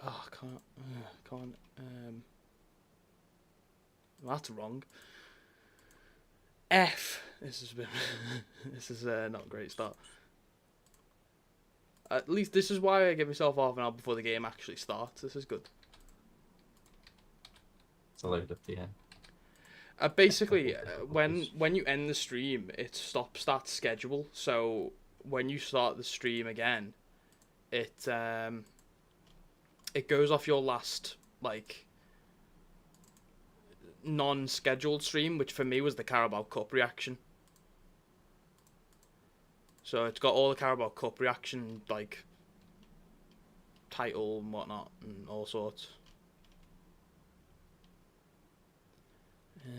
Oh, I can't. That's wrong. F. This is a bit. This is not a great start. At least this is why I give myself half an hour before the game actually starts. This is good. It's a load up the end. Basically, when you end the stream, it stops that schedule. So when you start the stream again, it goes off your last like non-scheduled stream, which for me was the Carabao Cup reaction. So it's got all the Carabao Cup reaction like title and whatnot and all sorts. I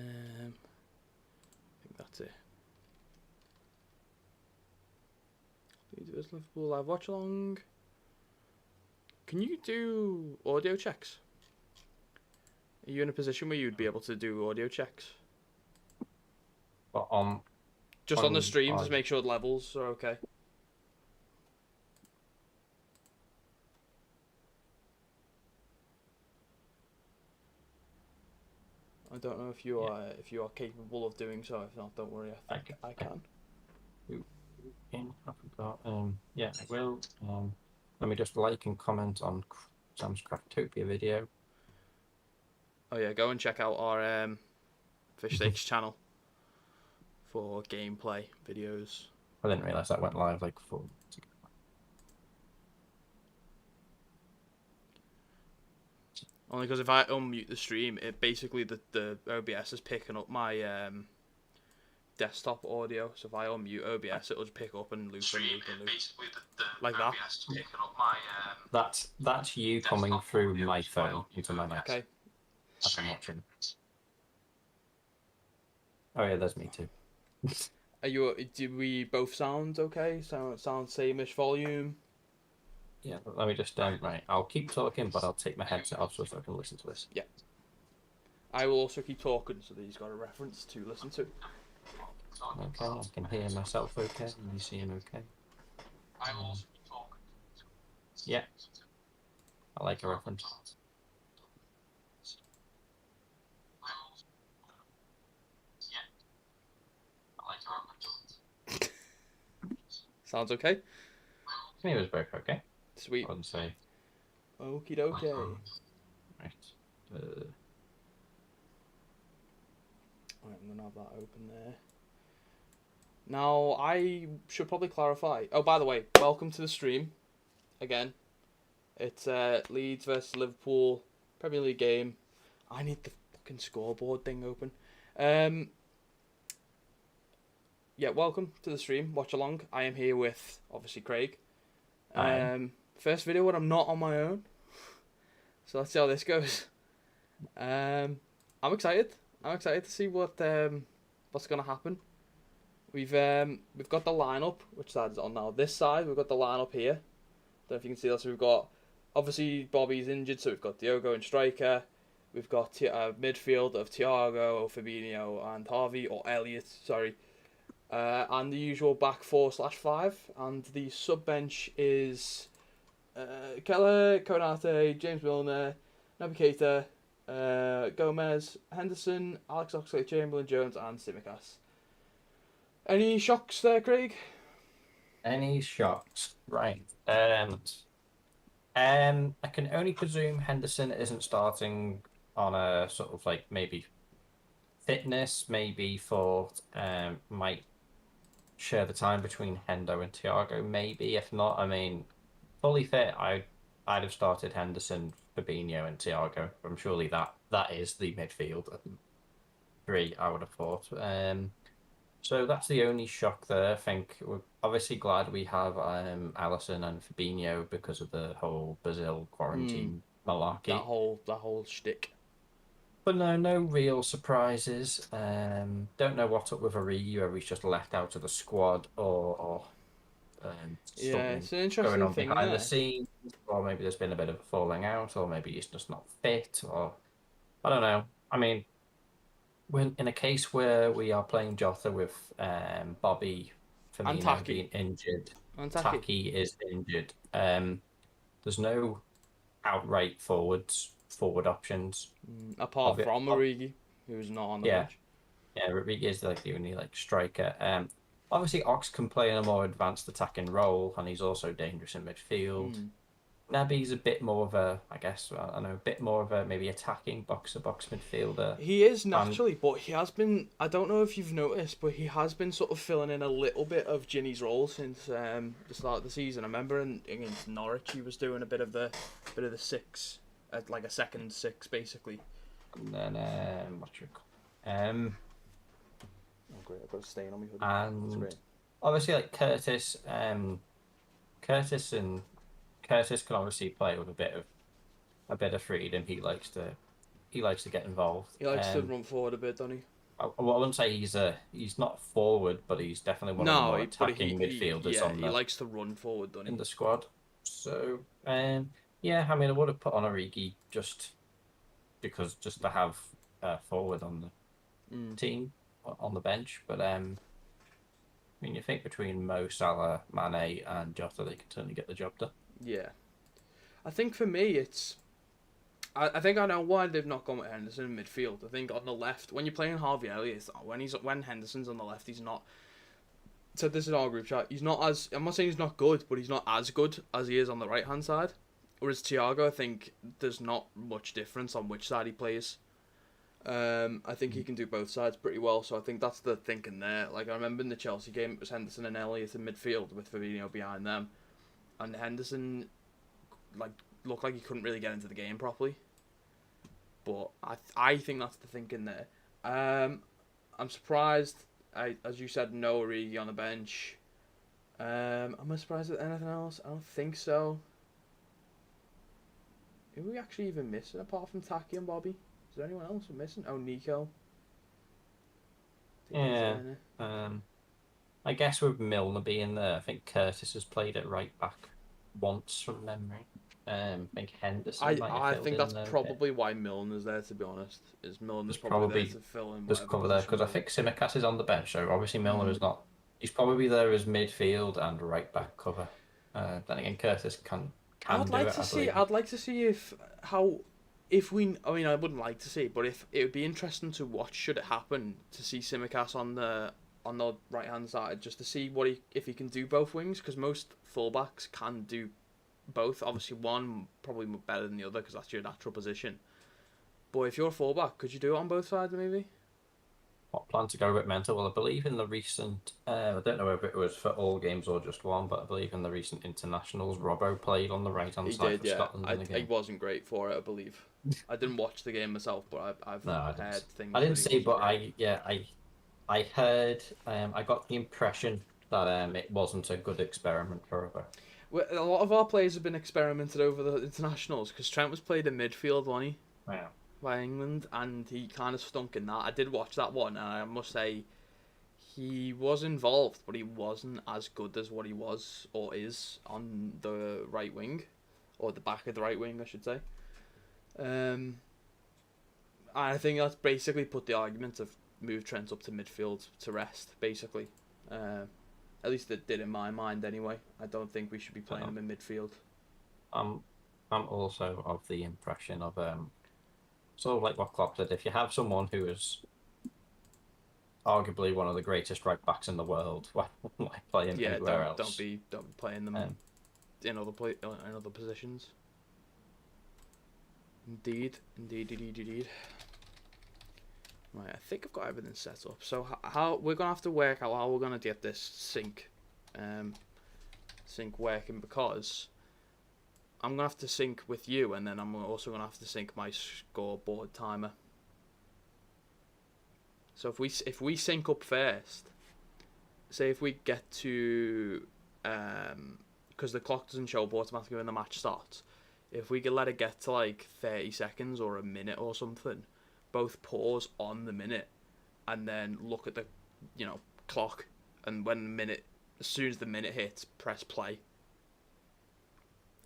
think that's it. Leeds vs Liverpool live watch along. Can you do audio checks? Are you in a position where you'd be able to do audio checks? But just on the stream, just make sure the levels are okay. I don't know if you are capable of doing so. If not, don't worry. I think I can. Yeah, I will. Let me just like and comment on Sam's Craftopia video. Oh yeah, go and check out our Fish Steaks channel for gameplay videos. I didn't realise that went live like 4 months ago. Only because if I unmute the stream, it basically the OBS is picking up my desktop audio. So if I unmute OBS, it'll just pick up and loop and loop and loop. Like that. That's you coming through my phone into my mic. Okay. I'm watching. Oh yeah, there's me too. Do we both sound okay? Sound same-ish volume? Yeah, let me just right. I'll keep talking, but I'll take my headset off so I can listen to this. Yeah. I will also keep talking so that he's got a reference to listen to. Okay, I can hear myself okay, and you see him okay. I will also keep talking. Yeah. I like a reference. Sounds okay? To me, it was both okay. Sweet. I wouldn't say. Okie dokie. Right. Right, I'm gonna have that open there. Now, I should probably clarify. Oh, by the way, welcome to the stream. Again. It's Leeds versus Liverpool Premier League game. I need the fucking scoreboard thing open. Yeah, welcome to the stream. Watch along. I am here with, obviously, Craig. First video when I'm not on my own. So let's see how this goes. I'm excited. I'm excited to see what's gonna happen. We've got the lineup. Which side is it on now? This side. We've got the lineup here. Don't know if you can see that. So we've got obviously Bobby's injured, so we've got Diogo and striker. We've got midfield of Thiago, Fabinho, and Harvey or Elliot. Sorry. And the usual back 4/5, and the sub bench is Keller, Konate, James Milner, Naby Keita, Gomez, Henderson, Alex Oxlade-Chamberlain, Jones, and Tsimikas. Any shocks there, Craig? Any shocks? Right. I can only presume Henderson isn't starting on a sort of like maybe fitness, maybe for might share the time between Hendo and Thiago, maybe. If not, I mean, fully fit, I'd have started Henderson, Fabinho, and Thiago. I'm surely that is the midfield three, I would have thought. So that's the only shock there. I think we're obviously glad we have Alisson and Fabinho because of the whole Brazil quarantine malarkey. That whole shtick. But no real surprises. Don't know what's up with Origi, whether he's just left out of the squad or yeah, it's an interesting going on thing behind the scenes, or maybe there's been a bit of a falling out, or maybe he's just not fit, or I don't know. I mean, we're in a case where we are playing Jota with Bobby Firmino being injured. Taki is injured. There's no outright forward options. Apart from Origi, who's not on the Yeah, bench. yeah, Rodriguez is like the only like striker. Obviously Ox can play in a more advanced attacking role, and he's also dangerous in midfield. Mm. Naby's a bit more of a, I guess, I don't know, a bit more of a maybe attacking box to box midfielder. He is And naturally, but he has been. I don't know if you've noticed, but he has been sort of filling in a little bit of Ginny's role since the start of the season. I remember against Norwich, he was doing a bit of the six, like a second six, basically. then what you call Oh great! I've got a stain on my hoodie. That's and great. obviously like Curtis, Curtis and Curtis can obviously play with a bit of freedom. He likes to get involved. He likes to run forward a bit, doesn't he? I wouldn't say he's not forward, but he's definitely one of the No, more but attacking he midfielders yeah, on he the likes to run forward, doesn't in he? the squad. So yeah, I mean I would have put on Origi just because just to have forward on the Mm. team on the bench, but I mean you think between Mo Salah, Mane, and Jota, they can certainly get the job done. Yeah, I think for me it's. I think I know why they've not gone with Henderson in midfield. I think on the left, when you're playing Harvey Elliott, when Henderson's on the left, he's not. So this is our group chat. He's not as. I'm not saying he's not good, but he's not as good as he is on the right hand side. Whereas Thiago, I think there's not much difference on which side he plays. I think he can do both sides pretty well. So I think that's the thinking there. Like I remember in the Chelsea game, it was Henderson and Elliott in midfield with Fabinho behind them, and Henderson like looked like he couldn't really get into the game properly. But I think that's the thinking there. I'm surprised. As you said, no Origi on the bench. Am I surprised at anything else? I don't think so. Who are we actually even missing apart from Taki and Bobby? Is there anyone else we're missing? Oh, Nico. I think he's Yeah. there I guess with Milner being there, I think Curtis has played at right back once from memory. I think Henderson might have I filled think in that's there a bit. probably why Milner's there. To be honest, is Milner's There's probably there probably to fill in just whatever cover there position. because I think Simicast is on the bench, so obviously Milner Mm. is not. He's probably there as midfield and right back cover. Then again, Curtis can I'd do like it, to I see. believe. I'd like to see if how if we. I mean, I wouldn't like to see, but if it would be interesting to watch, should it happen, to see Simicast on the right hand side, just to see what if he can do both wings, because most fullbacks can do both. Obviously, one probably better than the other because that's your natural position. But if you're a fullback, could you do it on both sides maybe? What plan to go a bit mental? Well, I believe in the recent. I don't know whether it was for all games or just one, but I believe in the recent internationals, Robbo played on the right hand He side did, for yeah. Scotland in the I game. wasn't great for it, I believe. I didn't watch the game myself, but I've No, I heard didn't. I things that didn't he see, wasn't but great. I heard. I got the impression that it wasn't a good experiment for Robbo. Well, a lot of our players have been experimented over the internationals because Trent was played in midfield, wasn't he, Wow. by England, and he kind of stunk in that. I did watch that one, and I must say he was involved, but he wasn't as good as what he was or is on the right wing, or the back of the right wing, I should say. I think that's basically put the argument of move Trent up to midfield to rest, basically. At least it did in my mind, anyway. I don't think we should be playing him in midfield. I'm I'm also of the impression of sort of like what Klopp said. If you have someone who is arguably one of the greatest right backs in the world, why play him Yeah, anywhere don't else? be playing them Um, in other positions. Indeed. Right, I think I've got everything set up. So how we're gonna have to work out how we're gonna get this sync working, because I'm gonna have to sync with you, and then I'm also gonna have to sync my scoreboard timer. So if we sync up first, say if we get to because the clock doesn't show up automatically when the match starts. If we could let it get to like 30 seconds or a minute or something, both pause on the minute and then look at the clock, and when the minute, as soon as the minute hits, press play.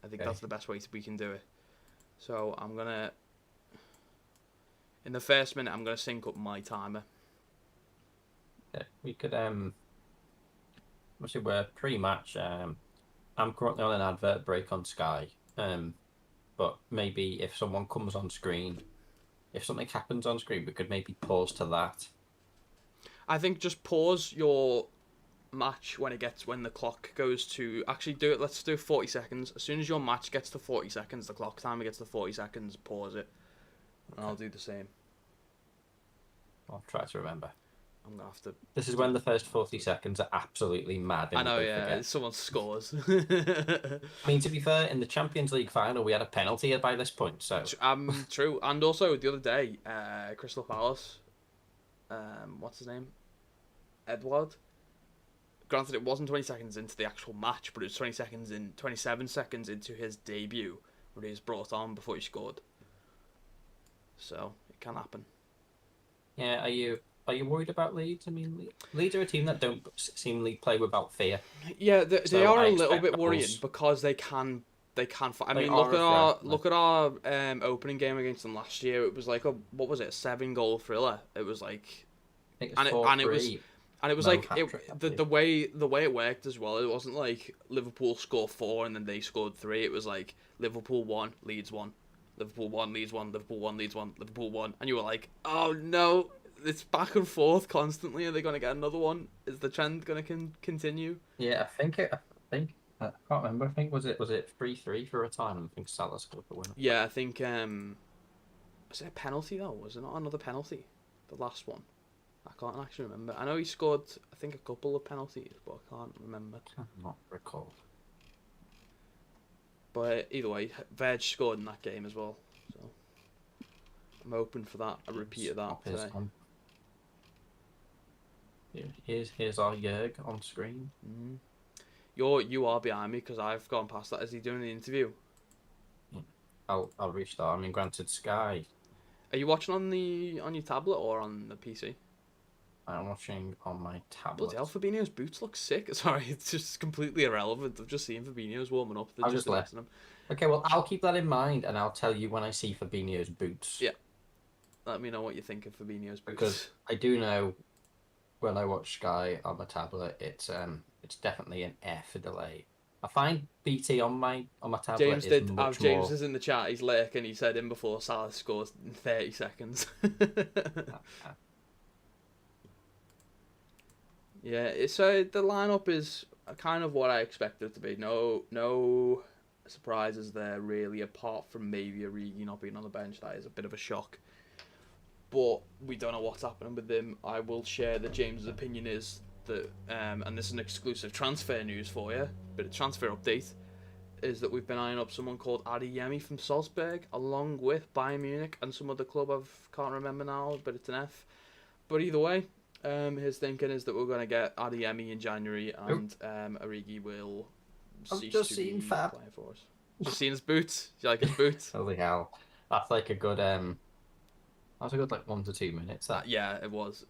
I think that's the best way we can do it. So I'm gonna, in the first minute, I'm gonna sync up my timer. yeah, we could obviously we're pre-match. I'm currently on an advert break on Sky. but maybe if someone comes on screen, if something happens on screen, we could maybe pause to that. I think just pause your match when the clock goes to actually do it. Let's do 40 seconds. As soon as your match gets to 40 seconds, the clock timer gets to 40 seconds. Pause it, and I'll do the same. I'll try to remember. I'm gonna have to. This is when the first 40 seconds are absolutely mad. I know, yeah. Forget. Someone scores. I mean, to be fair, in the Champions League final, we had a penalty by this point. So true. And also the other day, Crystal Palace. What's his name? Edward. Granted, it wasn't 20 seconds into the actual match, but it was 27 seconds into his debut when he was brought on before he scored. So it can happen. Yeah, are you worried about Leeds? I mean, Leeds are a team that don't seemingly play without fear. Yeah, they are a little bit worrying because they can. I mean, look at our opening game against them last year. It was like what was it? A 7-goal thriller. It was like, I think it was it was like the way it worked as well. It wasn't like Liverpool scored 4 and then they scored 3. It was like Liverpool 1, Leeds 1, Liverpool 1, Leeds 1, Liverpool 1, Leeds 1, Liverpool 1, and you were like, oh no, it's back and forth constantly. Are they going to get another one? Is the trend going to continue? Yeah, I think I can't remember. I think was it 3-3 for a time, and I think Salah scored the winner. Yeah, I think was it a penalty though? Was it not another penalty? The last one. I can't actually remember. I know he scored, I think, a couple of penalties, but I can't remember. I cannot recall. But either way, Veg scored in that game as well. So I'm hoping for that. A repeat of that today. Here's our Jurg on screen. Mm-hmm. You are behind me because I've gone past that. Is he doing the interview? I'll restart. I mean, granted, Sky. Are you watching on your tablet or on the PC? I'm watching on my tablet. Bloody hell, Fabinho's boots look sick. Sorry, it's just completely irrelevant. I've just seen Fabinho's warming up. I'll just left him. Okay, well, I'll keep that in mind, and I'll tell you when I see Fabinho's boots. Yeah. Let me know what you think of Fabinho's boots. Because I do know when I watch Sky on my tablet, it's definitely an F for delay. I find BT on my tablet James is in the chat. He's lurking. He said in before Salah scores in 30 seconds. Yeah, so the lineup is kind of what I expected it to be. No surprises there really, apart from maybe Origi not being on the bench. That is a bit of a shock. But we don't know what's happening with him. I will share that James's opinion is that, and this is an exclusive transfer news for you, but a transfer update, is that we've been eyeing up someone called Adeyemi from Salzburg, along with Bayern Munich and some other club I can't remember now, but it's an F. But either way, his thinking is that we're going to get Adeyemi in January, and Origi will cease to be playing for us. Just seen his boots. Do you like his boots? Holy hell. That's like a good... that was a good 1 to 2 minutes. Yeah, it was.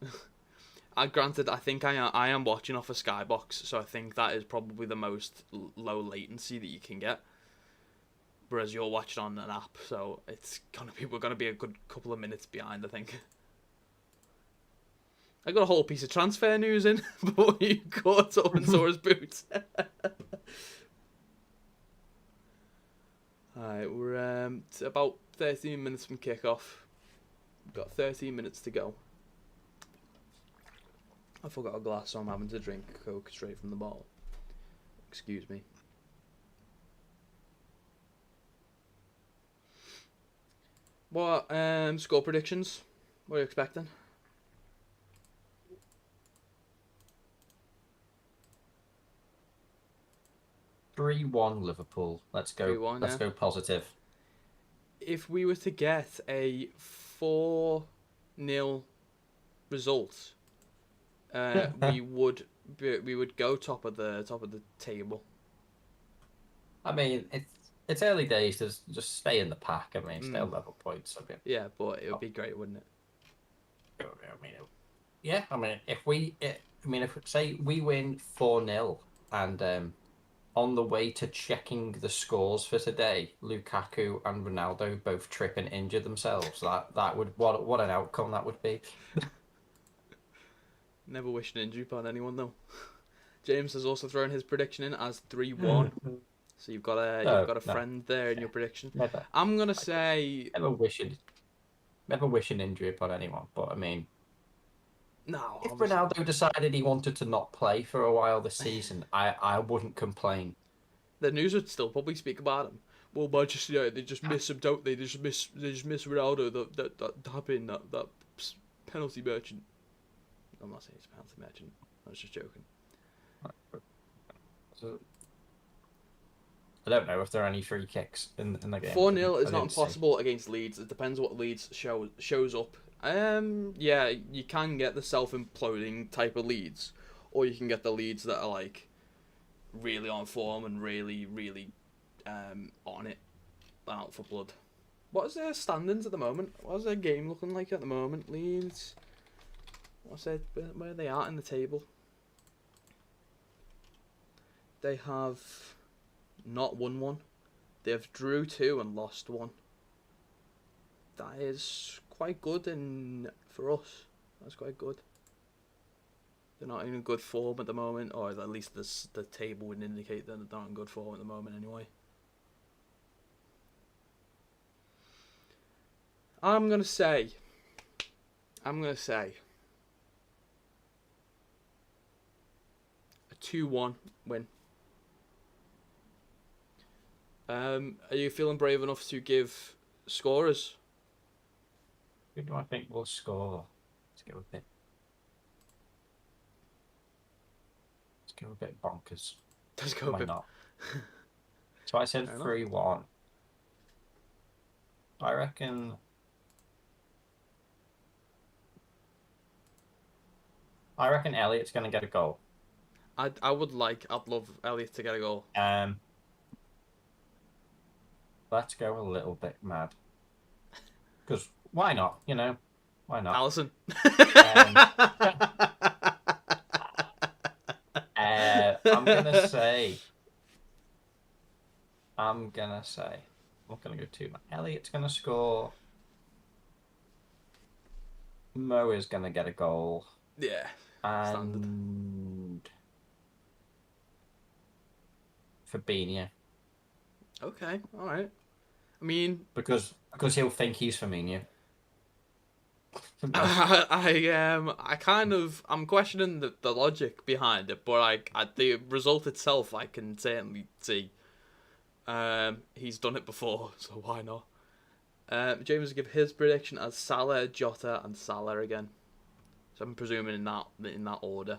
Granted, I think I am watching off a Skybox, so I think that is probably the most low latency that you can get. Whereas you're watching on an app, so we're gonna be a good couple of minutes behind, I think. I got a whole piece of transfer news in, but you caught up and saw his boots. Alright, we're about 13 minutes from kickoff. We've got 13 minutes to go. I forgot a glass, so I'm having to drink Coke straight from the bottle. Excuse me. What score predictions? What are you expecting? 3-1 Liverpool. Let's go. 3-1, let's go positive. If we were to get a 4-0 result, we would go top of the table. I mean, it's early days to just stay in the pack. I mean, stay on level points. I mean, yeah, but it would be great, wouldn't it? If say we win 4-0 and on the way to checking the scores for today, Lukaku and Ronaldo both trip and injure themselves. That would what an outcome that would be. Never wish an injury upon anyone though. James has also thrown his prediction in as 3-1. So you've got a No. friend there in your prediction. Never. I'm gonna say Never wish an injury upon anyone. But I mean, no. if Obviously not. Ronaldo decided he wanted to not play for a while this season, I wouldn't complain. The news would still probably speak about him. Well, Manchester United, they just miss him, don't they? They just miss Ronaldo, that tapping, that penalty merchant. I'm not saying it's a penalty merchant. I was just joking. So, I don't know if there are any free kicks in the game. 4-0 is I not didn't see. impossible against Leeds. It depends what Leeds shows up. Yeah, you can get the self-imploding type of Leeds, or you can get the Leeds that are like really on form and really, really on it, out for blood. What is their standings at the moment? What is their game looking like at the moment? Leeds. Where are they at in the table? They have not won one. They have drew 2 and lost 1. That is quite good for us. That's quite good. They're not in good form at the moment, or at least the table would indicate that they're not in good form at the moment anyway. I'm gonna say a 2-1 win. Are you feeling brave enough to give scorers? Who do I think will score? Let's go a bit bonkers. Let's go a Why bit. not? So I said 3-1. I reckon. Elliot's going to get a goal. I'd love Elliot to get a goal. Let's go a little bit mad. Because why not? Why not? Allison. I'm gonna say. I'm not gonna go too much. Elliot's gonna score. Mo is gonna get a goal. Yeah. And Fabinho. Okay. All right. I mean, because he'll think he's Firmino. I'm questioning the logic behind it, but the result itself I can certainly see. He's done it before, so why not? James will give his prediction as Salah, Jota, and Salah again. So I'm presuming in that order.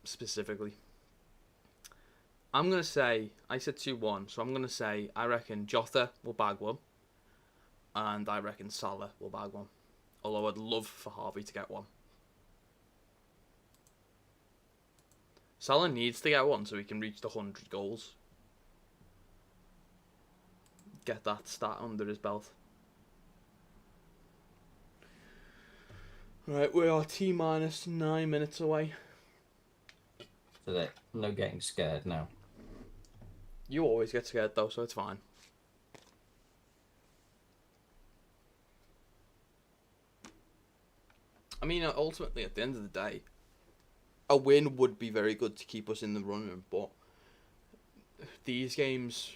Specifically. I'm going to say, I said 2-1, so I'm going to say I reckon Jota will bag one, and I reckon Salah will bag one. Although I'd love for Harvey to get one. Salah needs to get one so he can reach the 100 goals. Get that stat under his belt. Right, we are T-minus 9 minutes away. So that no getting scared now. You always get scared though, so it's fine. I mean, ultimately, at the end of the day, a win would be very good to keep us in the running, but these games,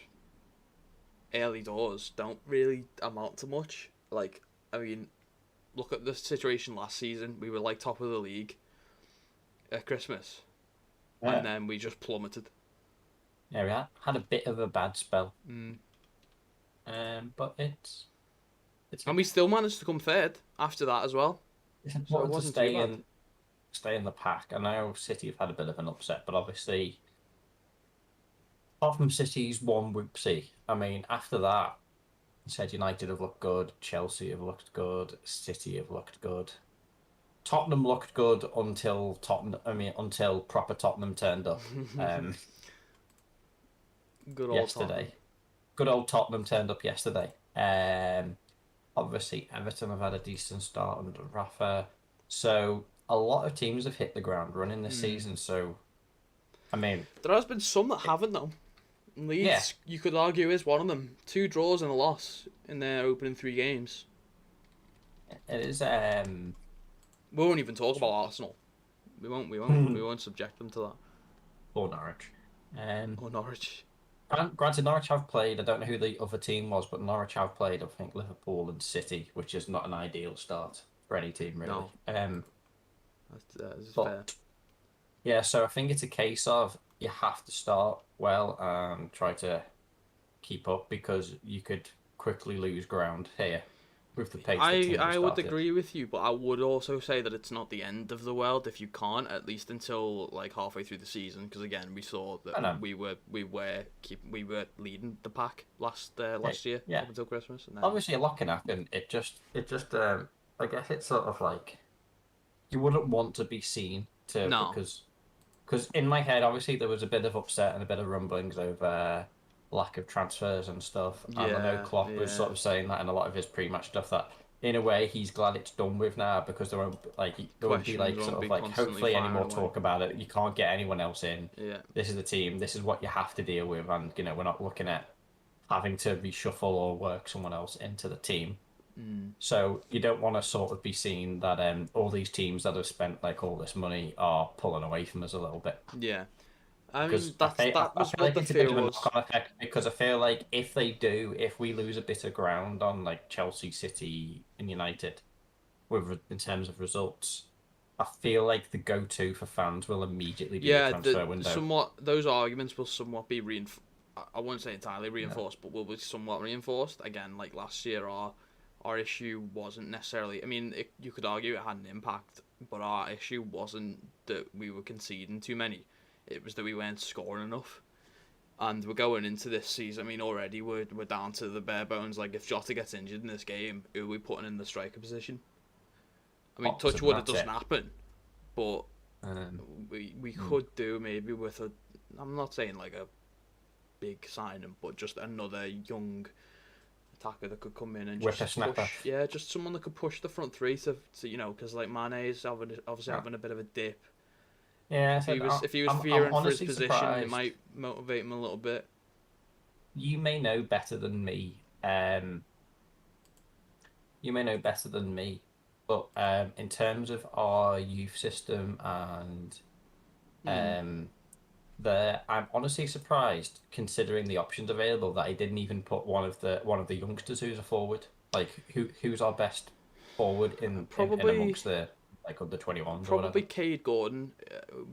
early doors, don't really amount to much. Like, I mean, look at the situation last season. We were like top of the league at Christmas, and then we just plummeted. Yeah, we had a bit of a bad spell. But it's and we still managed to come third after that as well. It's important to stay in the pack. I know City have had a bit of an upset, but obviously, apart from City's one whoopsie, I mean, after that, I said United have looked good, Chelsea have looked good, City have looked good. Tottenham looked good until proper Tottenham turned up. Good old yesterday. Tottenham. Good old Tottenham turned up yesterday. Obviously, Everton have had a decent start under Rafa. So, a lot of teams have hit the ground running this season. So, I mean... There has been some that haven't, though. Leeds, you could argue, is one of them. 2 draws and a loss in their opening 3 games. It is... We won't even talk about Arsenal. We won't subject them to that. Or Norwich. Or Norwich. Granted, Norwich have played. I don't know who the other team was, but Norwich have played. I think Liverpool and City, which is not an ideal start for any team really. No, that's fair. But yeah, so I think it's a case of you have to start well and try to keep up because you could quickly lose ground here with the pace that teams have I would started. agree with you, but I would also say that it's not the end of the world if you can't, at least until like halfway through the season. Because again, we saw I know. that we were leading the pack Yeah, last year yeah. up until Christmas, and then Obviously, a lot can happen. I guess it's sort of like you wouldn't want to be seen to no, because in my head, obviously, there was a bit of upset and a bit of rumblings over lack of transfers and stuff. And I know yeah, Klopp was yeah, sort of saying that in a lot of his pre-match stuff that in a way he's glad it's done with now because there won't be questions like won't sort of be like constantly hopefully any firing more away. talk about it. You can't get anyone else in. Yeah, This is the team. This is what you have to deal with, and we're not looking at having to reshuffle or work someone else into the team. mm. So you don't want to sort of be seen that all these teams that have spent like all this money are pulling away from us a little bit. Yeah. I mean Because that I was feel what like the it's a bit fear of a was. knock-on effect because I feel like if we lose a bit of ground on like Chelsea, City, and United in terms of results, I feel like the go-to for fans will immediately be the Yeah, transfer window. those arguments will somewhat be reinforced. I won't say entirely Yeah. reinforced, but will be somewhat reinforced. Again, like last year, our issue wasn't necessarily. I mean, you could argue it had an impact, but our issue wasn't that we were conceding too many. It was that we weren't scoring enough. And we're going into this season. I mean, already we're down to the bare bones. Like, if Jota gets injured in this game, who are we putting in the striker position? I mean, touch Oxford, wood, it that's doesn't it. happen, but Um, we hmm. could do maybe with a. I'm not saying like a big signing, but just another young attacker that could come in and just Whippersnapper. push. Yeah, just someone that could push the front three to because like Mane is obviously Yeah, having a bit of a dip. yeah. I said If he was I'm fearing for his honestly position, it surprised. might motivate him a little bit. You may know better than me. You may know better than me, but in terms of our youth system and Hmm. um, I'm honestly surprised considering the options available that he didn't even put one of the youngsters who's a forward. Like who's our best forward in Probably amongst the like under 21s or probably whatever. Cade Gordon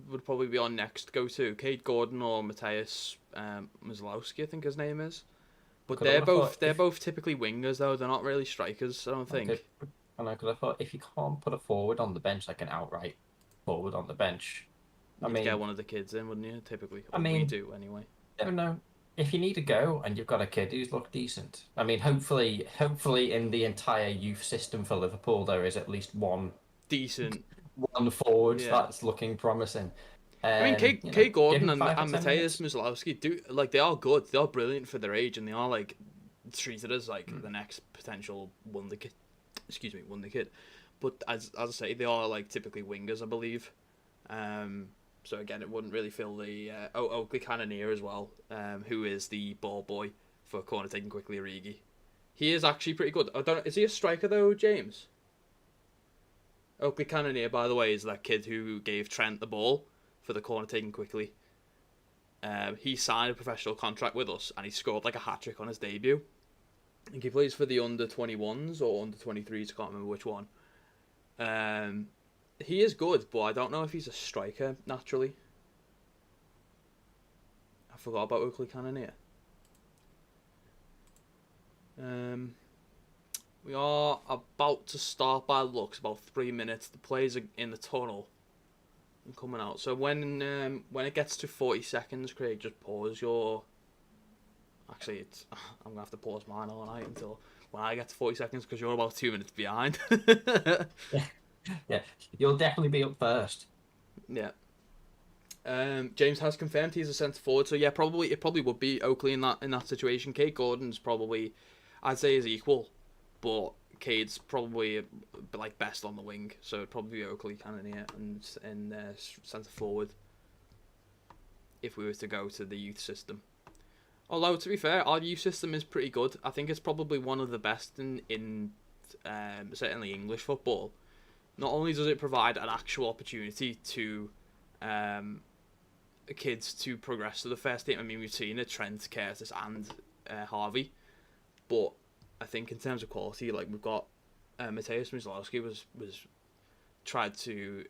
would probably be our next go to. Cade Gordon or Matthias Maslowski, I think his name is. But Because I would have thought they're if both typically wingers though. They're not really strikers. I don't okay, think. and I could have thought if you can't put a forward on the bench like an outright forward on the bench, I You'd get mean, one of the kids in, wouldn't you? Typically, I or we mean. do anyway. Never know. If you need to go and you've got a kid who's looked decent, I mean, hopefully, in the entire youth system for Liverpool, there is at least Decent, one forward yeah. that's looking promising. I mean, You know, Kate give Gordon him 5 or 10 minutes. and Maslowski do like they are good. They are brilliant for their age, and they are like treated as like Mm. the next potential wonder kid. Excuse me, wonder kid. But as I say, they are like typically wingers, I believe. So again, it wouldn't really fill the Oakley Cannoneer as well, who is the ball boy for corner taking quickly Origi. He is actually pretty good. I don't know, is he a striker though, James? Oakley Cannoneer, by the way, is that kid who gave Trent the ball for the corner taken quickly. He signed a professional contract with us, and he scored like a hat trick on his debut. I think he plays for the under 21s or under 23s. I can't remember which one. Um, he is good, but I don't know if he's a striker naturally. I forgot about Oakley Cannoneer. Um, we are about to start by looks, about 3 minutes. The players are in the tunnel and coming out. So when it gets to 40 seconds, Craig, just pause your. Actually, it's I'm gonna have to pause mine all night until when I get to 40 seconds because you're about 2 minutes behind. Yeah, yeah. You'll definitely be up first. Yeah. James has confirmed he's a centre forward, so yeah, probably it probably would be Oakley in that situation. Kate Gordon's probably, I'd say, is equal, but Cade's probably like best on the wing, so it'd probably be Oakley Cannoneer and centre forward if we were to go to the youth system. Although to be fair, our youth system is pretty good. I think it's probably one of the best in certainly English football. Not only does it provide an actual opportunity to um, kids to progress to the first team. I mean, we've seen it, Trent, Curtis, and Harvey, but I think in terms of quality, like we've got Mateusz Mizlowski was tried to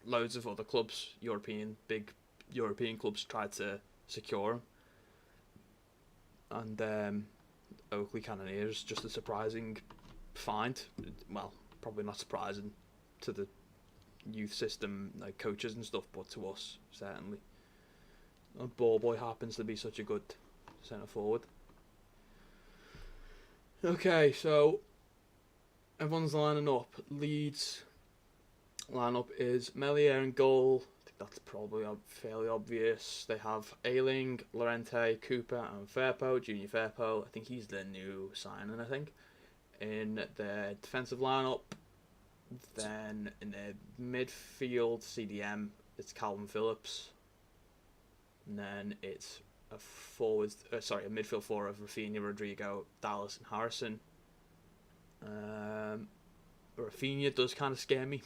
loads of other clubs, big European clubs tried to secure him, and Oakley Cannoneers just a surprising find. Well, probably not surprising to the youth system, like coaches and stuff, but to us certainly. And Ball Boy happens to be such a good centre forward. Okay, so everyone's lining up. Leeds lineup is Melier in goal. I think that's probably fairly obvious. They have Ayling, Lorente, Cooper, and Firpo, Junior Firpo. I think he's the new signing, I think. In their defensive lineup, then in their midfield CDM, it's Calvin Phillips. And then it's a midfield four of Rafinha, Rodrigo, Dallas, and Harrison. Rafinha does kind of scare me.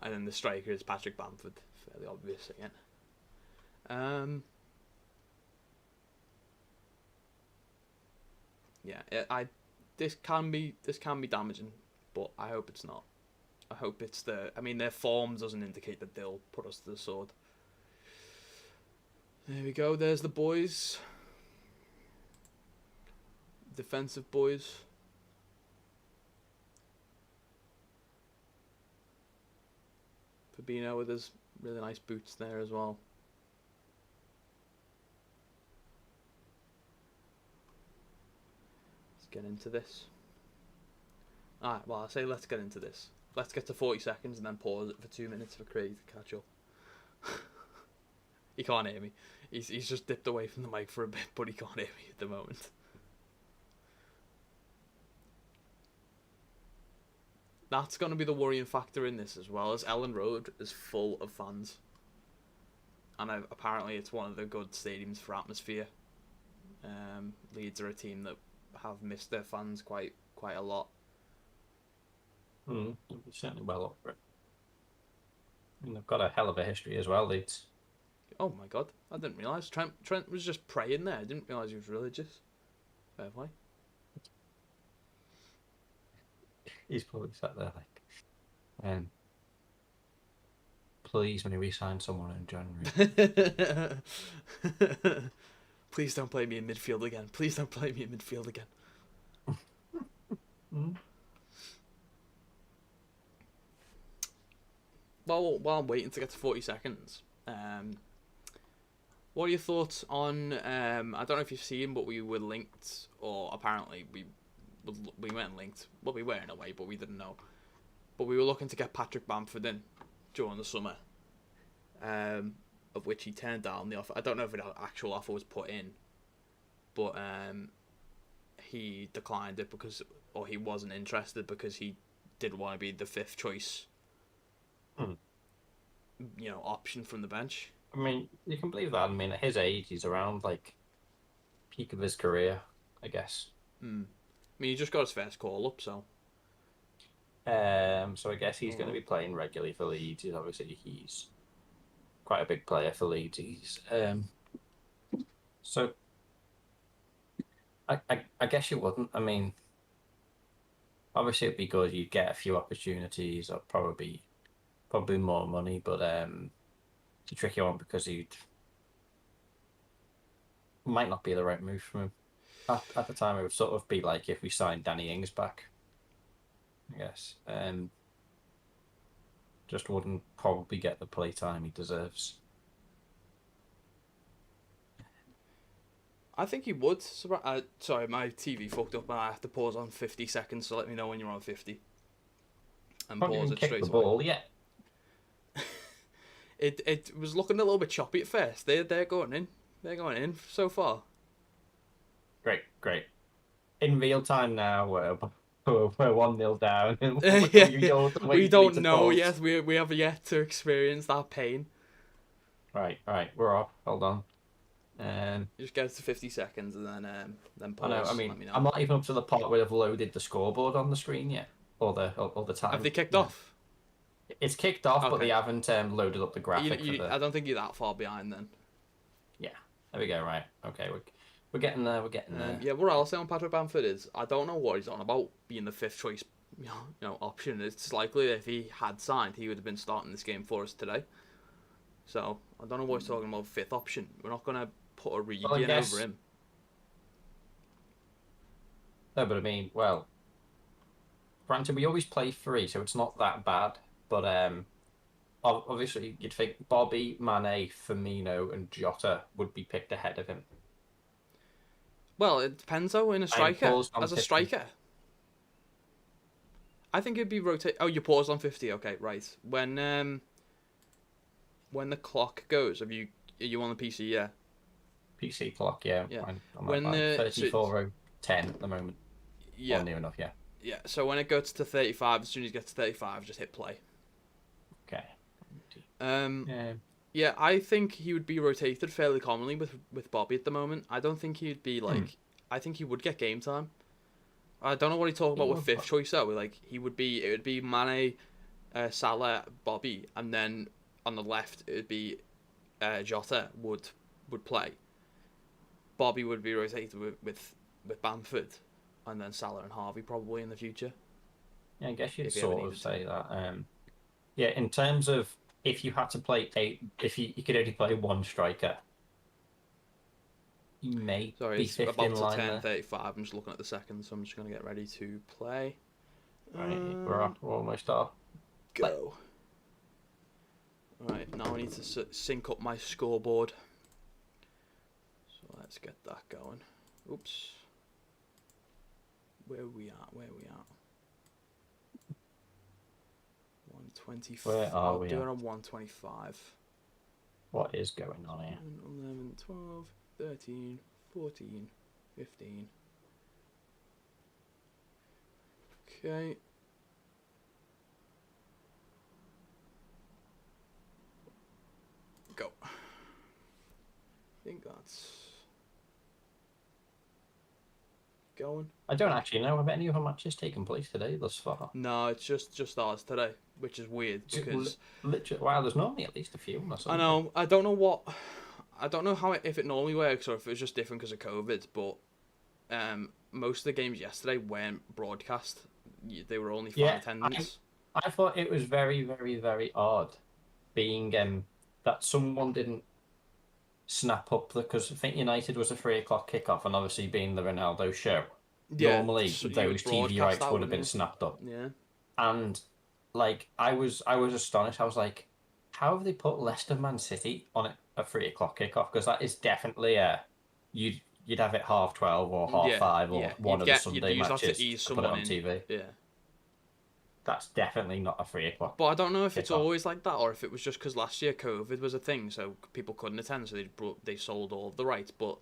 And then the striker is Patrick Bamford, fairly obvious again. This can be damaging, but I hope it's not. I hope it's their form doesn't indicate that they'll put us to the sword. There we go. There's the boys. Defensive boys. Fabinho with his really nice boots there as well. Let's get into this. Alright, well, I say let's get into this. Let's get to 40 seconds and then pause it for 2 minutes for Craig to catch up. He can't hear me. He's just dipped away from the mic for a bit, but he can't hear me at the moment. That's going to be the worrying factor in this, as well as Ellen Road is full of fans. And apparently it's one of the good stadiums for atmosphere. Leeds are a team that have missed their fans quite a lot. Certainly well up for it. And they've got a hell of a history as well, Leeds. Oh my god, I didn't realise. Trent was just praying there. I didn't realise he was religious. Fair play. He's probably sat there like, please, when he re-signs someone in January. Please don't play me in midfield again. Please don't play me in midfield again. Well, while I'm waiting to get to 40 seconds, what are your thoughts on, I don't know if you've seen, but we were linked, or apparently we weren't linked. Well, we were in a way, but we didn't know. But we were looking to get Patrick Bamford in during the summer, of which he turned down the offer. I don't know if an actual offer was put in, but he declined it or he wasn't interested because he didn't want to be the fifth choice, option from the bench. I mean, you can believe that. I mean, at his age, he's around like peak of his career, I guess. I mean, he just got his first call up, so. So I guess he's going to be playing regularly for Leeds. He's quite a big player for Leeds. So I guess you wouldn't. I mean, obviously it'd be good. You'd get a few opportunities, or probably more money, but it's a tricky one because he might not be the right move for him. At the time, it would sort of be like if we signed Danny Ings back, I guess. Just wouldn't probably get the play time he deserves. I think he would. Sorry, my TV fucked up and I have to pause on 50 seconds, so let me know when you're on 50. And Probably pause it kick straight the away. ball, yeah. It was looking a little bit choppy at first. They're going in. They're going in so far. Great. In real time now, we're 1-0 down. We don't know yet. We have yet to experience that pain. Right. We're off. Hold on. Just get it to 50 seconds and then pause. I mean, let me know. I'm not even up to the part where I've loaded the scoreboard on the screen yet, or the time. Have they kicked off? It's kicked off, but they Okay. haven't loaded up the graphic for the. I don't think you're that far behind then. Yeah, there we go. Right. Okay, we're getting there. We're getting there. Yeah, what I'll say on Patrick Bamford is I don't know what he's on about being the fifth choice, option. It's likely that if he had signed, he would have been starting this game for us today. So I don't know what he's talking about fifth option. We're not gonna put a Well, I Origi guess. over him. No, but I mean, well, granted, we always play three, so it's not that bad. But obviously, you'd think Bobby, Mane, Firmino, and Jota would be picked ahead of him. Well, it depends though. In a striker, as a 50. striker, I think it'd be rotate. Oh, you paused on 50. Okay, right. When the clock goes, are you on the PC? Yeah. PC clock, yeah. Yeah. I'm When at the 34:10 at the moment. yeah, Or near enough, yeah. yeah. So when it gets to 35, as soon as you get to 35, just hit play. Okay. Yeah. Yeah, I think he would be rotated fairly commonly with Bobby at the moment. I don't think he'd be like. I think he would get game time. I don't know what he talked about with fifth choice though. Like it would be Mane, Salah, Bobby, and then on the left it would be Jota would play. Bobby would be rotated with Bamford, and then Salah and Harvey probably in the future. Yeah, I guess you'd If you ever sort of needed say that. Yeah, in terms of if you had to play if you could only play one striker, you may Sorry, be it's fifth about in to line turn there. 35. I'm just looking at the seconds, so I'm just going to get ready to play. Right, we're almost off. Go. Right, now I need to sync up my scoreboard. So let's get that going. Oops. Where are we at? 125. Where are I'll we do at? it on 125. What is going on here? 11, 12, 13, 14, 15. Okay. Go. I think that's going. I don't actually know. Have any other matches taken place today thus far? No, it's just ours today, which is weird because Literally, wow, there's normally at least a few or something. I know I don't know how if it normally works or if it was just different because of COVID, but most of the games yesterday weren't broadcast. They were only fan attendance. I thought it was very, very, very odd being that someone didn't snap up because I think United was a 3 o'clock kickoff, and obviously being the Ronaldo show, normally so those TV rights would have been snapped up. Yeah, and like I was astonished. I was like, how have they put Leicester Man City on a 3 o'clock kickoff? Because that is definitely you'd have it 12:30 or 5:30 or one of the Sunday matches to put it on TV. Yeah. That's definitely not a 3 o'clock. But I don't know if it's always like that or if it was just because last year COVID was a thing, so people couldn't attend, so they sold all of the rights. But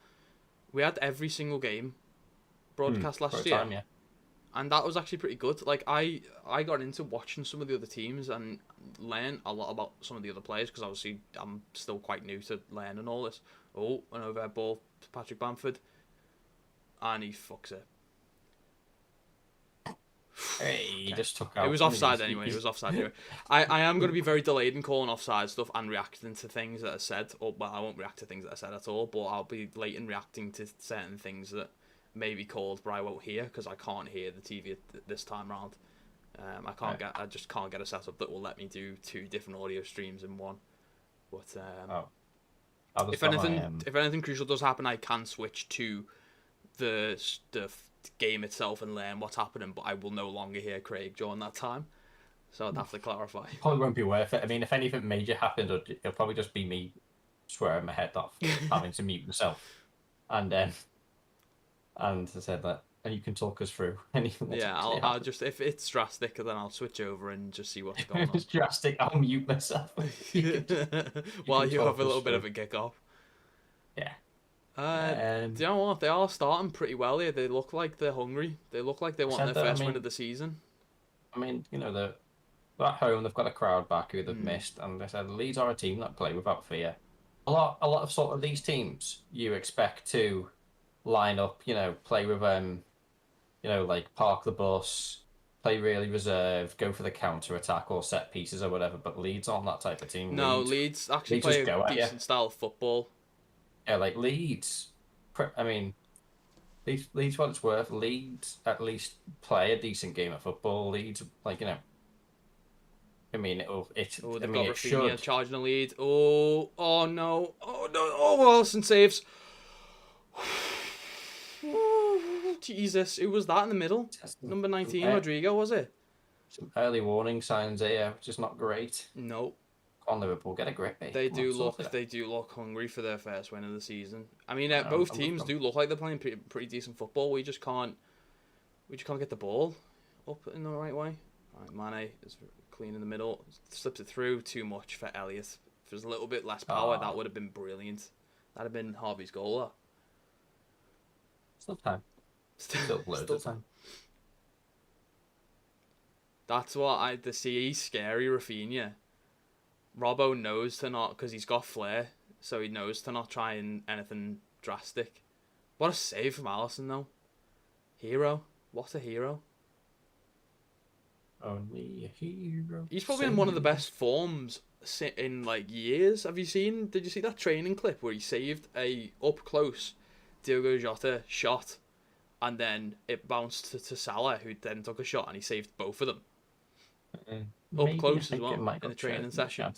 we had every single game broadcast last year, yeah. And that was actually pretty good. Like I got into watching some of the other teams and learn a lot about some of the other players because obviously I'm still quite new to learning all this. Oh, an overhead ball to Patrick Bamford, and he fucks it. Hey, he just took out. It was offside anyway. It was offside anyway. I am going to be very delayed in calling offside stuff and reacting to things that are said. Or, well, I won't react to things that are said at all, but I'll be late in reacting to certain things that may be called, but I won't hear because I can't hear the TV this time round. I just can't get a setup that will let me do 2 different audio streams in one. But if anything crucial does happen, I can switch to the game itself and learn what's happening, but I will no longer hear Craig during that time, so I'd have to clarify. Probably won't be worth it. I mean, if anything major happened, it'll probably just be me swearing my head off, having to mute myself, and I said that, and you can talk us through anything. I'll just, if it's drastic, then I'll switch over and just see what's going on. If it's drastic, I'll mute myself. While you have a little bit of a kick off. Yeah. Do you know what? They are starting pretty well here. They look like they're hungry. They look like they want their first win of the season. I mean, they're at home. They've got a crowd back who they've missed, and they said Leeds are a team that play without fear. A lot of sort of these teams you expect to line up, play with like park the bus, play really reserved, go for the counter attack or set pieces or whatever. But Leeds aren't that type of team. No, Leeds actually Leeds play just a go at you. decent style of football. Yeah, like Leeds. I mean, Leeds, what it's worth. Leeds at least play a decent game of football. Leeds, like I mean, Oh, I they've mean, got it Rafinha should. charging the lead. Oh, oh no. Oh no. Oh, Wilson saves. Jesus, who was that in the middle? Number Some, 19, Rodrigo, was it? some early warning signs here, which is not great. No. Come on, Liverpool, get a grip, eh? Come on, sort it out. They do look hungry for their first win of the season. I mean, I'm both with teams them. do look like they're playing pretty decent football. We just can't get the ball up in the right way. Right, Mane is clean in the middle, slips it through too much for Elliott. If there's a little bit less power, that would have been brilliant. That'd have been Harvey's goal. That. Still time. Still loads of time. That's what the see. He's scary, Rafinha. Robbo knows to not, because he's got flair, so he knows to not try anything drastic. What a save from Alisson, though. Hero. What a hero. Only a hero. He's probably in one of the best forms in like years. Did you see that training clip where he saved a up close Diogo Jota shot and then it bounced to Salah, who then took a shot and he saved both of them? Up close as well in a training session.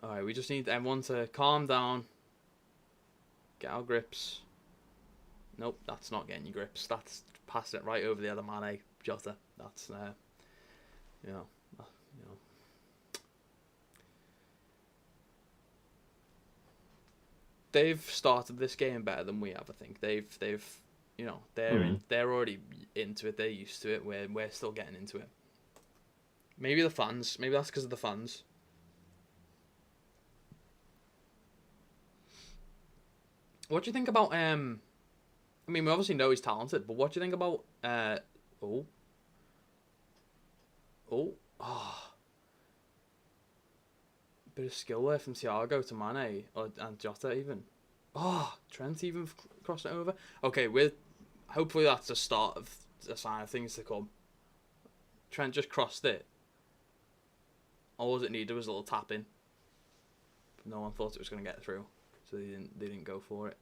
Alright, we just need everyone to calm down. Get our grips. Nope, that's not getting your grips. That's passing it right over the other Mane, Jota. That's, you know. They've started this game better than we have. I think they've, they're already into it. They're used to it. We're still getting into it. Maybe the fans. Maybe that's because of the fans. What do you think about I mean, we obviously know he's talented, but what do you think about bit of skill there from Thiago to Mane and Jota even. Trent even crossing it over. Okay, hopefully that's the start of a sign of things to come. Trent just crossed it. All it needed was a little tap in. No one thought it was going to get through, so they didn't go for it.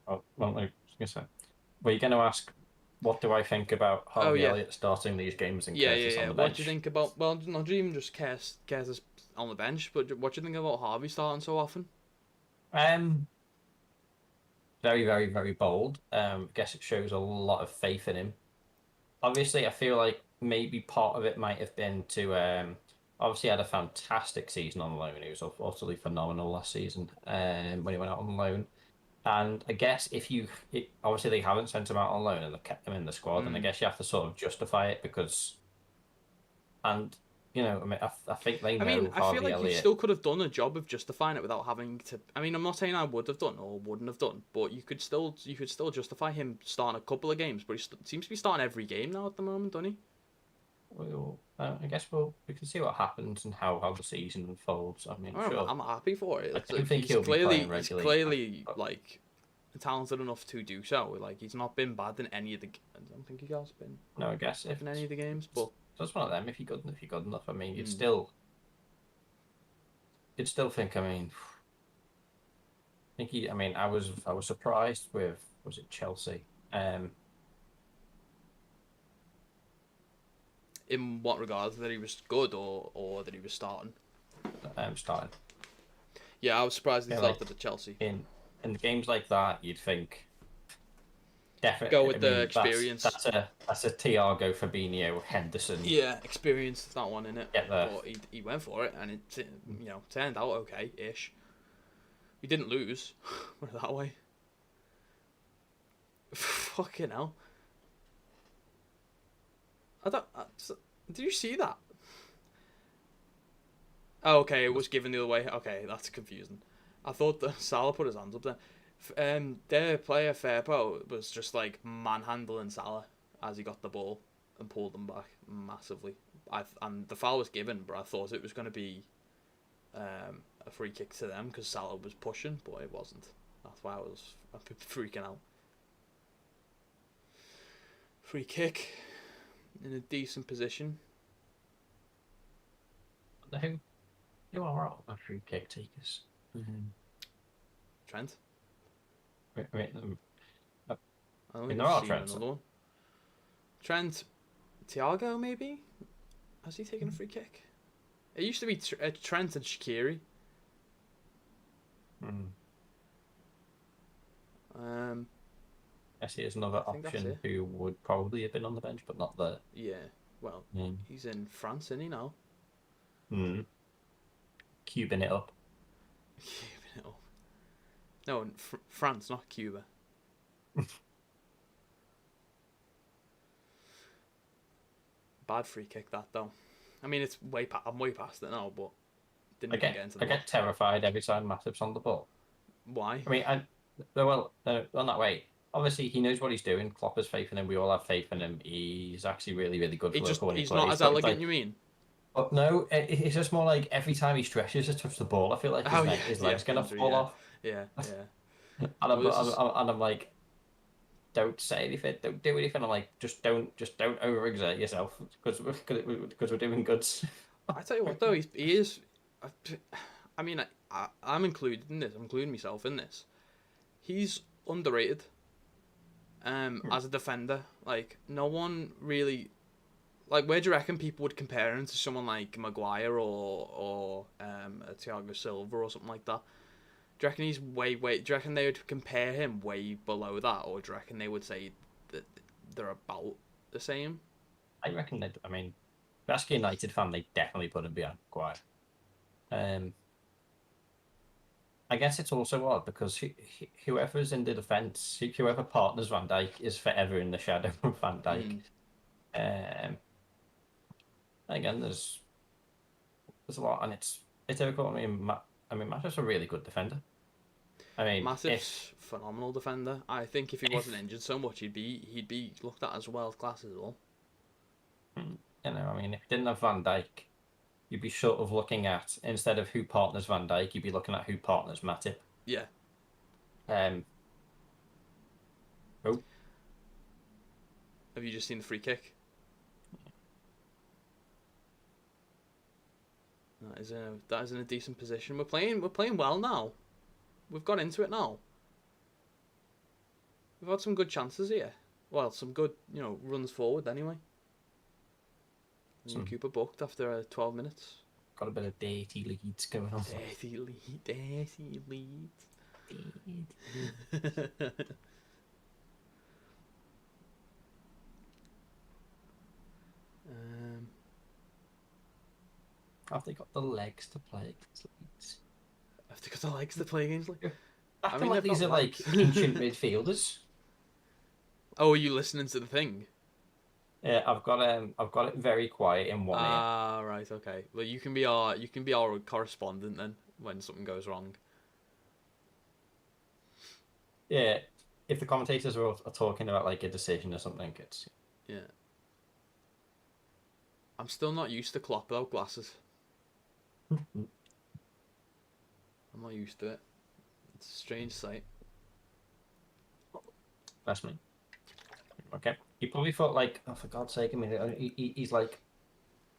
Oh, well, I was going to say, were you going to ask, what do I think about Harvey Elliott starting these games and Curtis on the bench? What do you think about, well, not even just Curtis on the bench, but what do you think about Harvey starting so often? Very, very, very bold. I guess it shows a lot of faith in him. Obviously, I feel like maybe part of it might have been to obviously had a fantastic season on loan. He was utterly phenomenal last season when he went out on loan. And I guess obviously they haven't sent him out on loan and they've kept him in the squad, and I guess you have to sort of justify it because, and I mean, I think they know. I feel like you still could have done a job of justifying it without having to. I mean, I'm not saying I would have done or wouldn't have done, but you could still justify him starting a couple of games. But he seems to be starting every game now at the moment, doesn't he? Well, I guess we can see what happens and how the season unfolds. I mean, sure. I'm happy for it. I don't think he'll be playing regularly. He's clearly like talented enough to do so. Like, he's not been bad in any of the. I don't think he has been. No, I guess in any of the games, but that's one of them. If you're good enough, I mean, you'd still think. I mean, I was surprised with, was it Chelsea? In what regards, that he was good or that he was starting? Starting. Yeah, I was surprised he started at Chelsea. In the games like that, you'd think definitely go with the experience. That's a Thiago, Fabinho, Henderson. Yeah, experience that one in it. But he went for it, and it turned out okay-ish. He didn't lose, put it that way. Fucking hell. Did you see that? Oh, okay, it was given the other way. Okay, that's confusing. I thought that Salah put his hands up there. Their player Firpo was just like manhandling Salah as he got the ball and pulled them back massively. And the foul was given, but I thought it was going to be a free kick to them because Salah was pushing, but it wasn't. That's why I was freaking out. Free kick in a decent position. Who are our free kick takers? Trent. Wait, I don't think there I've are seen Trents. another one. Trent, Thiago maybe? Has he taken a free kick? It used to be Trent and Shaqiri. I see there's another option who would probably have been on the bench, but not there. Yeah, well, he's in France, isn't he now? Cubing it up. Cubing it up. No, France, not Cuba. Bad free kick that though. I mean, it's I'm way past it now, but didn't get into the I get terrified every time Matip's on the ball. Why? I mean, on that way. Obviously, he knows what he's doing. Klopp has faith in him. We all have faith in him. He's actually really, really good. He's not as elegant, you mean? But no, it's just more like every time he stretches to touch the ball, I feel like his leg's gonna fall off. Yeah. And I'm like, don't say anything, don't do anything. I'm like, just don't overexert yourself because we're doing good. I tell you what though, he is. I mean, I'm included in this. I'm including myself in this. He's underrated. As a defender, like no one really. Like, where do you reckon people would compare him to someone like Maguire or a Thiago Silva or something like that? Do you reckon he's way? Do you reckon they would compare him way below that, or do you reckon they would say that they're about the same? I reckon that. I mean, if you ask a United fan, they definitely put him behind Maguire. I guess it's also odd because whoever's in the defence, whoever partners Van Dijk is forever in the shadow of Van Dijk. Again, there's a lot, and it's difficult. I mean, Matip's a really good defender. I mean, Matip's phenomenal defender. I think if he wasn't injured so much, he'd be looked at as world class as well. You know, I mean, if you didn't have Van Dijk, you'd be sort of looking at, instead of who partners Van Dijk, you'd be looking at who partners Matip. Yeah. Have you just seen the free kick? That is in a decent position. We're playing well now. We've got into it now. We've had some good chances here. Well, some good, runs forward anyway. Cooper booked after 12 minutes. Got a bit of dirty Leeds going on. Dirty Leeds. Have they got the legs to play against Leeds? Have they got the legs to play against Leeds? I mean, like these are like ancient midfielders. Oh, are you listening to the thing? Yeah, I've got it very quiet in one ear. Ah, right, okay. Well, you can be our correspondent then when something goes wrong. Yeah, if the commentators are talking about like a decision or something, it's yeah. I'm still not used to Klopp without glasses. I'm not used to it. It's a strange sight. That's me. Okay. He probably thought like, oh, for God's sake, I mean, he's like,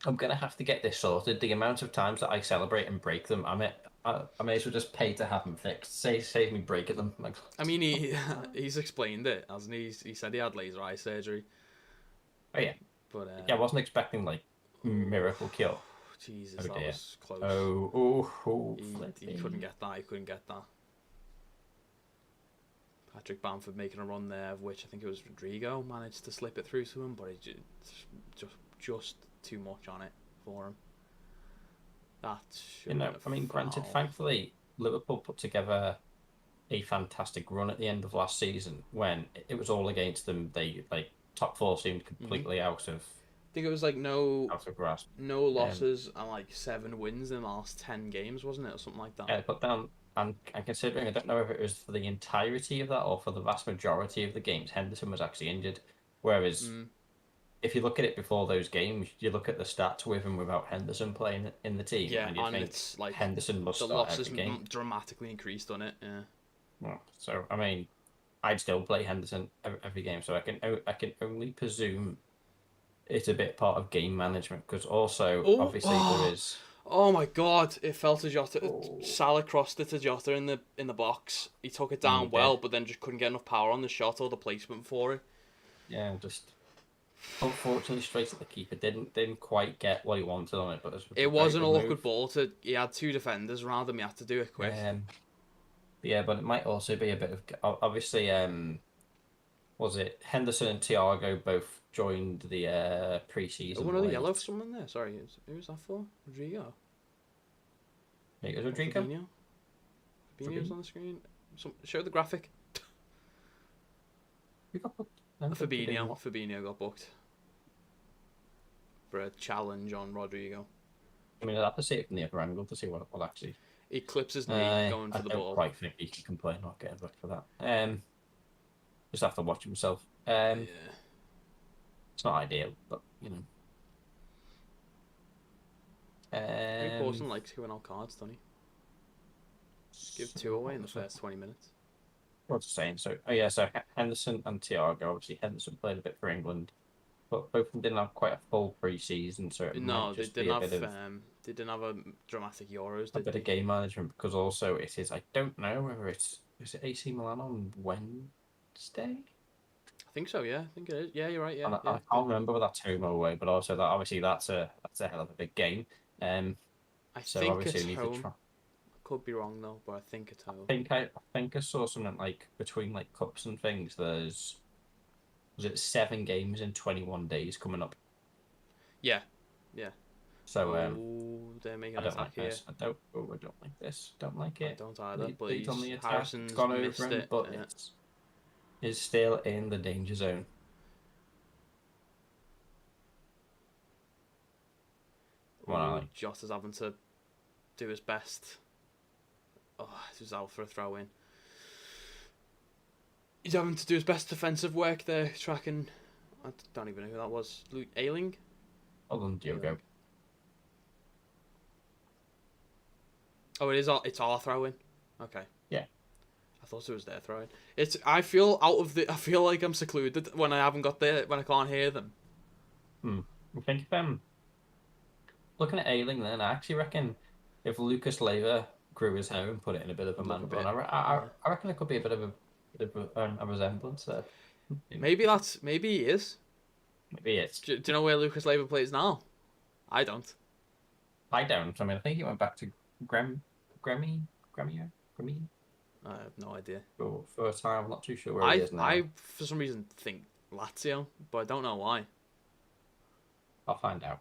I'm going to have to get this sorted. The amount of times that I celebrate and break them, I may as well just pay to have them fixed. Save me breaking them. Like, I mean, he's explained it, hasn't he? He said he had laser eye surgery. Oh, yeah. But yeah, I wasn't expecting like miracle cure. Jesus, that was close. He couldn't get that. He couldn't get that. Patrick Bamford making a run there, of which I think it was Rodrigo managed to slip it through to him, but it's just too much on it for him. Granted, thankfully Liverpool put together a fantastic run at the end of last season when it was all against them. They top four seemed completely out of. I think it was like no grasp. No losses and like 7 wins in the last 10 games, wasn't it, or something like that? Yeah, but then. And considering, I don't know if it was for the entirety of that or for the vast majority of the games, Henderson was actually injured. Whereas if you look at it before those games, you look at the stats with and without Henderson playing in the team, Yeah, and you and think it's like Henderson must the start losses every game. dramatically increased on it. Yeah. Well, so I mean, I'd still play Henderson every game, so I can only presume it's a bit part of game management because also Oh, obviously there oh, is. oh my God! It fell to Jota. Oh, Salah crossed it to Jota in the box. He took it and he down did. well, but then just couldn't get enough power on the shot or the placement for it. Yeah, just unfortunately straight at the keeper. Didn't quite get what he wanted on it, but it was a It very was an good awkward move. ball to. He had two defenders around him. He had to do it quick. Yeah, but it might also be a bit of obviously. Was it Henderson and Thiago both joined the Oh, pre-season another yellow for late? someone there. Sorry, who's that for? Rodrigo I think it was or Rodrigo. Fabinho? Fabinho's Fabinho? on the screen. Show the graphic. Who got booked? I don't think Fabinho. Fabinho. Fabinho got booked for a challenge on Rodrigo. I mean, I'd have to see it from the upper angle to see what actually. He clips his knee going I for the don't ball. quite think he can complain not getting booked for that. Just have to watch himself. Yeah. It's not ideal, but you know. Very Um, Pawson likes giving out cards, doesn't he? Give so two away what in the was I first 20 minutes. what was I saying? So, oh yeah, so Henderson and Thiago. Obviously, Henderson played a bit for England, but both of them didn't have quite a full pre-season, so it might No, they just be didn't a have. bit of They didn't have a dramatic Euros, a did bit of they? game management because also it is. I don't know whether it's is it AC Milan on Wednesday. I think so. Yeah, I think it is. Yeah, you're right. Yeah, And yeah. I can't remember whether that's home or away, but also that obviously that's a hell of a big game. I So think obviously it's we need to home. try. Could be wrong though, but I think it's home. I think I saw something like between like cups and things. There's was it 7 games in 21 days coming up. Yeah, yeah. So Oh, they're making I an don't attack like here. this. I don't like this. Don't like I it. don't either, but Leeds on the attack. It's Harrison's gone over missed him, it. but it's is still in the danger zone. What I Oh, like. Jota's having to do his best. Oh, this was out for a throw in. He's having to do his best defensive work there, tracking. I don't even know who that was. Luke Ayling? Hold on, Diogo. Oh, it's our throw in. Okay. Yeah. I thought it was their throw in. It's. I feel out of the. I feel like I'm secluded when I haven't got there. When I can't hear them. I think if looking at Ailing, then I actually reckon if Lucas Leiva grew his hair and put it in a bit of a Look man a bun, bit. I reckon it could be a bit of a resemblance there. Maybe he is. Maybe it's. Do you know where Lucas Leiva plays now? I don't. I don't. I mean, I think he went back to Grammy. I have no idea. For a time. I'm not too sure where he is now. I for some reason think Lazio, but I don't know why. I'll find out.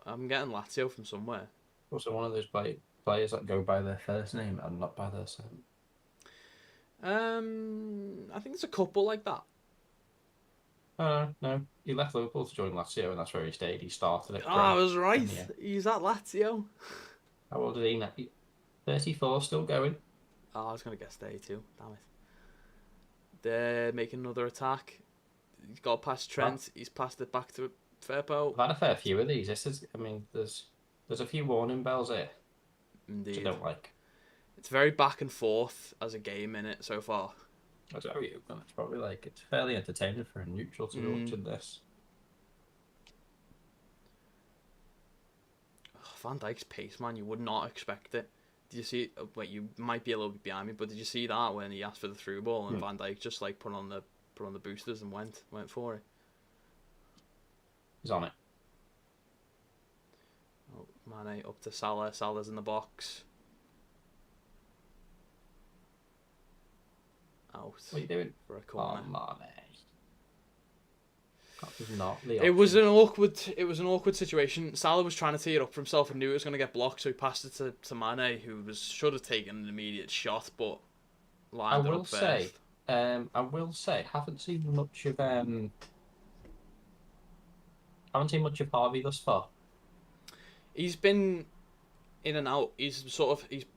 I'm getting Lazio from somewhere. Also, one of those players that go by their first name and not by their second. I think there's a couple like that. No, he left Liverpool to join Lazio, and that's where he stayed. He started at. I was right. Yeah. He's at Lazio. How old is he now? 34, still going. Oh, I was gonna guess 32. Damn it. They're making another attack. He's got past Trent. He's passed it back to Firpo. I've had a fair few of these. I mean, there's a few warning bells here, which I Indeed. don't like. It's very back and forth as a game in it so far. That's how you. And it's probably like it's fairly entertaining for a neutral to be watching this. Van Dijk's pace, man, you would not expect it. Did you see? Wait, you might be a little bit behind me, but did you see that when he asked for the through ball and Van Dijk just like put on the boosters and went for it? He's on it. Oh, Mane up to Salah. Salah's in the box. Out. What are you doing? For a corner. Oh, Mane. That was not the It was option. an awkward situation. Salah was trying to tee it up for himself and knew it was going to get blocked, so he passed it to Mane, who should have taken an immediate shot, but lined it up first. I will say, haven't seen much of Harvey thus far. He's been in and out. He's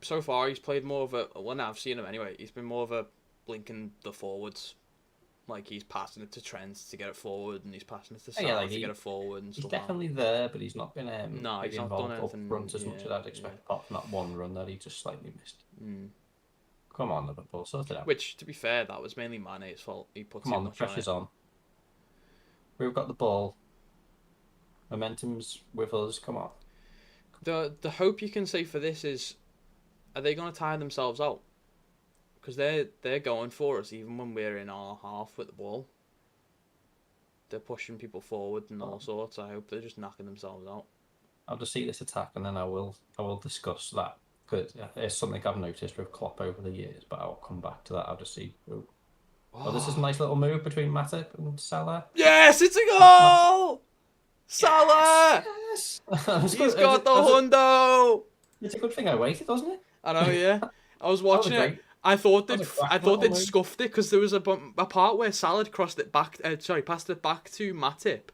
so far he's played more of a. Well, now I've seen him anyway. He's been more of a linking the forwards Like he's passing it to Trent to get it forward, and he's passing it to Oh, yeah, Salah like to get it forward and he's stuff. Like definitely there, but he's not been no, maybe he's not done involved up anything. front as Yeah, much as I'd yeah. expect, apart from that one run that he just slightly missed. Mm. Come on, Liverpool, sort it out. Which, to be fair, that was mainly Mane's fault. He put Come too on, the much on it. pressure's on. We've got the ball. Momentum's with us. Come on. The hope you can say for this is, are they going to tire themselves out? Because they're going for us even when we're in our half with the ball. They're pushing people forward and all sorts. I hope they're just knocking themselves out. I'll just see this attack and then I will discuss that, because it's something I've noticed with Klopp over the years. But I'll come back to that. I'll just see. Oh, this is a nice little move between Matip and Salah. Yes, it's a goal! Salah! Yes! He's got the hundo! It's a good thing I waited, wasn't it? I know, yeah. I was watching it. I thought they'd scuffed it because there was a part where Salah crossed it back. Passed it back to Matip.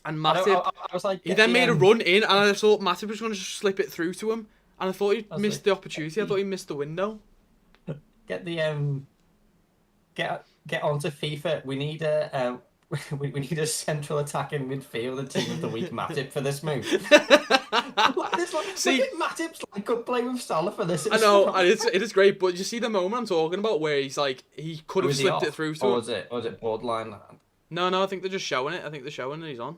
And Matip, I was like, he then made a run in, and I thought Matip was going to slip it through to him, and I thought he missed the opportunity. I thought he missed the window. Get the get onto FIFA. We need a we need a central attacking midfielder team of the week, Matip, for this move. See, Matip's like could play with Salah for this. I know, and it is great, but you see the moment I'm talking about where he's like he could have slipped it through to him. Was it borderline? No, I think they're just showing it. I think they're showing that he's on.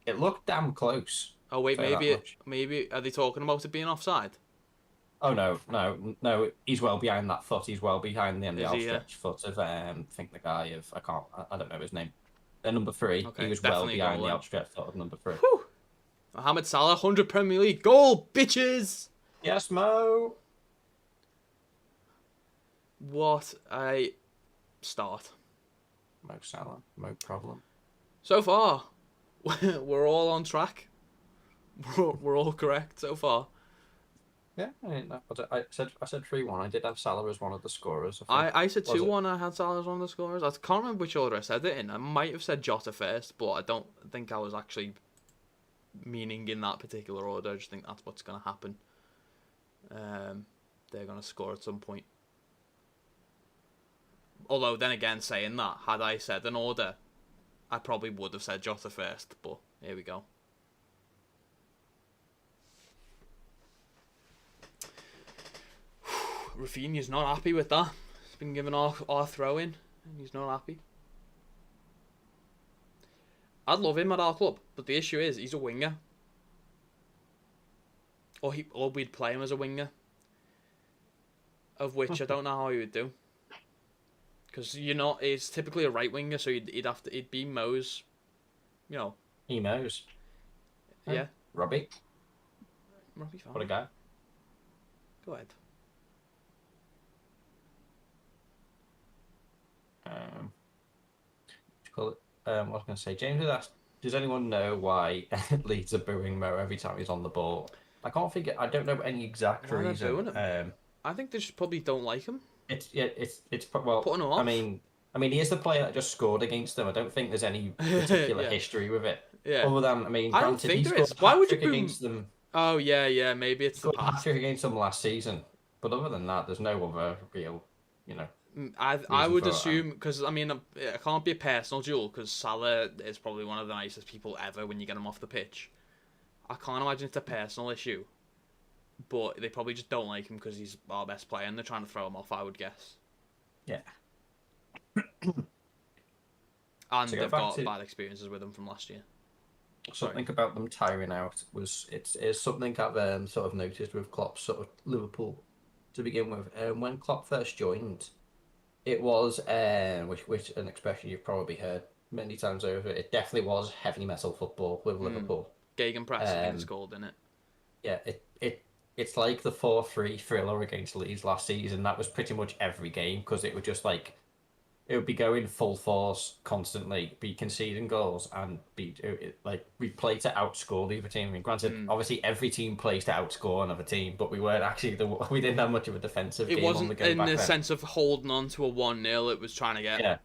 It looked damn close. Oh wait, maybe are they talking about it being offside? Oh no! He's well behind that foot. He's well behind the outstretched foot of I think the guy of I don't know his name. Number 3. Okay, he was well behind the outstretched foot of number 3. Whew. Mohamed Salah, 100 Premier League goal, bitches! Yes, Mo. What a start. Mo Salah, no problem. So far, we're all on track. We're all correct so far. Yeah, I said 3-1. I did have Salah as one of the scorers. I said 2-1. I had Salah as one of the scorers. I can't remember which order I said it in. I might have said Jota first, but I don't think I was actually meaning in that particular order. I just think that's what's going to happen. They're going to score at some point. Although, then again, saying that, had I said an order, I probably would have said Jota first, but here we go. Rafinha's not happy with that. He's been given our throw in, and he's not happy. I'd love him at our club, but the issue is he's a winger. Or we'd play him as a winger. Of which I don't know how he would do. Because he's typically a right winger, so he'd be Mo's, He knows. Yeah. Robbie, fine. What a guy. Go ahead. What I was going to say, James had asked, does anyone know why Leeds are booing Mo every time he's on the ball? I don't know any exact reason. I think they just probably don't like him. It's well, putting him off. I mean, he is the player that just scored against them. I don't think there's any particular history with it. Yeah. Other than, I don't think there is. Why would you boo against them? Oh yeah, maybe it's the past. Hat-trick against them last season, but other than that, there's no other real, I would assume, because it can't be a personal duel, because Salah is probably one of the nicest people ever when you get him off the pitch. I can't imagine it's a personal issue, but they probably just don't like him because he's our best player and they're trying to throw him off, I would guess. Yeah. And they've got bad experiences with him from last year. Something about them tiring out it's something I've sort of noticed with Klopp's sort of Liverpool to begin with. When Klopp first joined, it was which an expression you've probably heard many times over. It definitely was heavy metal football with Liverpool. Gegenpress, I think it's called, isn't it? Yeah, it's like the 4-3 thriller against Leeds last season. That was pretty much every game, because it would just it would be going full force constantly, be conceding goals, and we play to outscore the other team. I mean, granted, obviously every team plays to outscore another team, but we weren't actually we didn't have much of a defensive game on the go. It wasn't in the sense of holding on to a 1-0. It was trying to get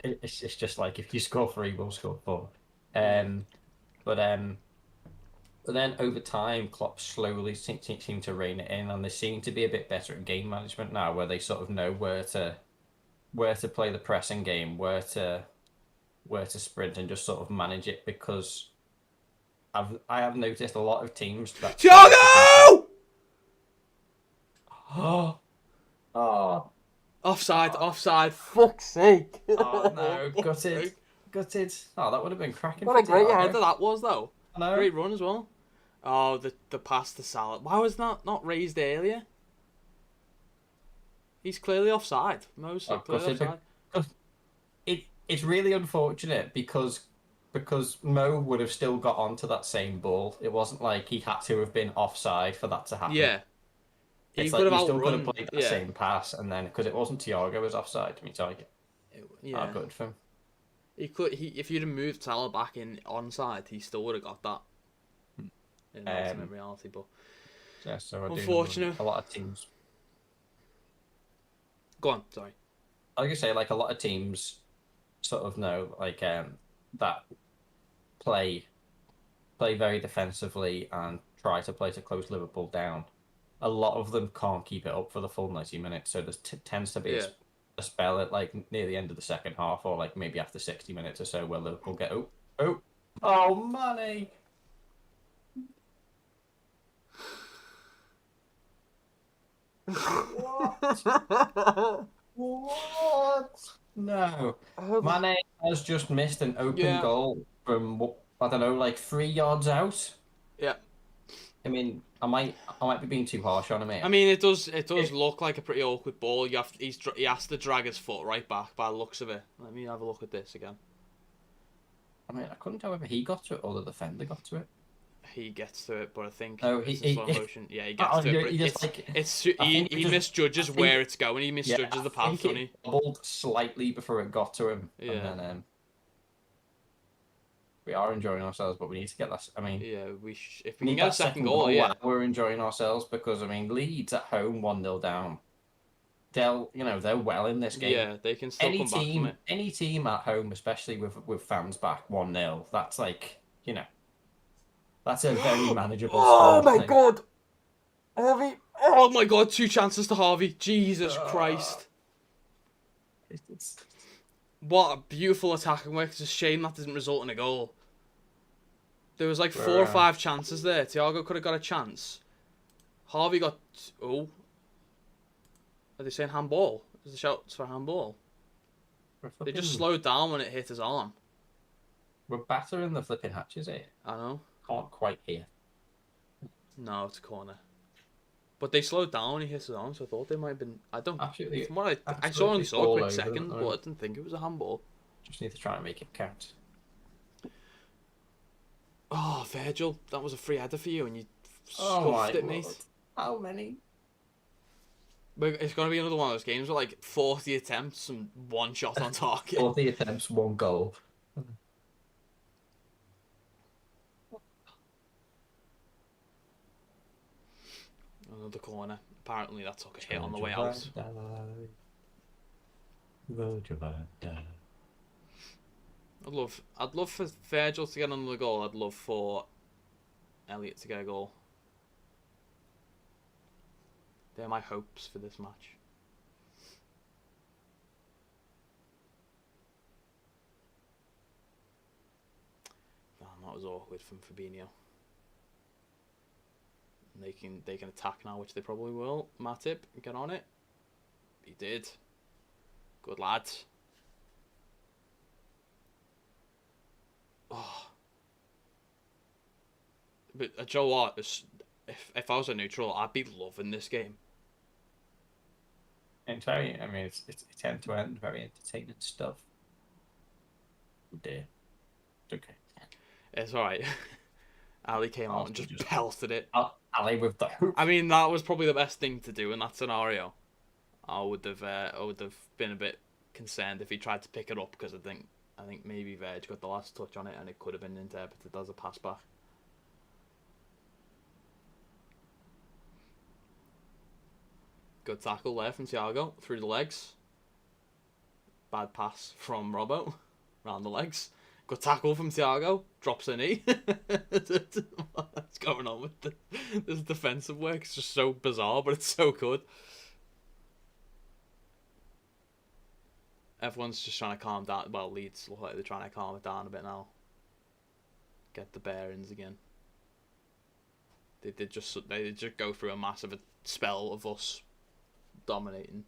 It's just like, if you score 3, we'll score 4. But then over time, Klopp slowly seemed to rein it in, and they seem to be a bit better at game management now, where they sort of know where to where to play the pressing game, where to sprint, and just sort of manage it because I have noticed a lot of teams that try to do that. Thiago! Oh, oh, Offside, oh, offside. Fuck's sake. oh no, Fuck's gutted, sake. gutted. Oh, that would have been cracking What for a great header Thiago. that was, though. I know. Great run as well. Oh, the pass to Salah. Why was that not raised earlier? He's clearly offside. Mo's Oh, clearly gutted. offside. It's really unfortunate because Mo would have still got onto that same ball. It wasn't like he had to have been offside for that to happen. Yeah. He It's could like have you still could have outrun. played that Yeah. same pass, and then because it wasn't Thiago was offside, to me, target. Oh, Yeah. good for him. He could. If you'd have moved Salah back in onside, he still would have got that in ultimate reality. But Yeah, so I do know unfortunate. a lot of teams. Go on. Sorry. Like I say, like a lot of teams, sort of know that play very defensively and try to play to close Liverpool down. A lot of them can't keep it up for the full 90 minutes, so there tends to be Yeah. a spell at like near the end of the second half, or like maybe after 60 minutes or so, where Liverpool get oh money. What? What? No. Mane has just missed an open Yeah. goal from I don't know, like 3 yards out. Yeah. I mean, I might be being too harsh on him here. I mean, it does look like a pretty awkward ball. He has to drag his foot right back by the looks of it. Let me have a look at this again. I mean, I couldn't tell whether he got to it or the defender got to it. He gets to it, but I think No, it's in slow motion. Yeah, he gets to it. But he misjudges where it's going. He misjudges the path, doesn't he? Bobbled slightly before it got to him, Yeah. and then we are enjoying ourselves, but we need to get that. I mean, yeah, if we can get a second goal, yeah, we're enjoying ourselves because I mean, Leeds at home 1-0 down. They're well in this game. Yeah, they can still come back from it. Any team at home, especially with fans back 1-0, that's like that's a very manageable Oh score. my god, Harvey! Oh my god, 2 chances to Harvey. Jesus Christ! What a beautiful attacking work. It's a shame that didn't result in a goal. There was like 4 or 5 chances there. Thiago could have got a chance. Harvey got... Oh. Are they saying handball? Is the shout for handball? They just slowed down when it hit his arm. We're battering the flipping hatches here. I know. Can't quite hear. No, it's a corner. But they slowed down when he hit his arm, so I thought they might have been... I don't... Absolutely. From what I only saw a quick second, but I didn't think it was a handball. Just need to try and make it count. Oh, Virgil, that was a free header for you, and you scuffed it, mate. How many? But it's going to be another one of those games with like 40 attempts and 1 shot on target. 40 attempts, 1 goal. Another corner. Apparently that took a hit on the way out. I'd love for Virgil to get another goal. I'd love for Elliot to get a goal. They're my hopes for this match. Damn, that was awkward from Fabinho. And they can attack now, which they probably will. Matip, get on it. He did. Good lad. Oh. But Joe Hart, if I was a neutral, I'd be loving this game. It's very, I mean, it's end to end, very entertaining stuff. Oh dear. It's okay. It's alright. Ali came out and just pelted it. Ali with the hoop. I mean, that was probably the best thing to do in that scenario. I would have been a bit concerned if he tried to pick it up, because I think maybe Verge got the last touch on it and it could have been interpreted as a pass back. Good tackle there from Thiago through the legs. Bad pass from Robbo round the legs. Good tackle from Thiago. Drops a knee. What's going on with this defensive work? It's just so bizarre, but it's so good. Everyone's just trying to calm down. Well, Leeds look like they're trying to calm it down a bit now. Get the bearings again. They did just go through a massive spell of us dominating.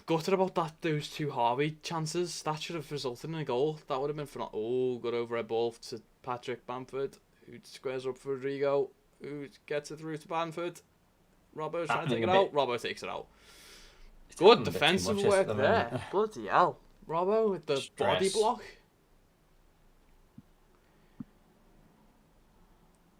Gutted about those two Harvey chances. That should have resulted in a goal. That would have been phenomenal. Oh, good overhead ball to Patrick Bamford, who squares up for Rodrigo, who gets it through to Bamford. Robbo's trying to take it out. Robbo takes it out. Good defensive work there. Bloody hell. Robbo with the body block.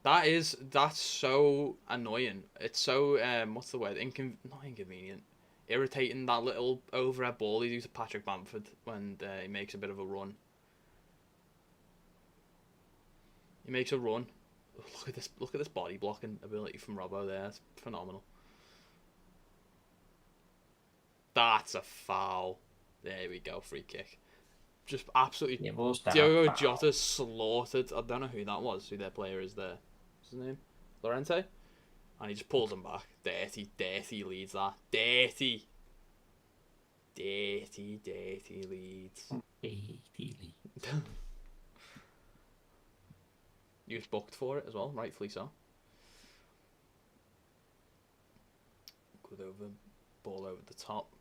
That's so annoying. It's so what's the word? Not inconvenient. Irritating, that little overhead ball he does to Patrick Bamford when he makes a bit of a run. He makes a run. Look at this body blocking ability from Robbo there. It's phenomenal. That's a foul. There we go, free kick. Just absolutely. Diogo Jota slaughtered. I don't know who that was. Who their player is there? What's his name? Lorente. And he just pulls him back. Dirty Leeds, that. Dirty Leeds. Dirty Leeds. He was booked for it as well, rightfully so. Good ball over the top.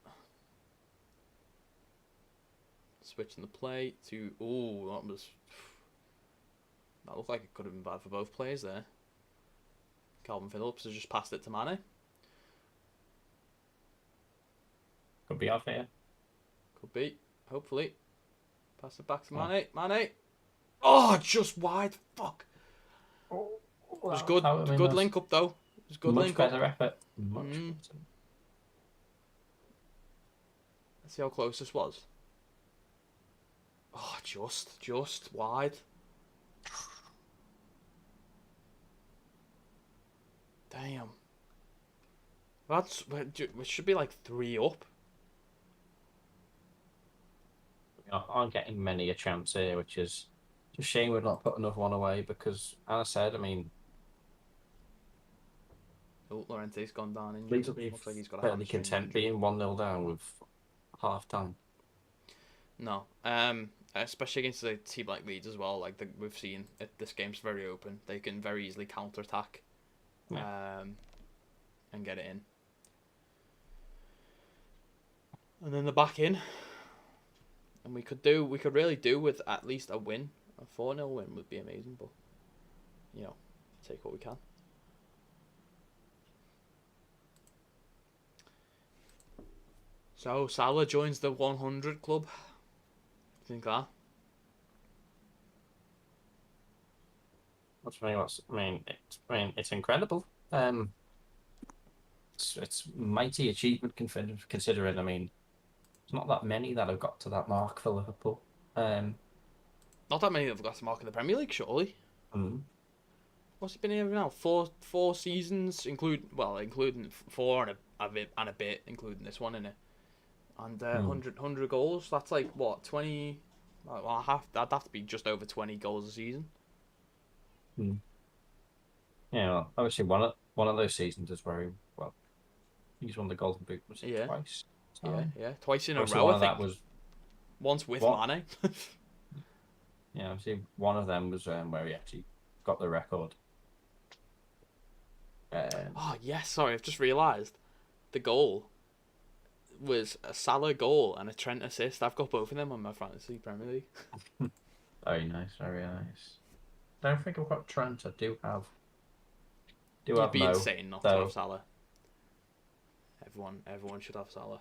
Switching the play to... Ooh, that looked like it could have been bad for both players there. Calvin Phillips has just passed it to Mane. Could be off here. Could be. Hopefully. Pass it back to Mane. Mane. Oh, just wide. Fuck. It was good. Good link up though. It was good link up. Much better effort. Let's see how close this was. Oh, just wide. Damn. It should be like 3 up. We aren't getting many a chance here, which is just a shame we're not putting another one away because, as I said, I mean... Oh, Llorente's gone down in. Leeds will be looks like he's got a fairly content being 1-0 down with half time. No. Especially against a team like Leeds as well. Like we've seen, this game's very open. They can very easily counter-attack. Yeah. And get it in. And then the back in. And we could really do with at least a win. A 4-0 win would be amazing, but take what we can. So Salah joins the 100 club. Think that? It's incredible. It's mighty achievement considering. I mean, it's not that many that have got to that mark for Liverpool. Not that many that have got to mark in the Premier League, surely. What's he been here now? Four seasons, including 4 and a bit, including this one, innit? And 100 goals. That's like what, 20? Well, that'd have to be just over 20 goals a season. Yeah, well, obviously one of those seasons is where he's won the Golden Boot twice. So, yeah, twice in a row. I think that was once with Mane. Yeah, obviously one of them was where he actually got the record. Oh yes, sorry, I've just realised the goal was a Salah goal and a Trent assist. I've got both of them on my fantasy Premier League. Very nice, very nice. Don't think I've got Trent. I do have. You'd be insane not to have Salah. Everyone should have Salah.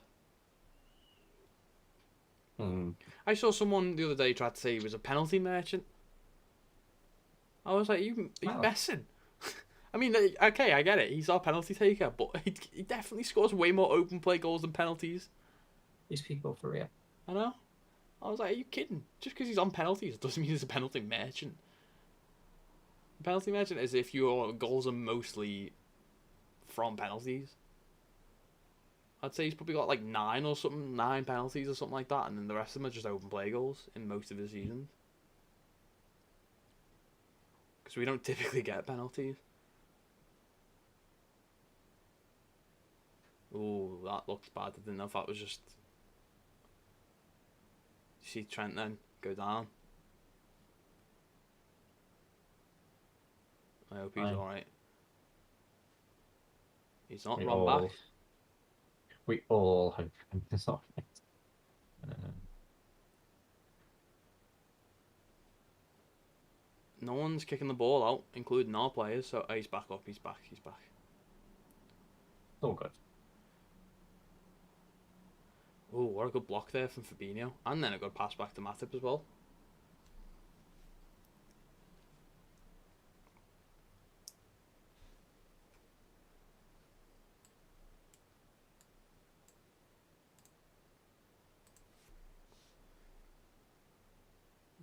I saw someone the other day try to say he was a penalty merchant. I was like, are you messing? I mean, okay, I get it. He's our penalty taker, but he definitely scores way more open play goals than penalties. These people for real. I know. I was like, are you kidding? Just because he's on penalties doesn't mean he's a penalty merchant. A penalty merchant is if your goals are mostly from penalties. I'd say he's probably got like 9 penalties or something like that, and then the rest of them are just open play goals in most of his seasons. Because we don't typically get penalties. Ooh, that looked bad. I didn't know if that was just. You see Trent then go down. I hope he's alright. He's not run back. We all hope he's alright. No one's kicking the ball out, including our players. So he's back up. He's back. He's back. All good. Oh, what a good block there from Fabinho, and then a good pass back to Matip as well.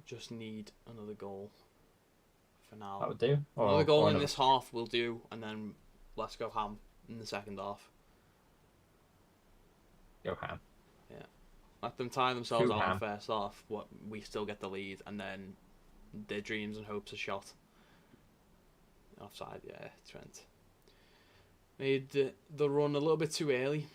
Just need another goal for now. That would do. Another goal in this half will do, and then let's go ham in the second half. Go ham. Yeah. Let them tire themselves out in the first half. We still get the lead, and then their dreams and hopes are shot. Offside, yeah, Trent. Made the run a little bit too early.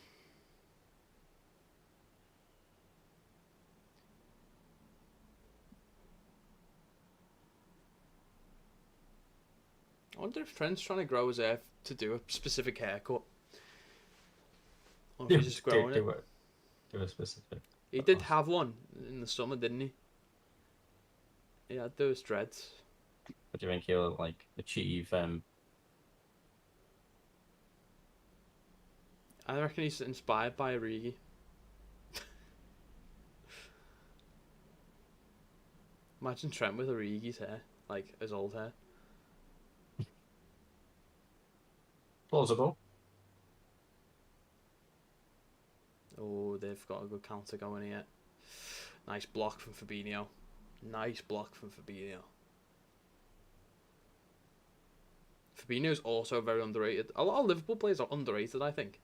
I wonder if Trent's trying to grow his hair to do a specific haircut. Or if he's just growing it. Do a specific. He did have one in the summer, didn't he? He had those dreads. What do you think he'll like achieve? I reckon he's inspired by Origi. Imagine Trent with Origi's hair, like his old hair. Plausible. Oh, they've got a good counter going here. Nice block from Fabinho. Nice block from Fabinho. Fabinho's also very underrated. A lot of Liverpool players are underrated, I think.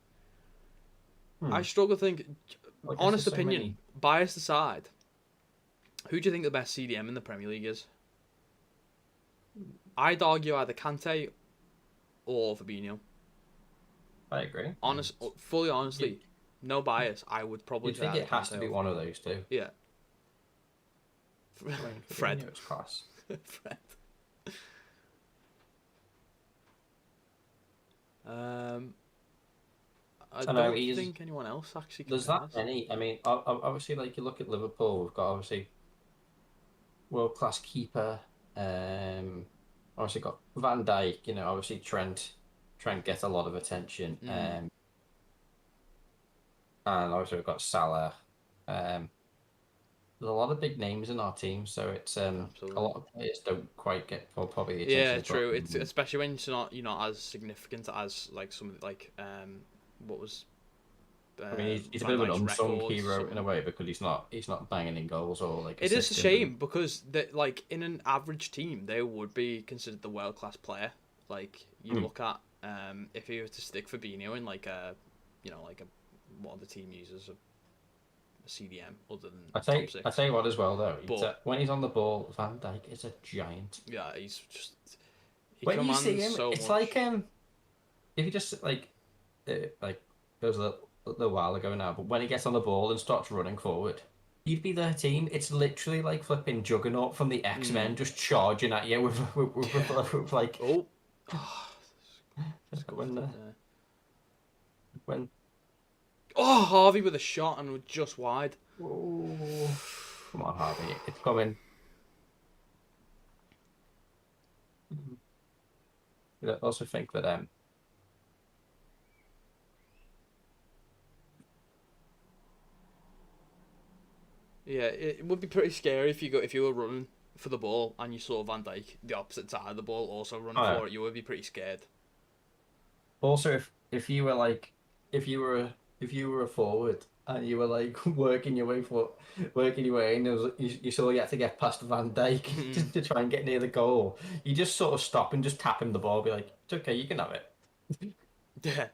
I struggle to think, honest opinion, biased aside, who do you think the best CDM in the Premier League is? I'd argue either Kante or Fabinho. I agree. Fully honestly, no bias. I would probably say think it has to be one of those two. Yeah. Fred. Class. Fred. I don't think anyone else actually. There's that many. I mean, obviously, like you look at Liverpool, we've got obviously world-class keeper. Obviously got Van Dijk. You know, obviously Trent gets a lot of attention. And obviously we've got Salah. There's a lot of big names in our team, so it's a lot of players don't quite get probably the attention. Yeah, true. It's especially when you're not as significant as like some like what was. I mean, he's a bit of an unsung hero in a way because he's not banging in goals or like. It is a shame because like in an average team they would be considered the world class player. Like you look at if you were to stick Fabinho in like a what other team uses a CDM other than I tell you what as well though, when he's on the ball, Van Dijk is a giant. Yeah, he's just. When you see him, it's like if he just like goes a little while ago now, but when he gets on the ball and starts running forward, you'd be their team. It's literally like flipping Juggernaut from the X-Men just charging at you with like. Oh. when. Oh, Harvey with a shot and just wide. Oh, come on, Harvey, it's coming. I also think that yeah, it would be pretty scary if you were running for the ball and you saw Van Dijk the opposite side of the ball also running for it. You would be pretty scared. Also, if you were a forward and you were like working your way and you saw you had to get past Van Dijk to try and get near the goal, you just sort of stop and just tap him the ball, be like, it's okay, you can have it. Yeah.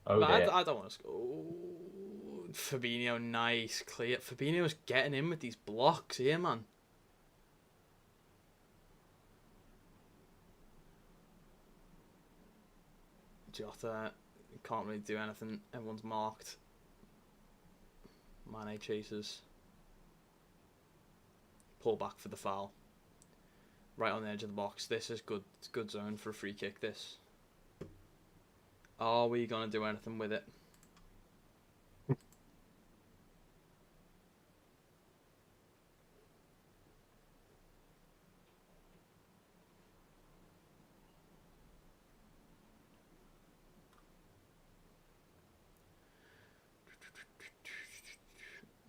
Oh, I don't want to score. Oh, Fabinho, nice clear. Fabinho's getting in with these blocks here, man. Jota Can't really do anything. Everyone's marked. Mane chases. Pull back for the foul. Right on the edge of the box. This is good. It's good zone for a free kick. This. Are we gonna do anything with it?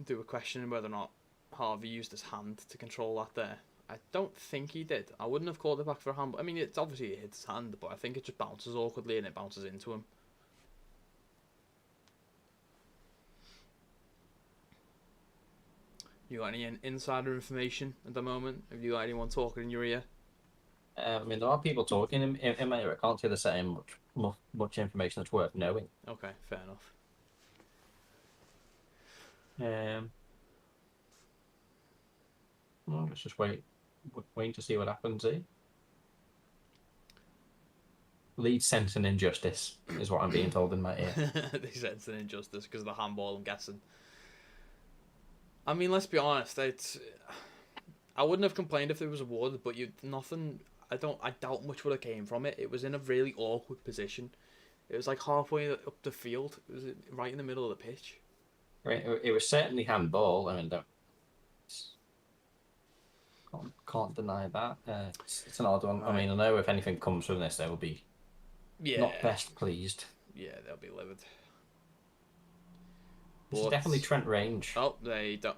They were questioning whether or not Harvey used his hand to control that there. I don't think he did. I wouldn't have called it back for a hand. I mean, it's obviously it hit his hand, but I think it just bounces awkwardly and it bounces into him. You got any insider information at the moment? Have you got anyone talking in your ear? I mean, there are people talking in my ear. I can't say they're saying much information that's worth knowing. Okay, fair enough. Well, let's just waiting to see what happens here. Leeds sense an injustice, is what I'm being told in my ear. They sense an injustice because of the handball, I'm guessing. I mean, let's be honest. I wouldn't have complained if there was a awarded, but nothing. I doubt much would have came from it. It was in a really awkward position. It was like halfway up the field. It was right in the middle of the pitch. Right, it was certainly handball. I mean, can't deny that. It's an odd one. Right. I mean, I know if anything comes from this, they will be not best pleased. Yeah, they'll be livid. This is definitely Trent range. Oh, they don't.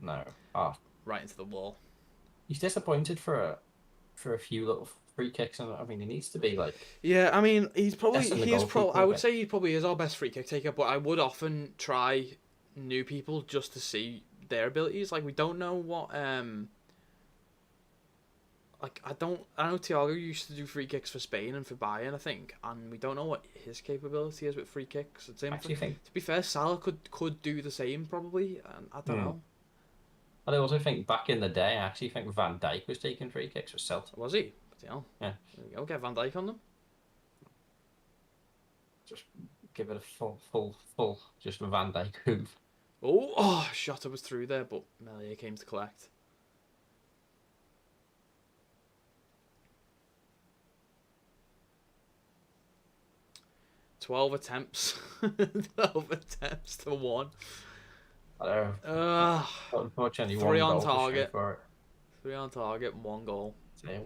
No. Right into the wall. He's disappointed for a few little free kicks, and I mean, he needs to be like. Yeah, I mean, he is probably. I would say he probably is our best free kick taker, but I would often try new people just to see their abilities. Like, we don't know what like I know Thiago used to do free kicks for Spain and for Bayern, I think, and we don't know what his capability is with free kicks. It's to be fair, Salah could do the same probably, and I don't know. I also think back in the day, I actually think Van Dijk was taking free kicks for Celtic. Was he? Yeah. There you go. Get Van Dijk on them. Just give it a full, just a Van Dijk hoof. Oh, Shota was through there, but Melia came to collect. 12 attempts. 12 attempps to 1. I know. Unfortunately, 3 on target. 3 on target, 1 goal. I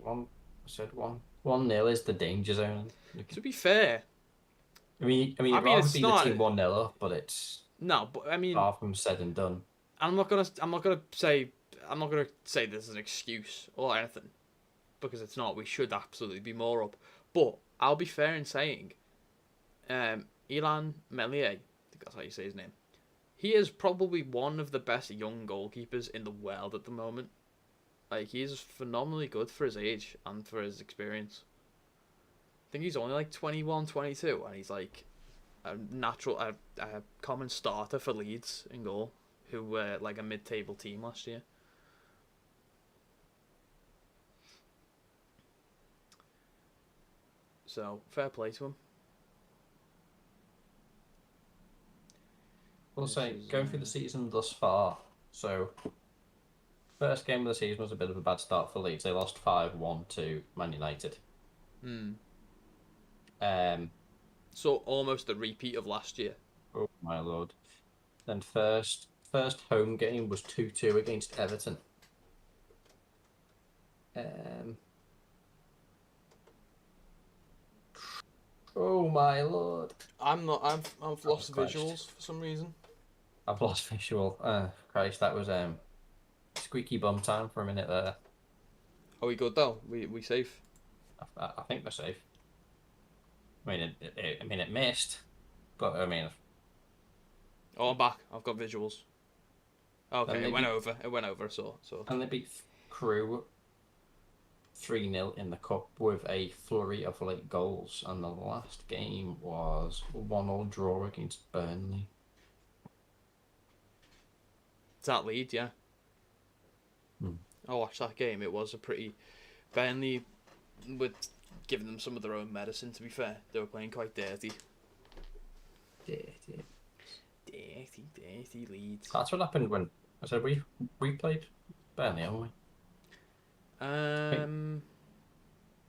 said 1-0 is the danger zone. To be fair, I mean, it'd rather be the team 1-0 up, but it's no. But I mean, far from said and done. I'm not gonna say this is an excuse or anything, because it's not. We should absolutely be more up. But I'll be fair in saying, Ilan Melia, I think that's how you say his name. He is probably one of the best young goalkeepers in the world at the moment. Like, he's phenomenally good for his age and for his experience. I think he's only like 21, 22, and he's like a common starter for Leeds in goal, who were like a mid-table team last year. So, fair play to him. We'll say, going through the season thus far, so first game of the season was a bit of a bad start for Leeds. They lost 5-1 to Man United. So almost a repeat of last year. Oh my lord. Then first home game was 2-2 against Everton. Oh my lord. I've lost visuals for some reason. I've lost visual. Christ, that was squeaky bum time for a minute there. Are we good though? We safe? I think we're safe. I mean, it missed, but I mean. Oh, I'm back. I've got visuals. Okay, it went over. So. And they beat Crew 3-0 in the cup with a flurry of late goals, and the last game was 1-1 draw against Burnley. It's at Leeds, yeah. I watched that game. It was a pretty Burnley with giving them some of their own medicine. To be fair, they were playing quite dirty. Dirty. Dirty Leeds. That's what happened when I said we played Burnley, haven't we?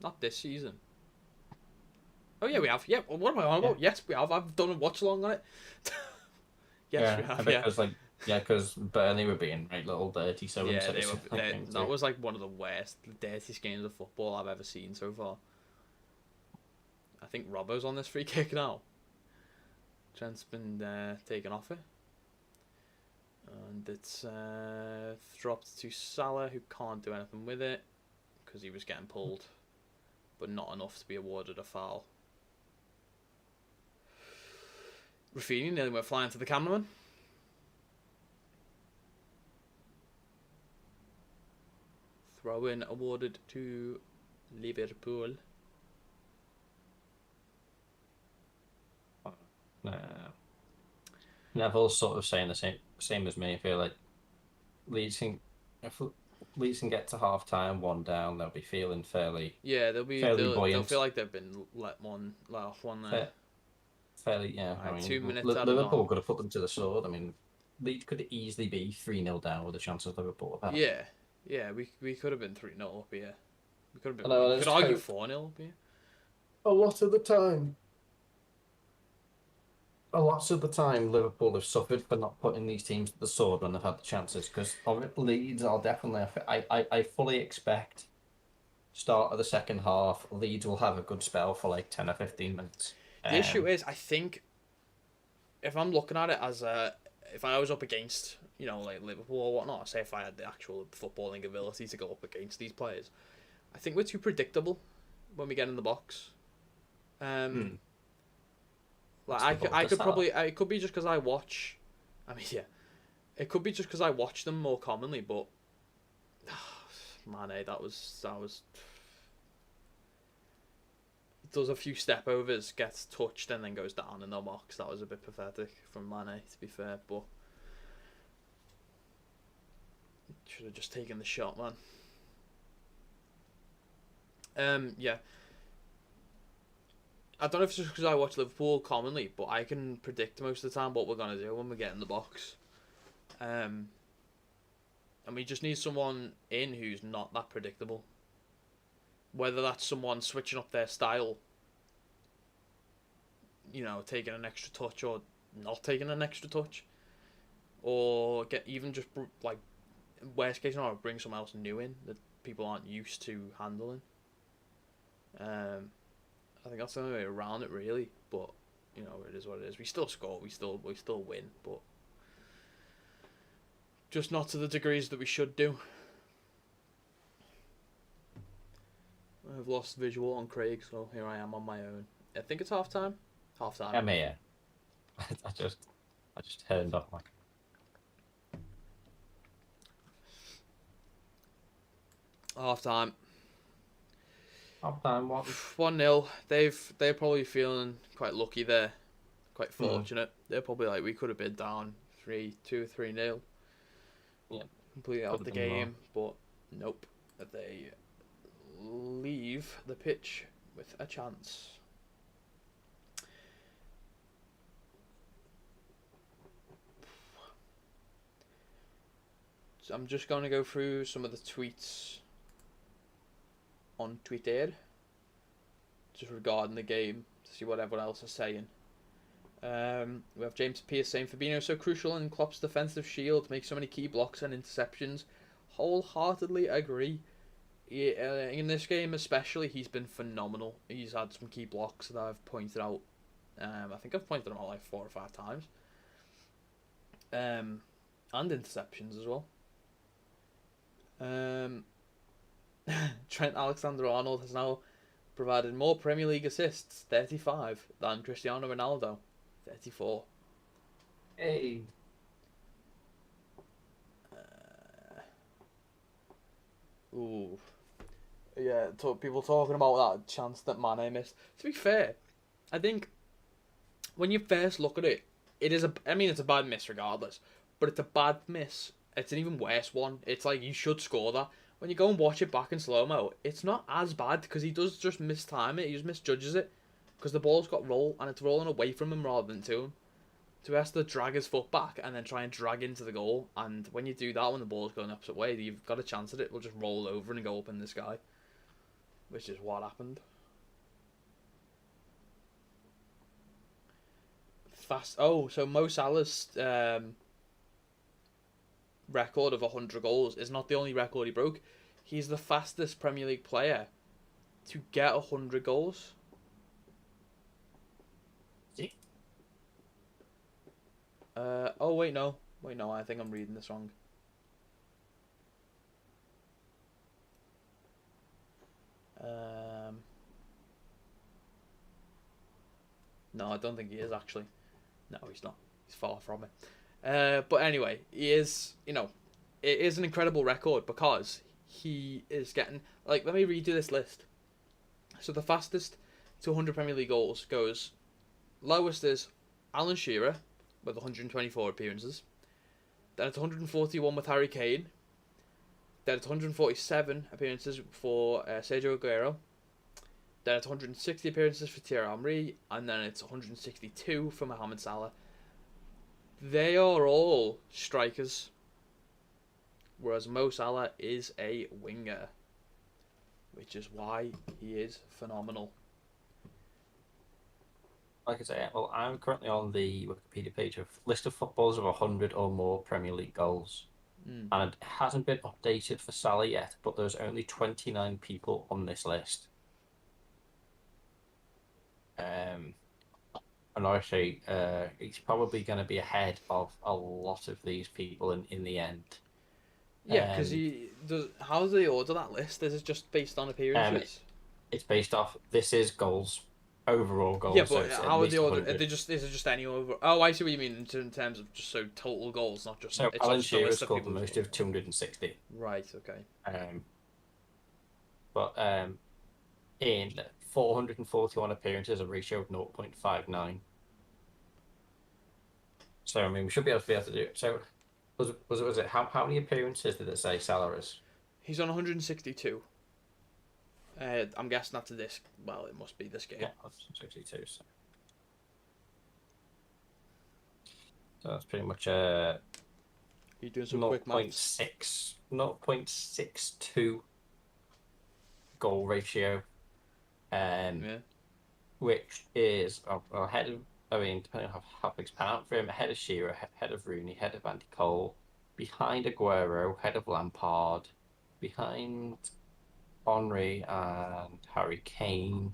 Not this season. Oh yeah, we have. Yeah, what am I on about? Yes, we have. I've done a watch along on it. Yes, we have. Yeah, because Burnley were being right little dirty. So yeah, that was like one of the worst, dirtiest games of football I've ever seen so far. I think Robbo's on this free kick now. Trent's been taken off it. And it's dropped to Salah, who can't do anything with it because he was getting pulled, but not enough to be awarded a foul. Rafinha nearly went flying to the cameraman. Throw in awarded to Liverpool. Neville's sort of saying the same as me. I feel like if Leeds can get to half time, 1 down, they'll be feeling fairly. Yeah, they'll feel like they've been let off one there. Fairly, yeah. Right, 2 minutes. Liverpool could have put them to the sword. I mean, Leeds could easily be 3-0 down with the chances Liverpool have had. Yeah, we could have been 3-0 up here. We could have been. Although, we could argue 4-0 up here. A lot of the time, Liverpool have suffered for not putting these teams to the sword when they've had the chances. Because Leeds are definitely. I fully expect start of the second half, Leeds will have a good spell for like 10 or 15 minutes. The issue is, I think, if I'm looking at it as if I was up against, like Liverpool or whatnot, say if I had the actual footballing ability to go up against these players, I think we're too predictable when we get in the box. Like I could probably, it could be just because I watch. It could be just because I watch them more commonly, but Mane, that was. Does a few step overs, gets touched, and then goes down in the box. That was a bit pathetic from Mane, to be fair, but should have just taken the shot, man. Yeah. I don't know if it's just because I watch Liverpool commonly, but I can predict most of the time what we're going to do when we get in the box. And we just need someone in who's not that predictable. Whether that's someone switching up their style, taking an extra touch or not taking an extra touch. Or worst case scenario, bring someone else new in that people aren't used to handling. I think that's the only way around it, really. But it is what it is. We still score. We still win. But just not to the degrees that we should do. I've lost visual on Craig, so here I am on my own. I think it's half time. Half time. I'm here. I just turned off my. Half time. Half time. 1-0. They're probably feeling quite lucky there, quite fortunate. They're probably like, we could have been down 3-0. Yeah. Completely out of the game, but nope. They leave the pitch with a chance. So I'm just going to go through some of the tweets on Twitter just regarding the game to see what everyone else is saying. We have James Pierce saying, Fabinho so crucial in Klopp's defensive shield, makes so many key blocks and interceptions. Wholeheartedly agree. In this game especially, he's been phenomenal. He's had some key blocks that I've pointed out. I think I've pointed them out like 4 or 5 times. And interceptions as well. Trent Alexander-Arnold has now provided more Premier League assists, 35, than Cristiano Ronaldo, 34. Hey. Yeah, people talking about that chance that Mane missed. To be fair, I think when you first look at it, it's a bad miss regardless, but it's a bad miss. It's an even worse one. It's like, you should score that. when you go and watch it back in slow mo, it's not as bad because he does just mistime it. He just misjudges it because the ball's got roll and it's rolling away from him rather than to him. So he has to drag his foot back and then try and drag into the goal. And when you do that, when the ball's going the opposite way, you've got a chance at it. It'll just roll over and go up in the sky, which is what happened. Fast. Oh, so Mo Salah's record of 100 goals is not the only record he broke. He's the fastest Premier League player to get 100 goals. Oh wait no, I think I'm reading this wrong. No, I don't think he is actually. No, he's not. He's far from it. But anyway, he is. You know, it is an incredible record because he is getting. Like, let me read you this list. So the fastest to 100 Premier League goals goes. Lowest is Alan Shearer with 124 appearances. Then it's 141 with Harry Kane. Then it's 147 appearances for Sergio Aguero. Then it's 160 appearances for Thierry Henry. And then it's 162 for Mohamed Salah. They are all strikers. Whereas Mo Salah is a winger. Which is why he is phenomenal. Like I say, well, I'm currently on the Wikipedia page of list of footballers of 100 or more Premier League goals. And it hasn't been updated for Salah yet, but there's only 29 people on this list. And obviously, he's probably going to be ahead of a lot of these people in the end. Yeah, because he does. How do they order that list? Is it just based on appearances? It's based off. This is goals, overall goals. Yeah, but how are they ordered? Is it just any over? Oh, I see what you mean in terms of just so total goals, not just. So it's Alan just Shearer scored the most of 260. Right. Okay. But in 441 appearances, a ratio of 0.59. So I mean, we should be able to do it. So was it how many appearances did it say Salah is? He's on 162. I'm guessing that's this. Well, it must be this game. Yeah, 162. So that's pretty much You're doing some quick maths. 0.62 goal ratio, which is ahead of. I mean, depending on how big's pan out for him, ahead of Shearer, ahead of Rooney, ahead of Andy Cole, behind Aguero, ahead of Lampard, behind Henry and Harry Kane.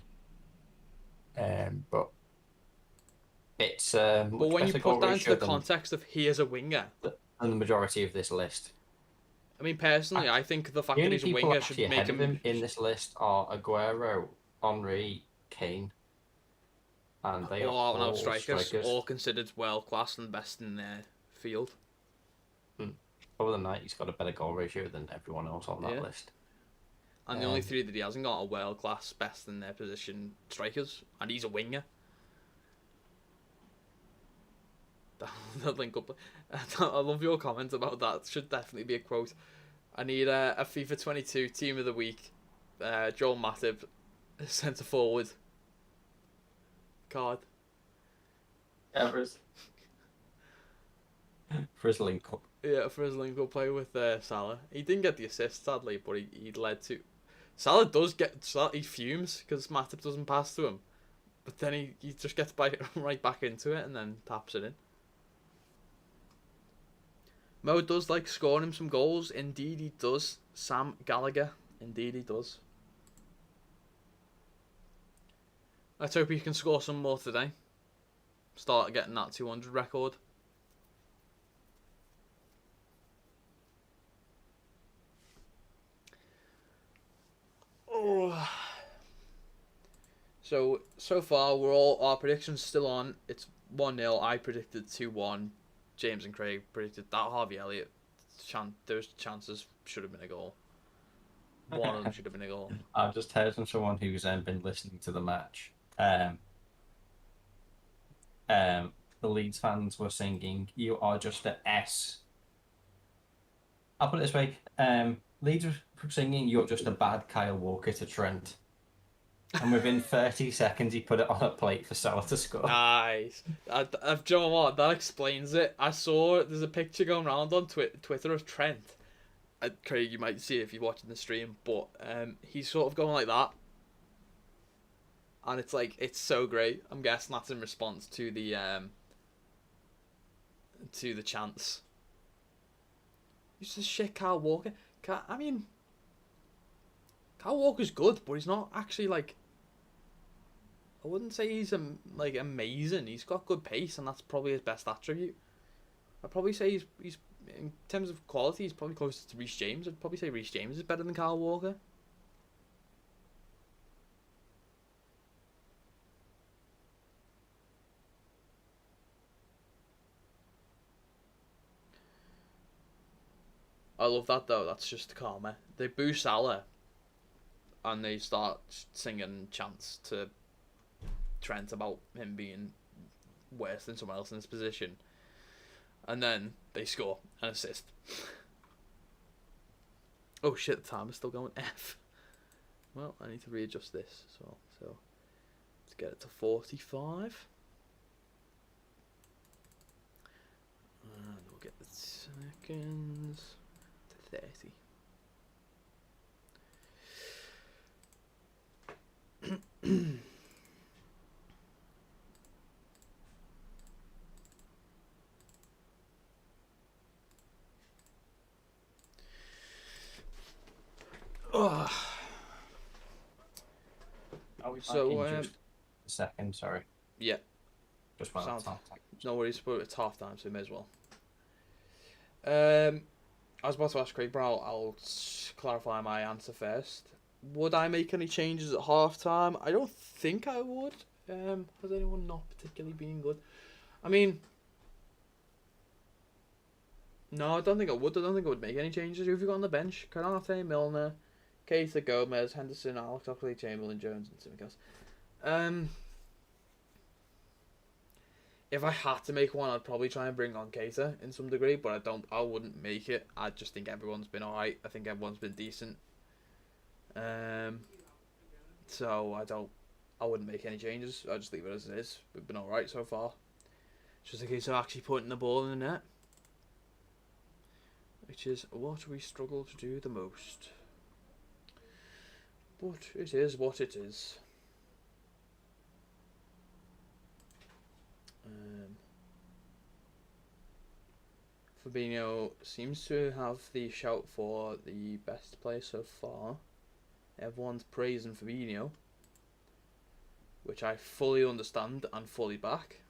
But it's but when you put that into the context of he is a winger, and the majority of this list. I mean, personally, I think the fact that he's a winger should make him in this list are Aguero, Henry, Kane. And they are all strikers, all considered world class and best in their field. Other than that, he's got a better goal ratio than everyone else on that list. And the only three that he hasn't got are world class, best in their position strikers, and he's a winger. That link up. I love your comment about that. Should definitely be a quote. I need a FIFA 22 team of the week. Joel Matip, centre forward. Card. Yeah, for his link up. Yeah, for his link up play with Salah. He didn't get the assist, sadly, but he led to. Salah does get. He fumes because Matip doesn't pass to him, but then he just gets right back into it and then taps it in. Mo does like scoring him some goals. Indeed, he does. Sam Gallagher. Indeed, he does. Let's hope he can score some more today. Start getting that 200 record. Oh. So far, our predictions still on. It's 1-0. I predicted 2-1. James and Craig predicted that Harvey Elliott. Those chances should have been a goal. One of them should have been a goal. I've just heard from someone who's been listening to the match. The Leeds fans were singing, "You are just an S." I'll put it this way: Leeds singing "You're Just a Bad Kyle Walker" to Trent, and within 30 seconds he put it on a plate for Salah to score. Nice. Do you know what? That explains it. I saw there's a picture going around on Twitter of Trent. Craig, you might see it if you're watching the stream, but he's sort of going like that. And it's like, it's so great. I'm guessing that's in response to the chants. He's just shit, Kyle Walker. I mean, Kyle Walker's good, but he's not actually like. I wouldn't say he's like amazing. He's got good pace, and that's probably his best attribute. I'd probably say he's in terms of quality, he's probably closer to Reece James. I'd probably say Reece James is better than Kyle Walker. I love that though. That's just karma. They boo Salah, and they start singing chants to Trent about him being worse than someone else in his position, and then they score an assist. Oh shit! The time is still going F. Well, I need to readjust this. So let's get it to 45, and we'll get the seconds to 30. Oh. Are we back So, in just a second? Sorry. Yeah. Just one Sounds- time. No worries, but it's half time, so we may as well. I was about to ask Craig, but I'll clarify my answer first. Would I make any changes at half time? I don't think I would. Has anyone not particularly been good? I mean, no, I don't think I would. I don't think I would make any changes. Who have you got on the bench? Canate, Milner, Keita, Gomez, Henderson, Alex Oxley, Chamberlain, Jones, and something else. If I had to make one, I'd probably try and bring on Keita in some degree, but I wouldn't make it. I just think everyone's been alright. I think everyone's been decent. So I wouldn't make any changes. I'd just leave it as it is. We've been alright so far. It's just a case of actually putting the ball in the net, which is what we struggle to do the most. But it is what it is. Fabinho seems to have the shout for the best player so far. Everyone's praising Fabinho, which I fully understand and fully back.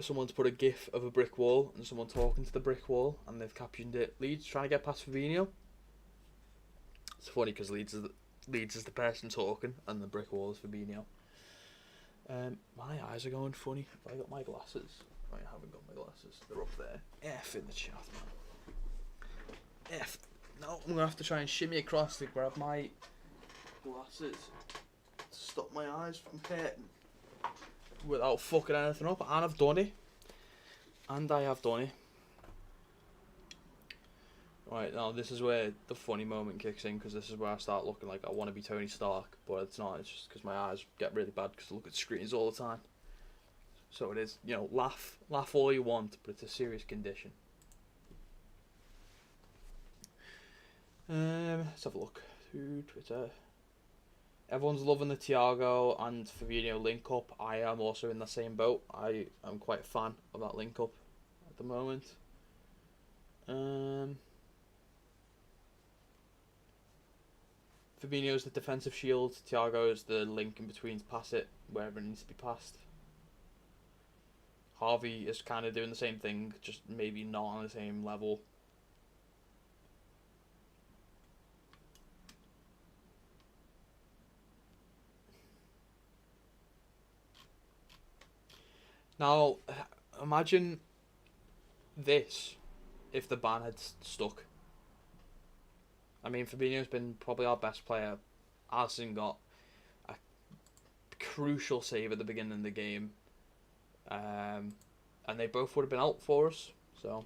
Someone's put a gif of a brick wall and someone talking to the brick wall, and they've captioned it, Leeds trying to get past Fabinho. It's funny because Leeds is the person talking and the brick wall is Fabinho. My eyes are going funny. Have I got my glasses? I haven't got my glasses. They're up there. F in the chat, man. F. No, I'm going to have to try and shimmy across to grab my glasses to stop my eyes from hurting without fucking anything up. And I've done it. And I have done it. Right, now this is where the funny moment kicks in, because this is where I start looking like I want to be Tony Stark, but it's not. It's just because my eyes get really bad because I look at screens all the time. So it is, you know, laugh all you want, but it's a serious condition. Let's have a look through Twitter. Everyone's loving the Thiago and Fabinho link up. I am also in the same boat. I am quite a fan of that link up at the moment. Fabinho's the defensive shield. Thiago is the link in between to pass it wherever it needs to be passed. Harvey is kind of doing the same thing, just maybe not on the same level. Now, imagine this if the ban had stuck. I mean, Fabinho's been probably our best player. Alisson got a crucial save at the beginning of the game. and they both would have been out for us. So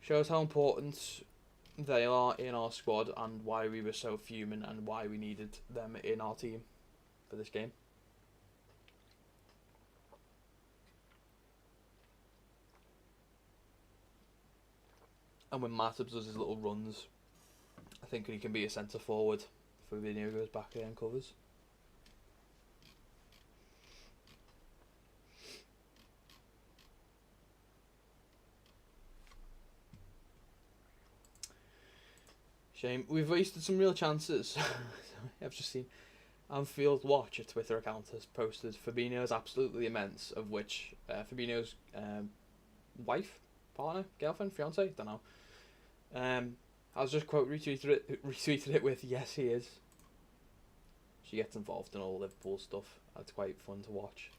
shows how important they are in our squad and why we were so fuming and why we needed them in our team for this game. And when Matip does his little runs, I think he can be a centre forward if Fabinho goes back there and covers. Shame. We've wasted some real chances. I've just seen Anfield Watch, a Twitter account, has posted Fabinho's absolutely immense, of which Fabinho's wife, partner, girlfriend, fiance, don't know. I was just retweeted it with yes he is. She gets involved in all Liverpool stuff. That's quite fun to watch.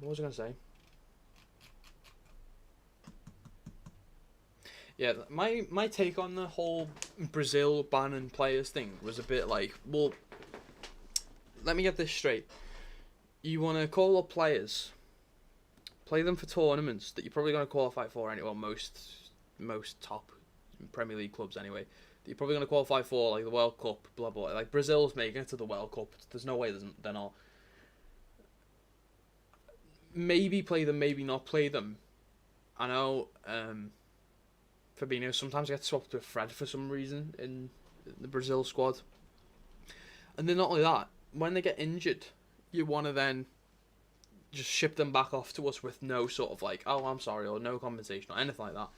What was I going to say? Yeah, my take on the whole Brazil banning players thing was a bit like, well, let me get this straight. You want to call up players, play them for tournaments that you're probably going to qualify for anyway, well, most top Premier League clubs anyway, that you're probably going to qualify for, like the World Cup, blah, blah. Like Brazil's making it to the World Cup. There's no way they're not. Maybe play them, maybe not play them. I know Fabinho sometimes gets swapped with Fred for some reason in the Brazil squad. And then not only that, when they get injured, you want to then just ship them back off to us with no sort of like, oh, I'm sorry, or no compensation or anything like that.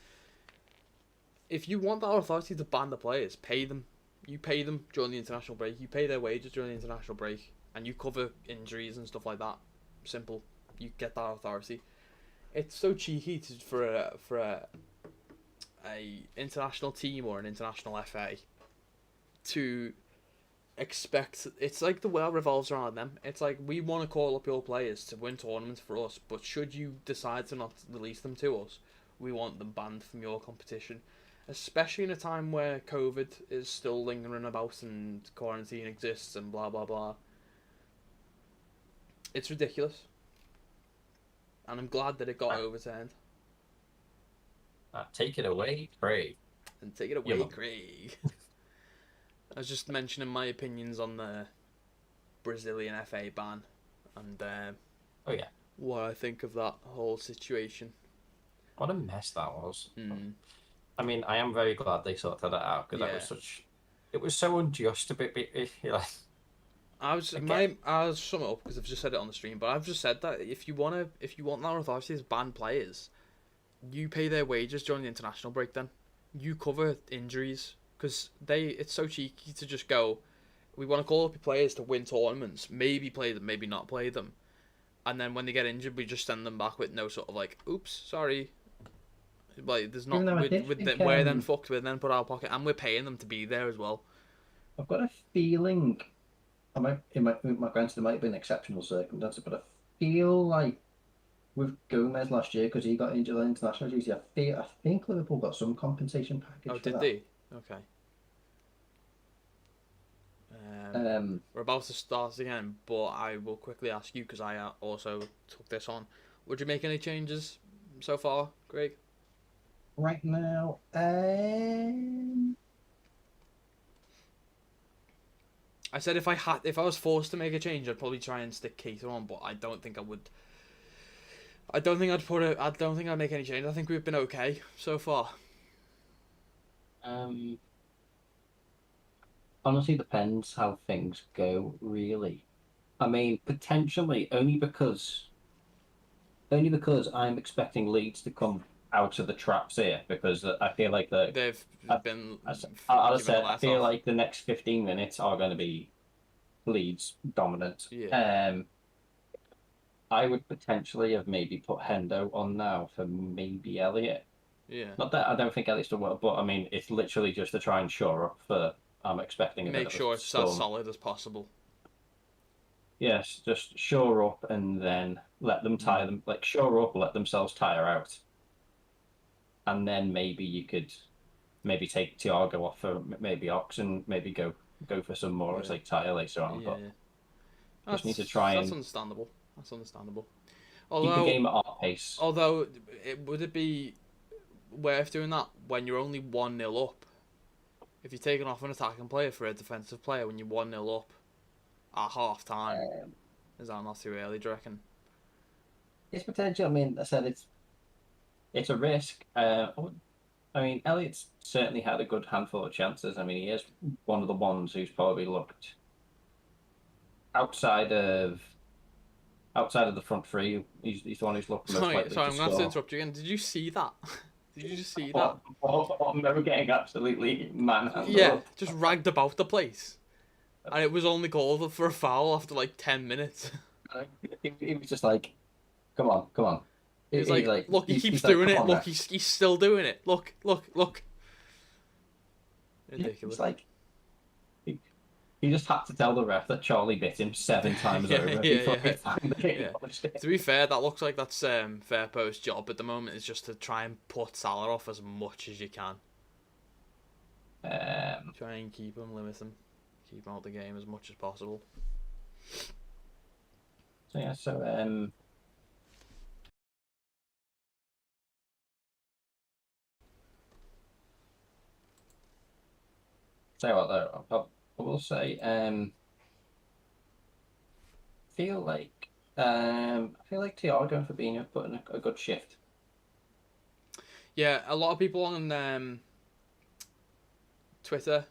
If you want that authority to ban the players, pay them. You pay them during the international break. You pay their wages during the international break, and you cover injuries and stuff like that. Simple. You get that authority. It's so cheeky for a international team or an international FA to expect. It's like the world revolves around them. It's like, we want to call up your players to win tournaments for us, but should you decide to not release them to us, we want them banned from your competition. Especially in a time where COVID is still lingering about and quarantine exists and blah blah blah. It's ridiculous. And I'm glad that it got overturned. Take it away, Craig. And take it away, Craig. I was just mentioning my opinions on the Brazilian FA ban and what I think of that whole situation. What a mess that was. I mean, I am very glad they sorted that out, because it was so unjust to be like. I'll sum it up because I've just said it on the stream, but I've just said that if you want that authority to ban players, you pay their wages during the international break. Then you cover injuries, because it's so cheeky to just go, we want to call up your players to win tournaments, maybe play them, maybe not play them, and then when they get injured, we just send them back with no sort of like, oops, sorry. Like, there's not we're then fucked. We're then put out of pocket, and we're paying them to be there as well. I've got a feeling. Granted, it might have been exceptional circumstances, but I feel like with Gomez last year, because he got injured on international duty, I think Liverpool got some compensation package. Oh, did they? Okay. We're about to start again, but I will quickly ask you, because I also took this on. Would you make any changes so far, Greg? Right now, I said if I was forced to make a change, I'd probably try and stick Keita on, but I don't think I would. I don't think I'd make any change. I think we've been okay so far. Honestly, depends how things go, really. I mean, potentially only because I'm expecting Leeds to come out of the traps here, because I feel like they've been. I feel like the next 15 minutes are going to be Leeds dominant. Yeah. I would potentially have maybe put Hendo on now for maybe Elliot. Yeah. Not that I don't think Elliot's done well, but I mean, it's literally just to try and shore up for. I'm expecting make sure it's as solid as possible. Yes, just shore up and then let them tire them. Like, shore up, let themselves tire out. and then maybe you could maybe take Thiago off for maybe Ox and maybe go for some more as like tire later on. Yeah, But yeah. just need to try That's and understandable. That's understandable. keep the Although, game at our pace. would it be worth doing that when you're only 1-0 up? If you're taking off an attacking player for a defensive player when you're 1-0 up at half time, is that not too early, do you reckon? It's potential. I mean, I said It's a risk. I mean, Elliott's certainly had a good handful of chances. I mean, he is one of the ones who's probably looked outside of the front three. He's the one who's looked most likely Sorry, to I'm going to have to score. interrupt you again. Did you see that? Did you just see that? I'm never getting absolutely manhandled. Yeah, just ragged about the place. And it was only called for a foul after like 10 minutes. He was just like, come on, come on. He was like, look, he keeps he's like, doing "Come it. on, Look, ref." he's still doing it. Look. Ridiculous. It's like he just had to tell the ref that Charlie bit him 7 times Yeah, over yeah, before yeah. he finally Yeah. acknowledged it. To be fair, that looks like that's Fair Post's job at the moment, is just to try and put Salah off as much as you can. Try and keep him, limit him, keep him out of the game as much as possible. So yeah, say what though, I will say, feel like Thiago and Fabinho put in a good shift. Yeah, a lot of people on Twitter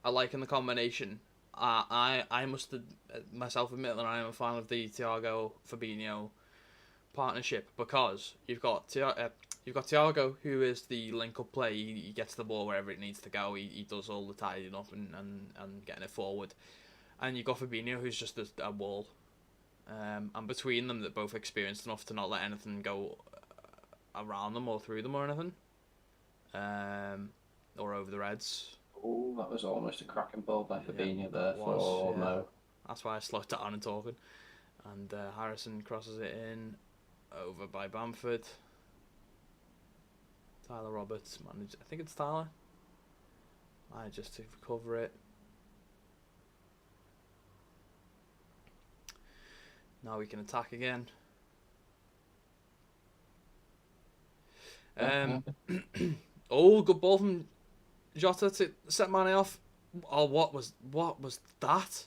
are liking the combination. I must myself admit that I am a fan of the Thiago Fabinho partnership, because you've got Thiago, who is the link up play. He gets the ball wherever it needs to go. He does all the tidying up and getting it forward. And you've got Fabinho, who's just a wall. And between them, they're both experienced enough to not let anything go around them or through them or anything. Or over the Reds. Oh, that was almost a cracking ball by Fabinho there was, yeah. no. That's why I slowed down and talking. And Harrison crosses it in over by Bamford. Tyler Roberts managed. I think it's Tyler. I just to recover it. Now we can attack again. Oh, good ball from Jota to set Mane off. Oh, what was that?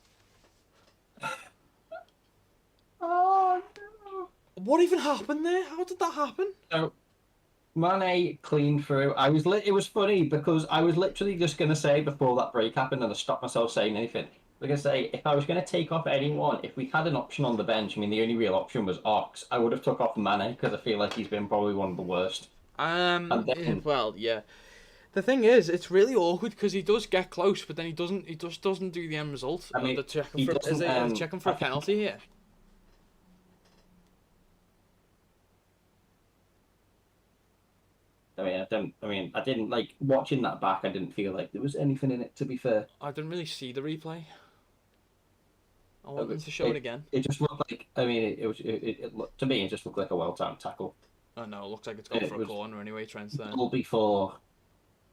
Oh no! What even happened there? How did that happen? So Mane clean through. It was funny because I was literally just gonna say before that break happened, and I stopped myself saying anything. I was gonna say, if I was gonna take off anyone, if we had an option on the bench, I mean the only real option was Ox, I would have took off Mane because I feel like he's been probably one of the worst. Well, yeah. The thing is, it's really awkward because he does get close, but then he just doesn't do the end result. I mean, they're checking he for, doesn't, are they checking for a penalty here? I didn't like watching that back. I didn't feel like there was anything in it. To be fair, I didn't really see the replay. I want them to show it again. It just looked like. I mean, it looked to me. It just looked like a well-timed tackle. Oh no, it looks like it's gone for a corner anyway. Trent's there.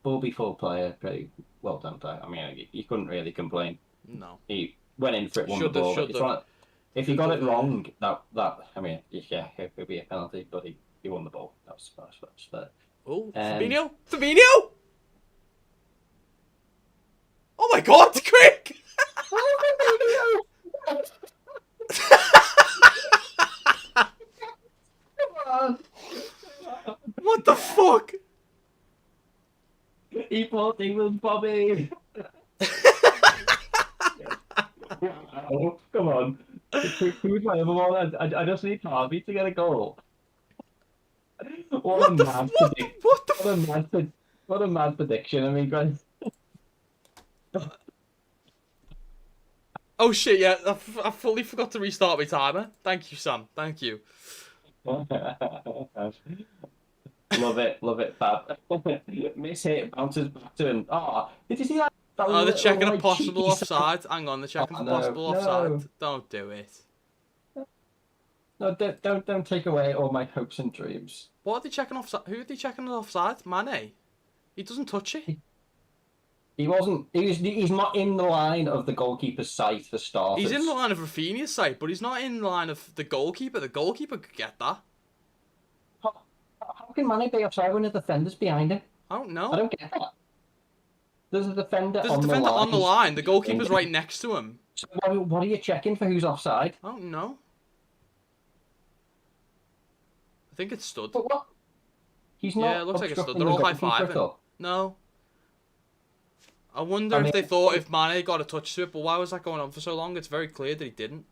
Ball before player, pretty well done. I mean, you couldn't really complain. No. He went in for it, won the ball. If he got it wrong, that I mean, yeah, it would be a penalty, but he won the ball. That's fair. Oh, Fabinho! Fabinho! Oh my God, quick! What the fuck? He thought he was Bobby. Oh, come on. Who's my other one? I just need Harvey to get a goal. What a mad prediction. I mean, guys. Oh shit, yeah, I fully forgot to restart my timer. Thank you, Sam. Thank you. Love it, Fab. Miss hit, bounces back to him. Oh, did you see that? Oh, they're checking a possible offside. Hang on, they're checking for possible offside. Don't do it. No, don't take away all my hopes and dreams. What are they checking offside? Who are they checking offside? Mane. He doesn't touch it. He wasn't. He's not in the line of the goalkeeper's sight for starters. He's in the line of Rafinha's sight, but he's not in the line of the goalkeeper. The goalkeeper could get that. How can Mane be offside when the defender's behind him? I don't know. I don't get that. There's a defender There's a on defender the line. on the line. The goalkeeper's right next to him. So what are you checking for? Who's offside? I don't know. I think it's Stud. But what? He's not. Yeah, it looks like it's Stud. obstructing They're all the high goalkeeper at fiving. all. No. I wonder if they thought if Mane got a touch to it, but why was that going on for so long? It's very clear that he didn't.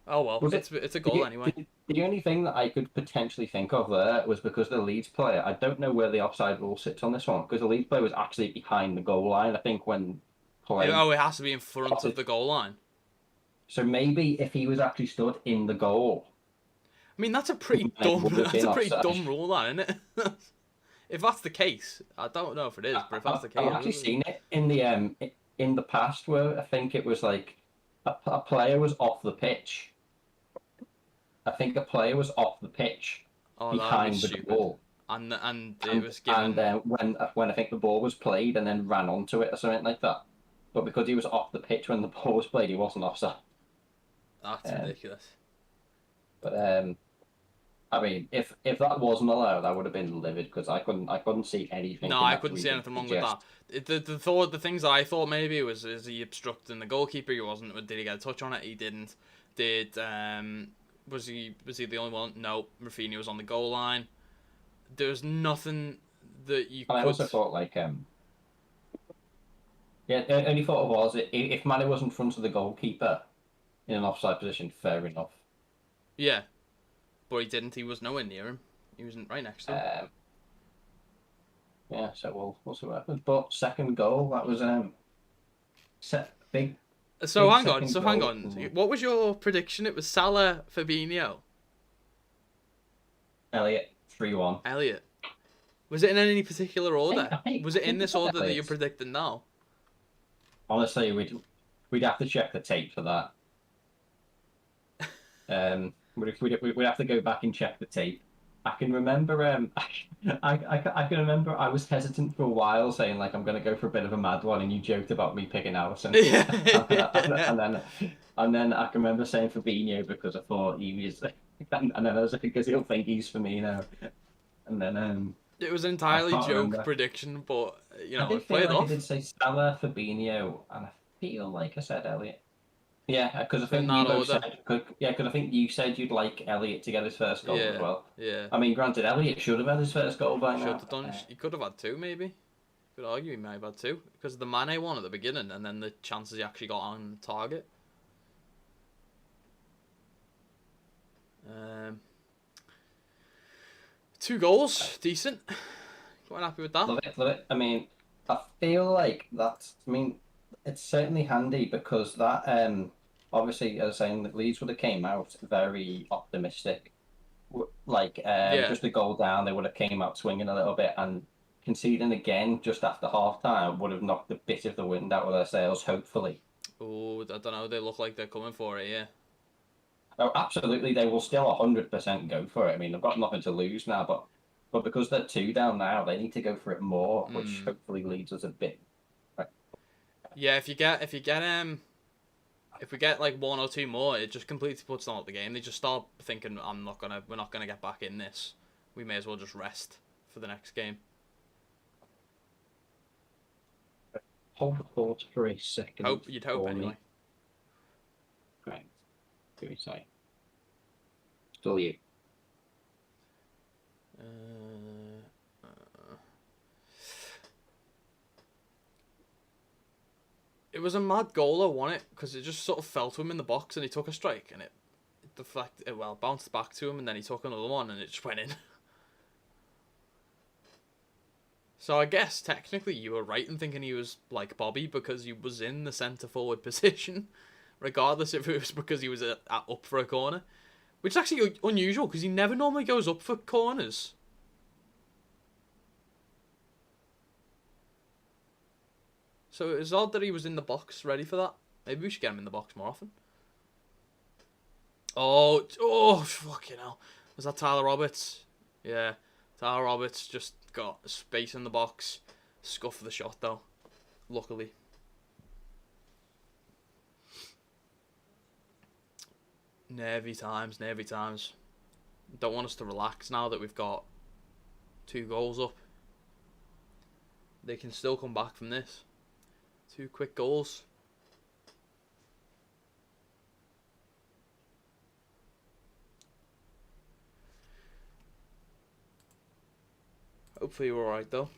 Oh well, it's a goal anyway. The only thing that I could potentially think of there was because the Leeds player. I don't know where the offside rule sits on this one because the Leeds player was actually behind the goal line. I think when playing. Oh, it has to be in front of the goal line. So maybe if he was actually stood in the goal. I mean, that's a pretty dumb. That's a pretty dumb rule, that, isn't it? If that's the case, I don't know if it is, but if that's the case, I've actually seen it in the past where I think it was like a player was off the pitch. I think a player was off the pitch behind the goal, and it was given. And when I think the ball was played and then ran onto it or something like that, but because he was off the pitch when the ball was played, he wasn't offside. That's ridiculous. But I mean, if that wasn't allowed, I would have been livid because I couldn't see anything. No, I couldn't see anything wrong with that. The things that I thought maybe was, is he obstructing the goalkeeper? He wasn't. Did he get a touch on it? He didn't. Was he the only one? No, Rafinha was on the goal line. There was nothing that you could. I also thought the only thought was if Mane was in front of the goalkeeper in an offside position, fair enough. Yeah. But he didn't. He was nowhere near him. He wasn't right next to him. Yeah, so we'll see what happens. But second goal, that was big. So hang on. What was your prediction? It was Salah, Fabinho. Elliot 3-1. Elliot. Was it in any particular order? Was it in this order that you're Elliot. predicting now? Honestly, we'd have to check the tape for that. We'd have to go back and check the tape. I can remember. I can remember. I was hesitant for a while, saying I'm going to go for a bit of a mad one, and you joked about me picking Allison. Yeah. and then I can remember saying Fabinho because I thought he was, and then I was like, because he'll think he's Firmino, and then it was an entirely joke prediction, but it played off. I did say Salah, Fabinho, and I feel like I said Elliot. Yeah, because I think you both said. Because I think you said you'd like Elliot to get his first goal as well. Yeah. I mean, granted, Elliot should have had his first goal by now. Should have done. He could have had two, maybe. Could argue he may have had two because of the Mane one at the beginning, and then the chances he actually got on target. Two goals, decent. Quite happy with that. Love it. I mean, I feel like that's. I mean, it's certainly handy because that. Obviously, as I was saying, that Leeds would have came out very optimistic. Just a goal down, they would have came out swinging a little bit, and conceding again just after half time would have knocked a bit of the wind out of their sails. Hopefully. Oh, I don't know. They look like they're coming for it. Yeah. Oh, absolutely. They will still 100% go for it. I mean, they've got nothing to lose now, but because they're 2 down now, they need to go for it more, which hopefully leads us a bit. Yeah, if we get like 1 or 2 more, it just completely puts them out the game. They just start thinking, we're not gonna get back in this. We may as well just rest for the next game. Hold the thought for a second. You'd hope anyway. Right. Who we say? Still you. It was a mad goal, wasn't it? Because it just sort of fell to him in the box and he took a strike and it bounced back to him and then he took another one and it just went in. So I guess technically you were right in thinking he was like Bobby because he was in the centre forward position, regardless if it was because he was up for a corner, which is actually unusual because he never normally goes up for corners. So it's odd that he was in the box ready for that. Maybe we should get him in the box more often. Oh, fucking hell. Was that Tyler Roberts? Yeah. Tyler Roberts just got space in the box. Scuff the shot, though. Luckily. Nervy times, nervy times. Don't want us to relax now that we've got 2 goals up. They can still come back from this. 2 quick goals. Hopefully we're alright though.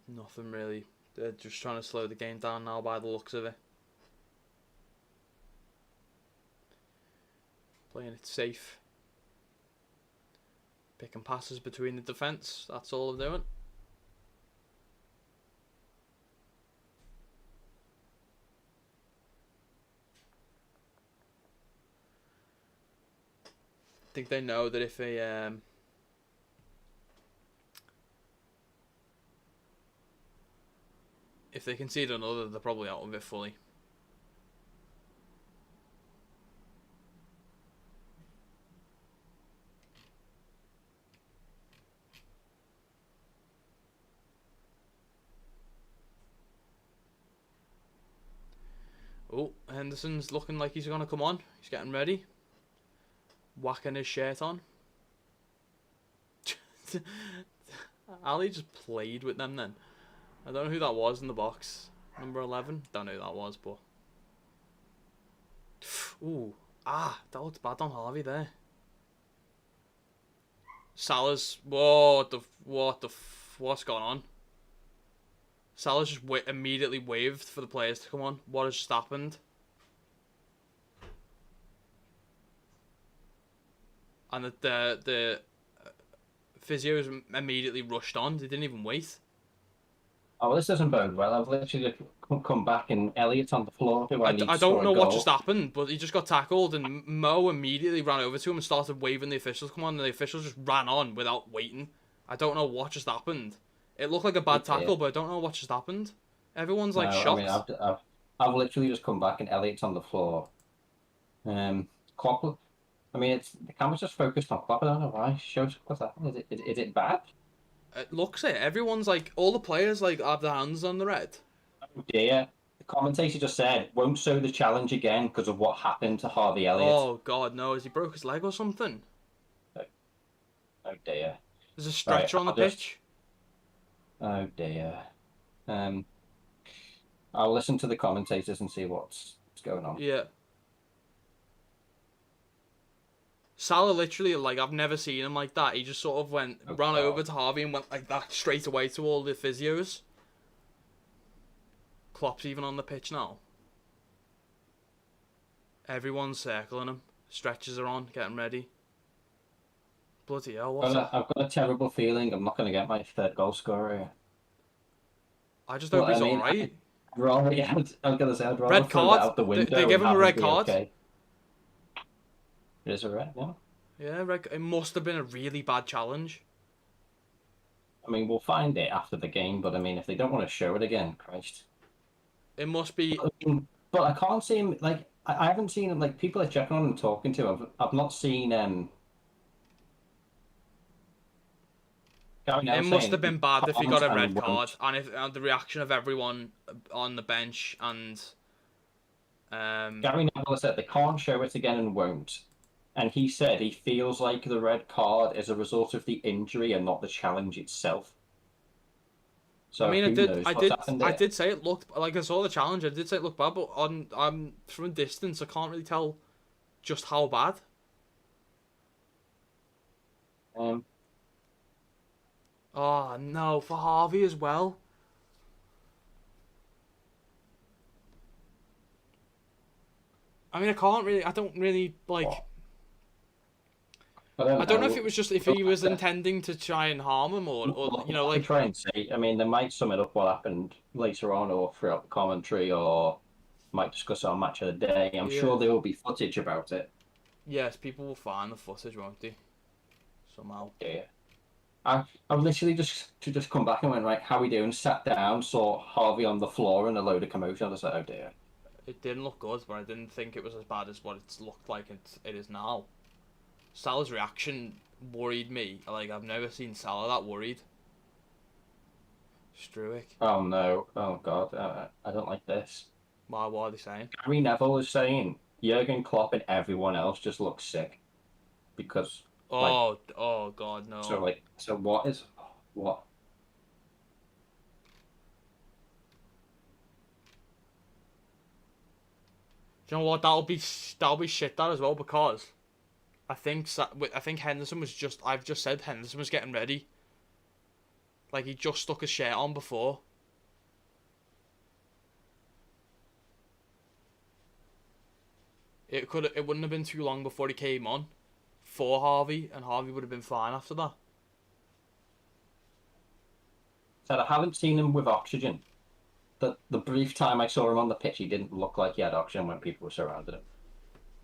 Nothing really. They're just trying to slow the game down now by the looks of it. Playing it safe. Picking passes between the defence. That's all they're doing. I think they know that if they concede another, they're probably out of it fully. Oh, Henderson's looking like he's going to come on. He's getting ready. Whacking his shirt on. Ali just played with them then. I don't know who that was in the box. Number 11? Don't know who that was, but... Ooh. That looked bad on Harvey there. Salah's... What's going on? Salah's just immediately waved for the players to come on. What has just happened? And the physios immediately rushed on. They didn't even wait. Oh, well, this doesn't bode well. I've literally just come back and Elliot's on the floor. Who I don't know what just happened, but he just got tackled and Mo immediately ran over to him and started waving the officials come on, and the officials just ran on without waiting. I don't know what just happened. It looked like a bad tackle, but I don't know what just happened. Everyone's like shocked. I mean, I've literally just come back and Elliot's on the floor. Klopp. I mean, the camera's just focused on Klopp. I don't know why. Show us what's happening. Is it bad? It looks it. Everyone's like, all the players like have their hands on the red. Oh dear. The commentator just said, won't show the challenge again because of what happened to Harvey Elliott. Oh God, no! Has he broke his leg or something? Oh dear. There's a stretcher on the pitch. Oh dear. I'll listen to the commentators and see what's going on. Yeah. Salah literally, like, I've never seen him like that. He just sort of ran over to Harvey and went like that straight away to all the physios. Klopp's even on the pitch now. Everyone's circling him. Stretchers are on, getting ready. Bloody hell, what's that? I've got a terrible feeling I'm not going to get my 3rd goal scorer here. I just hope he's alright. I was going to say, I'd rather red throw card? that out the window. They give him a red card? Okay. It is a red, yeah. Yeah, it must have been a really bad challenge. I mean, we'll find it after the game, but I mean, if they don't want to show it again, Christ. It must be... But I can't see him, like, I haven't seen him, like, people are checking on him and talking to him. I've not seen, It must have been bad if he got a red card, and the reaction of everyone on the bench and... Gary Neville said they can't show it again and won't. And he said he feels like the red card is a result of the injury and not the challenge itself. So I mean, I did say it looked like I saw the challenge. I did say it looked bad, but from a distance, I can't really tell just how bad. Oh no, for Harvey as well. I mean, I don't really like. I don't know if it was just if he was intending to try and harm him or you know, I could like try and say. I mean, they might sum it up what happened later on, or throughout the commentary, or might discuss our match of the day. I'm yeah, sure there will be footage about it. yes, people will find the footage, won't they? Somehow. Yeah. I've literally just come back and went, right, how we doing? Sat down, saw Harvey on the floor and a load of commotion. I was like, oh dear. It didn't look good, but I didn't think it was as bad as what it's looked like it is now. Salah's reaction worried me. Like, I've never seen Salah that worried. Struick. Oh no. Oh god. I don't like this. Why, what are they saying? Gary Neville is saying Jurgen Klopp and everyone else just looks sick because like Oh God, no. so what is what? Do you know what? That'll be shit that as well because I think Henderson was just. I've just said Henderson was getting ready. Like he just stuck his shirt on before. It wouldn't have been too long before he came on for Harvey, and Harvey would have been fine after that. Said I haven't seen him with oxygen. The brief time I saw him on the pitch, he didn't look like he had oxygen when people were surrounding him.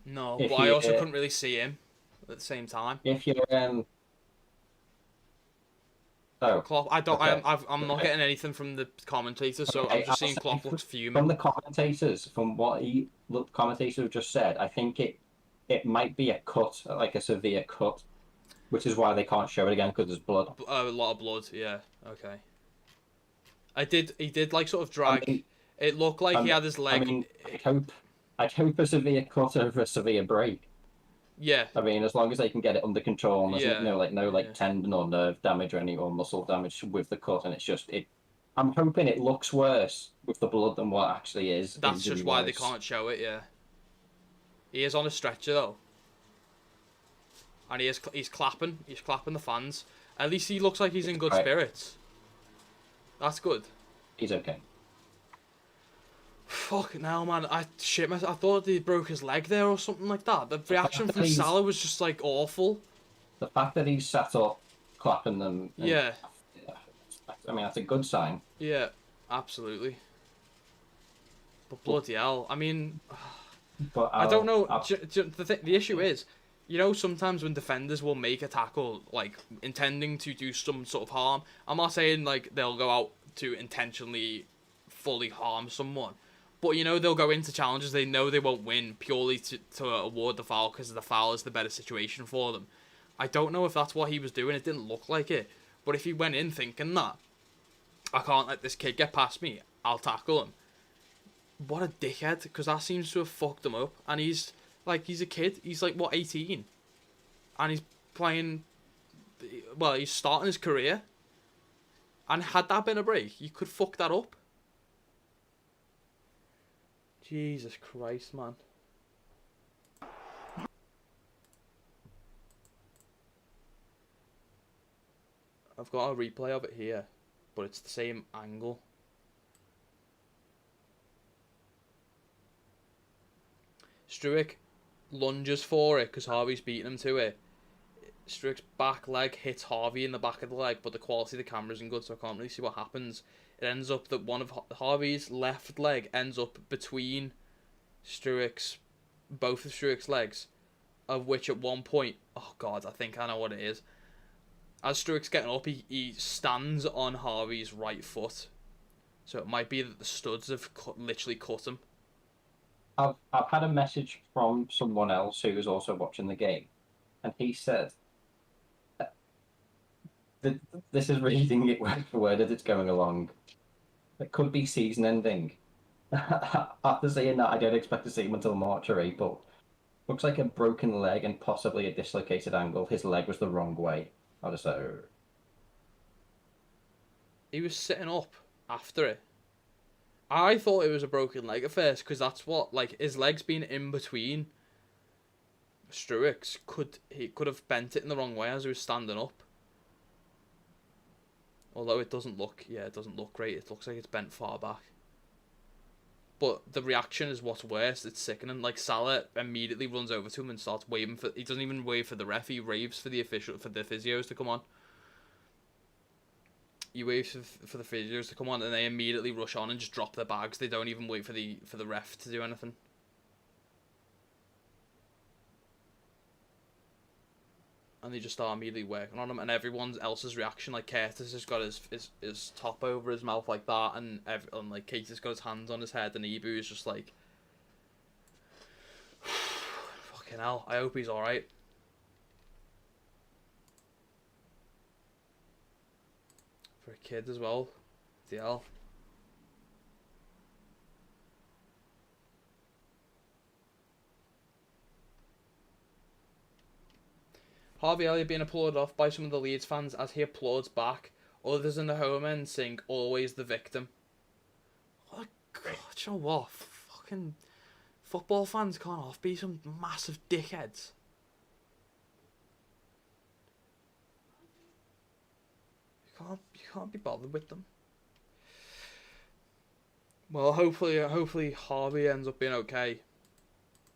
No, If but I you, also couldn't really see him at the same time. if you're oh Klopp, I don't. okay. I'm not Okay. getting anything from the commentators, so Okay, I'm just I'll seeing say Klopp looks from fuming. the commentators, from what the commentators have just said, I think it might be a cut, like a severe cut, which is why they can't show it again because there's blood. A lot of blood. Yeah. Okay. He did like sort of I drag. mean, It looked like he had his I leg. mean, I'd hope a severe cut over a severe break. Yeah. I mean, as long as they can get it under control and there's Yeah. no Yeah. tendon or nerve damage or muscle damage with the cut, and it's just it. I'm hoping it looks worse with the blood than what actually is That's just why they injury-wise. can't show it. Yeah. He is on a stretcher though, and he's clapping. He's clapping the fans. At least he looks like he's in good Right. spirits. That's good. He's okay. Fuck now, man. I thought he broke his leg there or something like that. The reaction from Salah was just like awful. The fact that he's sat up, clapping them. Yeah. I mean, that's a good sign. Yeah, absolutely. But bloody hell, I mean, But I don't know. The issue is, you know, sometimes when defenders will make a tackle, like intending to do some sort of harm. I'm not saying like they'll go out to intentionally, fully harm someone, but you know they'll go into challenges they know they won't win purely to award the foul because the foul is the better situation for them. I don't know if that's what he was doing. It didn't look like it, but if he went in thinking that I can't let this kid get past me, I'll tackle him. What a dickhead, because that seems to have fucked him up. And he's a kid. He's like, what, 18? And he's playing, well, he's starting his career. And had that been a break, you could fuck that up. Jesus Christ, man. I've got a replay of it here, but it's the same angle. Struick lunges for it because Harvey's beating him to it. Struick's back leg hits Harvey in the back of the leg, but the quality of the camera isn't good, so I can't really see what happens. It ends up that one of Harvey's left leg ends up between both of Struick's legs, of which at one point, oh god, I think I know what it is. As Struick's getting up, he stands on Harvey's right foot, so it might be that the studs have literally cut him. I've had a message from someone else who was also watching the game, and he said, "This is reading it word for word as it's going along. It could be season-ending." After saying that, I don't expect to see him until March or April. Looks like a broken leg and possibly a dislocated ankle. His leg was the wrong way. I was so. He was sitting up after it. I thought it was a broken leg at first because that's what, like, his leg's been in between Struick's. He could have bent it in the wrong way as he was standing up. Although it doesn't look great. It looks like it's bent far back. but the reaction is what's worse. It's sickening. Like, Salah immediately runs over to him and starts waving for. He doesn't even wave for the ref. He raves for the physios to come on. He waves for the physios to come on, and they immediately rush on and just drop their bags. They don't even wait for the ref to do anything. And they just start immediately working on him, and everyone else's reaction, like Curtis has got his top over his mouth like that, and like Keith has got his hands on his head, and Ibu is just like, fucking hell, I hope he's alright. For a kid as well, the hell. Harvey Elliott being applauded off by some of the Leeds fans as he applauds back. Others in the home end sing "Always the Victim." What a god, you know what? Fucking football fans can't off be some massive dickheads. You can't be bothered with them. Well, hopefully Harvey ends up being okay.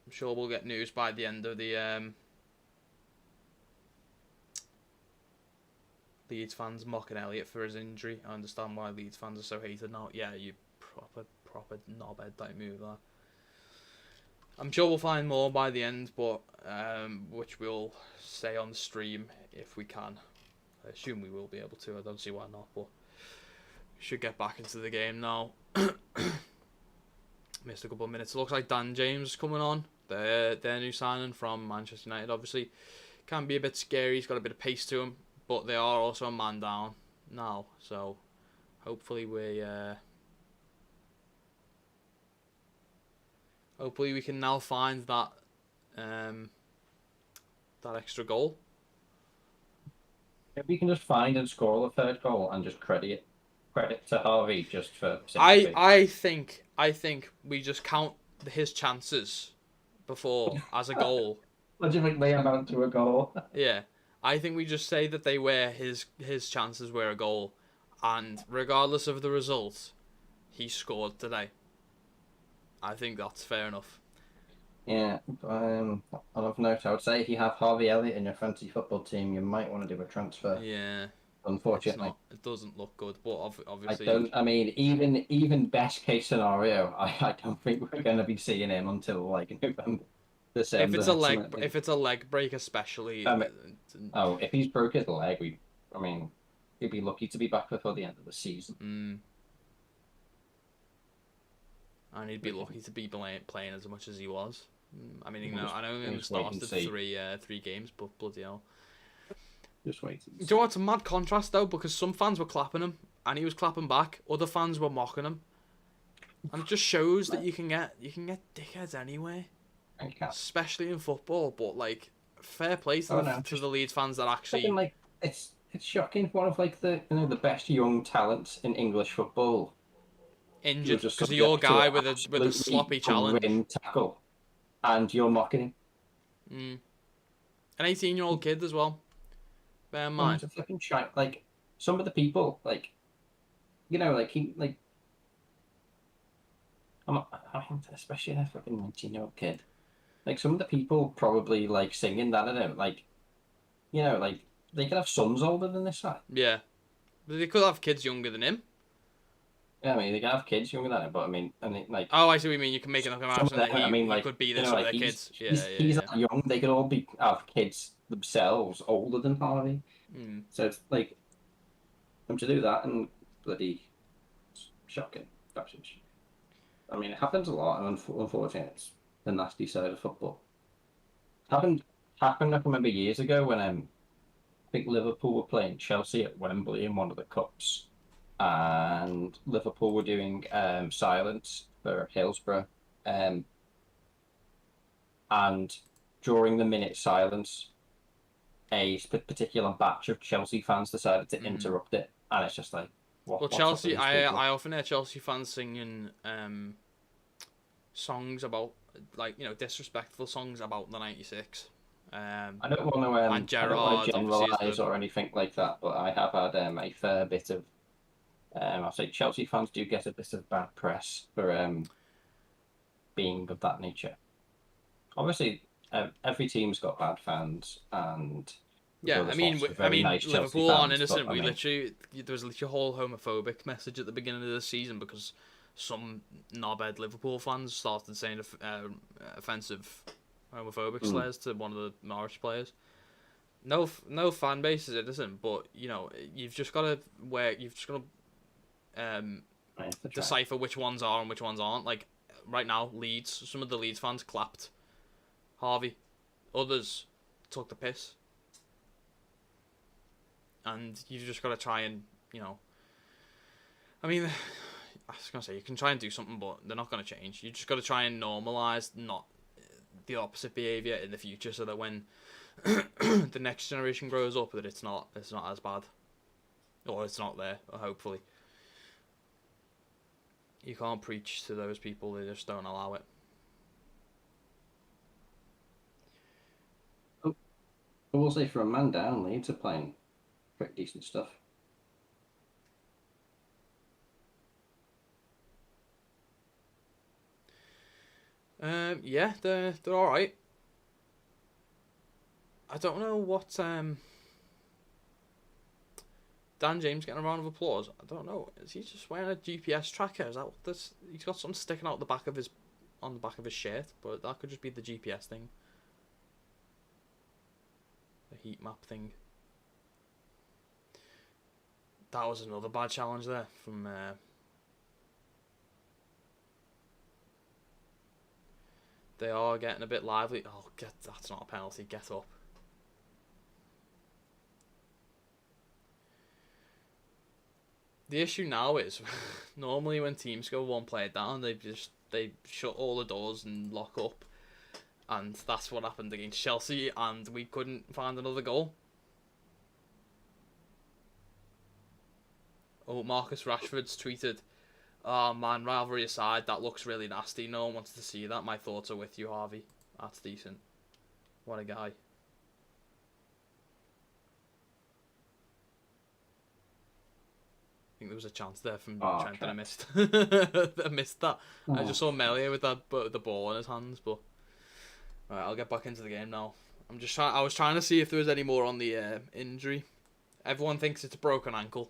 I'm sure we'll get news by the end of the Leeds fans mocking Elliott for his injury. I understand why Leeds fans are so hated now. Yeah, you proper knobhead type move there. I'm sure we'll find more by the end, but which we'll say on the stream if we can. I assume we will be able to. I don't see why not, but we should get back into the game now. Missed a couple of minutes. It looks like Dan James is coming on. Their new signing from Manchester United, obviously. Can be a bit scary. He's got a bit of pace to him. But they are also a man down now, so hopefully we can now find that that extra goal. If we can just find and score the third goal and just credit to Harvey just for sympathy. I think we just count his chances before as a goal. Legitimately amount to a goal. Yeah. I think we just say that they were his chances were a goal, and regardless of the result, he scored today. I think that's fair enough. Yeah, on another note, I would say if you have Harvey Elliott in your fantasy football team, you might want to do a transfer. Yeah. Unfortunately, it doesn't look good, but obviously. I mean, even best case scenario, I don't think we're going to be seeing him until like November. December, if it's a leg break, especially. If he's broke his leg, he'd be lucky to be back before the end of the season. And he'd be lucky to be playing as much as he was. I mean, I know he only started three games, but bloody hell. Just wait. Do you know what's a mad contrast though? Because some fans were clapping him, and he was clapping back. Other fans were mocking him, and it just shows that you can get dickheads anyway. Especially in football, but like fair play to the Leeds fans that actually like it's shocking. One of like the best young talents in English football injured because of your guy with a sloppy challenge tackle, and you're mocking him. An 18-year-old kid as well. Bear in mind, it's a fucking shite. Like some of the people, like especially a fucking 19-year-old kid. Like, some of the people probably, like, singing that, I don't know, they could have sons older than this guy. Yeah. But they could have kids younger than him. Yeah, I mean, they can have kids younger than him, but, like... Oh, I see what you mean. You can make enough comparison that he could be this with their kids. He's that young. They could all have kids themselves older than Harvey. So it's, like, them to do that and bloody shocking. I mean, it happens a lot, and unfortunately, it's the nasty side of football. Happened. I can remember years ago when I think Liverpool were playing Chelsea at Wembley in one of the cups, and Liverpool were doing silence for Hillsborough, and during the minute silence, a particular batch of Chelsea fans decided to interrupt it, and it's just like, well, Chelsea. I often hear Chelsea fans singing songs about, like, disrespectful songs about the '96. I don't want to generalize or anything like that, but I have had a fair bit of. I'll say Chelsea fans do get a bit of bad press for being of that nature. Obviously, every team's got bad fans, and Yeah, there's lots of I very mean, nice Chelsea Liverpool aren't fans. innocent. But I mean, There was literally a whole homophobic message at the beginning of the season because some knobhead Liverpool fans started saying offensive homophobic slurs to one of the Norwich players. No fan base is innocent, but you know you've just got to I have to try. decipher which ones are and which ones aren't. Like right now, some of the Leeds fans clapped Harvey, others took the piss. And you've just got to try and, I mean, I was going to say, you can try and do something, but they're not going to change. You just got to try and normalise not the opposite behaviour in the future so that when the next generation grows up, that it's not as bad. Or it's not there, hopefully. You can't preach to those people, they just don't allow it. I will say, for a man down, Leeds are playing pretty decent stuff. Yeah, they're all right. I don't know what Dan James getting a round of applause. I don't know. Is he just wearing a GPS tracker? Is that what this? He's got something sticking out the back of his shirt, but that could just be the GPS thing, the heat map thing. That was another bad challenge there from. They are getting a bit lively. Oh, that's not a penalty. Get up. The issue now is normally when teams go one player down, they shut all the doors and lock up, and that's what happened against Chelsea, and we couldn't find another goal. Oh, Marcus Rashford's tweeted, "Oh man, rivalry aside, that looks really nasty. No one wants to see that. My thoughts are with you, Harvey. That's decent. What a guy." I think there was a chance there from Trent, and I missed. I missed that. I just saw Melia with the ball in his hands, but all right, I'll get back into the game now. I was trying to see if there was any more on the injury. Everyone thinks it's a broken ankle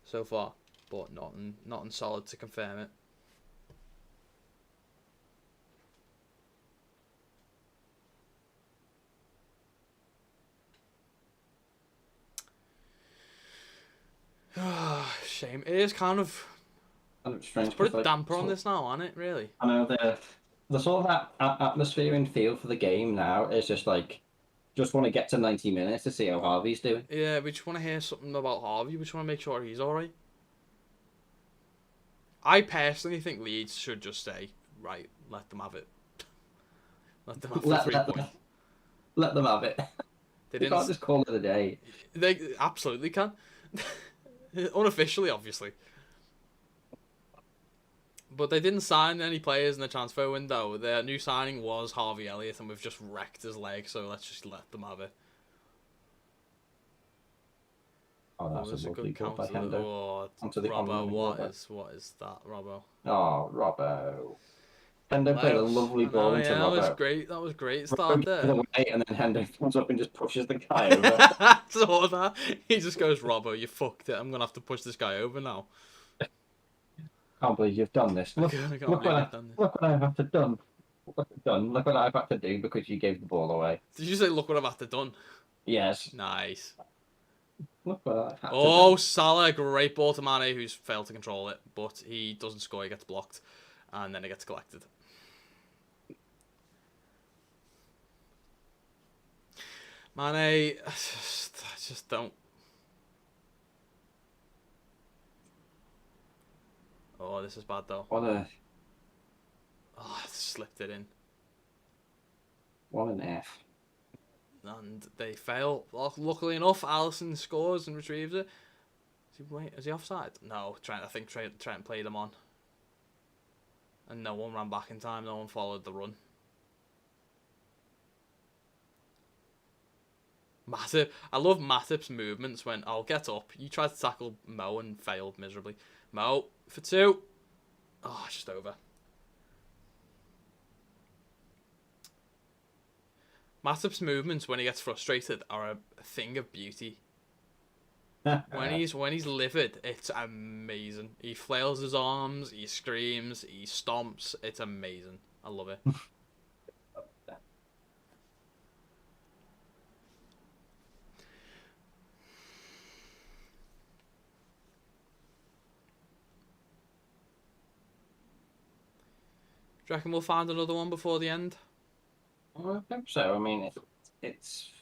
so far, but nothing solid to confirm it. Shame. It is kind of strange. Put a damper on this now, aren't it? Really. I know the sort of that atmosphere and feel for the game now is just like, just want to get to 90 minutes to see how Harvey's doing. Yeah, we just want to hear something about Harvey. We just want to make sure he's alright. I personally think Leeds should just say, right, let them have it. Let them have the 3 points. Let them have it. They can't just call it a day. They absolutely can. Unofficially, obviously. But they didn't sign any players in the transfer window. Their new signing was Harvey Elliott, and we've just wrecked his leg, so let's just let them have it. Oh, that's a lovely goal by Hendo. Oh, Robbo, what is that, Robbo? Oh, Robbo. Hendo played a lovely ball into Robbo. That was great start there. And then Hendo comes up and just pushes the guy over. I saw that. He just goes, Robbo, you fucked it. I'm going to have to push this guy over now. Can't believe you've done this. Look what I've had to done. Look what I've had to do because you gave the ball away. Did you say, look what I've had to done? Yes. Nice. Look what I've had to do. Salah, great ball to Mane, who's failed to control it, but he doesn't score, he gets blocked, and then it gets collected. Mane, I just don't. Oh, this is bad though. Oh, I slipped it in. What an F. And they fail. Luckily enough, Alisson scores and retrieves it. Is he offside? No, I think Trent played him on. And no one ran back in time. No one followed the run. Matip. I love Matip's movements when I'll get up. You tried to tackle Mo and failed miserably. Mo for 2. Oh, just over. Matip's movements when he gets frustrated are a thing of beauty. When he's livid, it's amazing. He flails his arms, he screams, he stomps. It's amazing. I love it. Do you reckon we'll find another one before the end? I think so. I mean, it's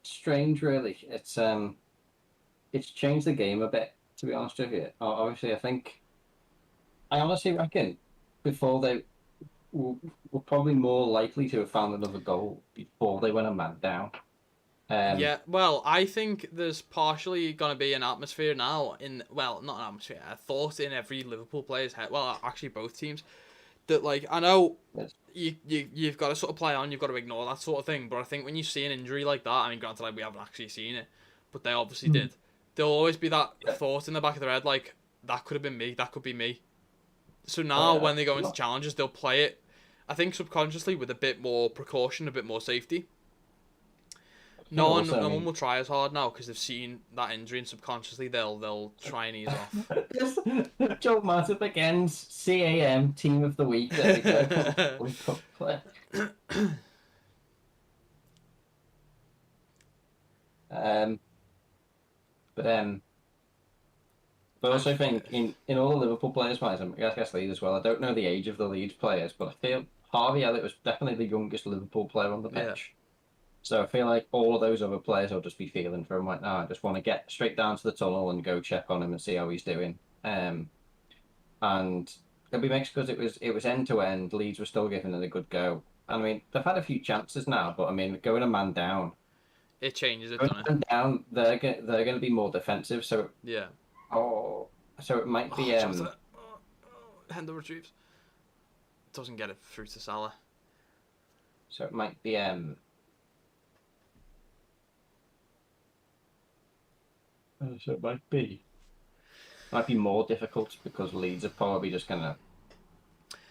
strange, really. It's changed the game a bit, to be honest with you. Obviously, I honestly reckon before they were probably more likely to have found another goal before they went a man down. Yeah, well, I think there's partially going to be an atmosphere now well, not an atmosphere, a thought in every Liverpool player's head, well, actually both teams, that, like, I know you've got to sort of play on, you've got to ignore that sort of thing, but I think when you see an injury like that, I mean, granted, like, we haven't actually seen it, but they obviously did, there'll always be that thought in the back of their head, like, that could have been me, that could be me. So now, when they go into challenges, they'll play it, I think, subconsciously, with a bit more precaution, a bit more safety. No one will try as hard now because they've seen that injury, and subconsciously they'll try and ease off. Joe Matip against CAM Team of the Week. There we go. But I also think in all the Liverpool players, I guess Leeds as well. I don't know the age of the Leeds players, but I feel Harvey Elliott was definitely the youngest Liverpool player on the pitch. So I feel like all of those other players will just be feeling for him right now. I just want to get straight down to the tunnel and go check on him and see how he's doing. And it'll be mixed because it was end to end. Leeds were still giving it a good go. I mean, they've had a few chances now, but I mean, going a man down, it changes it, going doesn't it? man down, they're going to be more defensive. So yeah. So it might be Hendo retrieves. Doesn't get it through to Salah. So it might be So it might be more difficult because Leeds are probably just gonna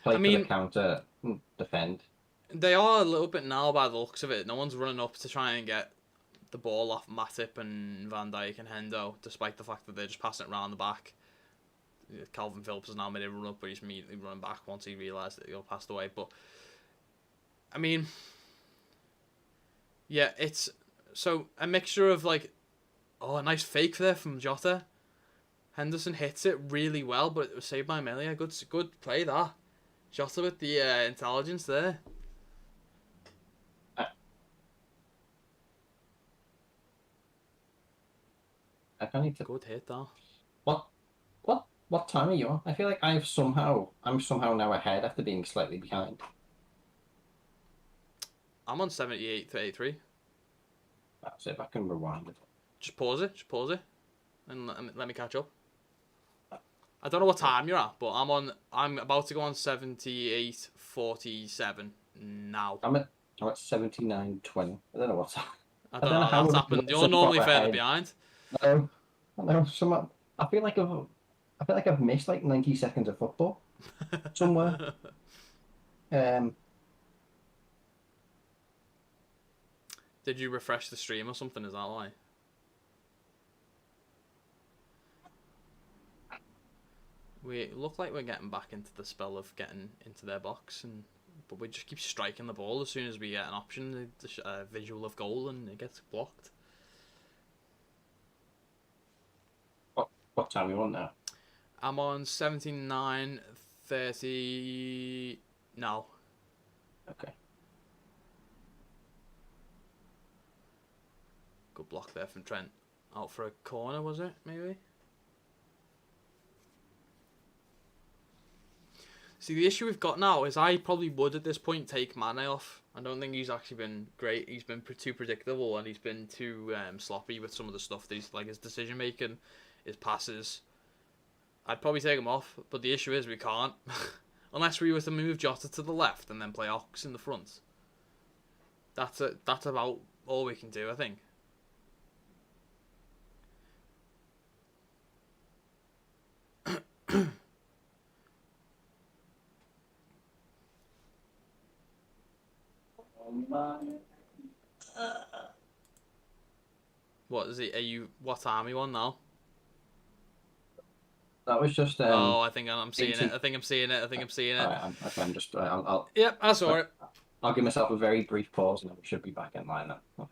play for the counter, defend. They are a little bit now by the looks of it. No one's running up to try and get the ball off Matip and Van Dijk and Hendo, despite the fact that they're just passing it around the back. Calvin Phillips has now made a run up, but he's immediately running back once he realised that he'll passed away. But I mean, yeah, it's so a mixture of like, a nice fake there from Jota. Henderson hits it really well, but it was saved by Melia. Good play that. Jota with the intelligence there. I need to. Good hit though. What time are you on? I feel like I'm somehow now ahead after being slightly behind. I'm on 78-83. That's it. I can rewind it. Just pause it, and let me catch up. I don't know what time you're at, but I'm about to go on 78-47 now. I'm at 79-20. I don't know what's happened. I don't know how that's happened. You're normally further behind. No. I feel like I've missed like 90 seconds of football somewhere. Did you refresh the stream or something? Is that why? We look like we're getting back into the spell of getting into their box, but we just keep striking the ball as soon as we get an option, a visual of goal, and it gets blocked. What time are you on now? I'm on 79-30 now. Okay. Good block there from Trent. Out for a corner, was it? Maybe? See, the issue we've got now is I probably would at this point take Mane off. I don't think he's actually been great. He's been too predictable and he's been too sloppy with some of the stuff that he's, like his decision making, his passes. I'd probably take him off, but the issue is we can't. Unless we were to move Jota to the left and then play Ox in the front. That's about all we can do, I think. man. What is it? What time are you on now? That was just Oh, I think I'm seeing it. 80. I think I'm seeing it. I think I'm seeing it. I'm just. I'll Yep, I saw it. I'll give myself a very brief pause, and then we should be back in line now.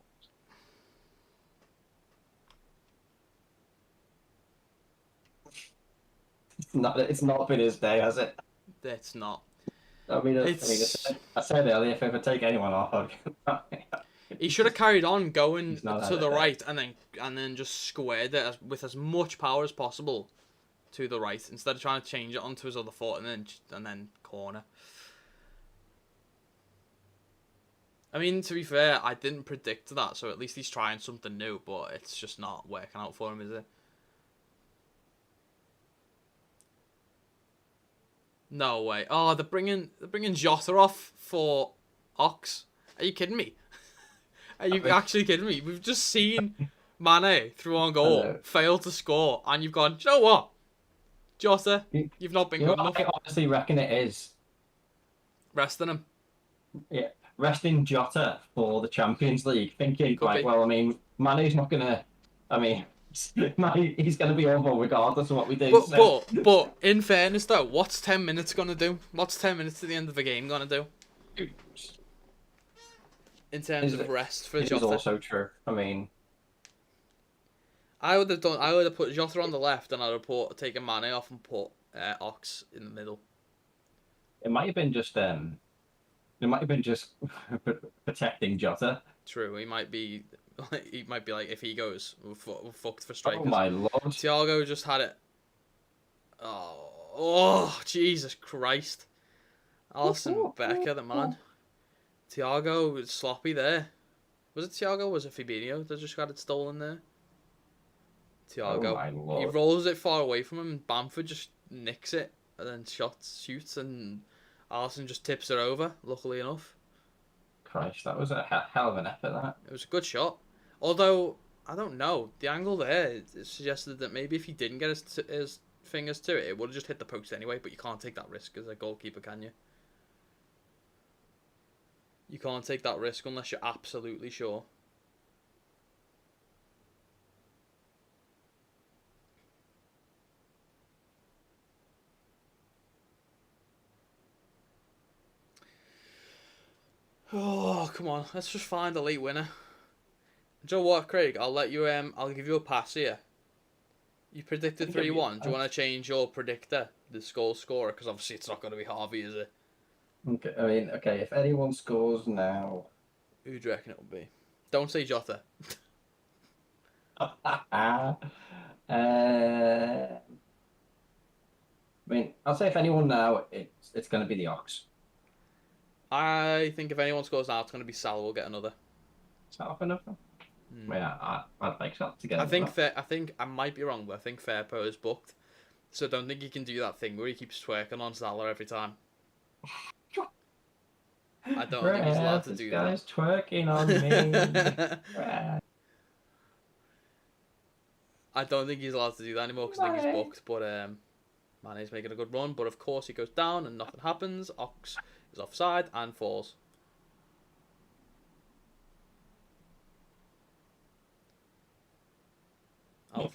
It's not been his day, has it? It's not. I said earlier, if I ever take anyone off, He should have carried on going He's not to had the it there. right and then just squared it with as much power as possible to the right instead of trying to change it onto his other foot and then corner. I mean, to be fair, I didn't predict that, so at least he's trying something new, but it's just not working out for him, is it? No way. Oh, they're bringing Jota off for Ox. Are you kidding me? Are you actually kidding me? We've just seen Mane through on goal, fail to score, and you've gone, do you know what? Jota, you've not been good enough. I honestly reckon it is. Resting him. Yeah, resting Jota for the Champions League, thinking Could be. well, I mean, Mane's not gonna. I mean, he's gonna be over regardless of what we do. But in fairness though, what's 10 minutes gonna do? What's 10 minutes to the end of the game gonna do? In terms of rest for Jota. It's also true. I mean, I would have put Jota on the left, and I would have taken Mane off and put Ox in the middle. it might have been just protecting Jota. True, he might be like if he goes, we're fucked for strikers. Oh my lord! Thiago just had it. Oh, Jesus Christ! Alisson Becker, the man. Thiago was sloppy there. Was it Thiago or was it Fabinho that just got it stolen there? Thiago. Oh my lord. He rolls it far away from him and Bamford just nicks it and then shoots and Alisson just tips it over, luckily enough. Christ, that was a hell of an effort, that. It was a good shot. Although, I don't know, the angle there it suggested that maybe if he didn't get his fingers to it, it would have just hit the post anyway, but you can't take that risk as a goalkeeper, can you? You can't take that risk unless you're absolutely sure. Oh, come on. Let's just find a late winner. Do you know what, Craig? I'll let you. I'll give you a pass here. You predicted 3-1. Do you want to change your predictor, the goal scorer? Because obviously it's not going to be Harvey, is it? Okay, I mean, okay, if anyone scores now... Who do you reckon it will be? Don't say Jota. I mean, I'll say if anyone now, it's going to be the Ox. I think if anyone scores now, it's going to be Salah. We'll get another. Is that enough? Yeah, I'd like that to get. I think I might be wrong, but I think Fairpo is booked, so I don't think he can do that thing where he keeps twerking on Salah every time. I don't think he's allowed to do that. This guy's twerking on me. I don't think he's allowed to do that anymore because I think he's booked. But Mane's making a good run, but of course he goes down and nothing happens. Ox is offside and falls.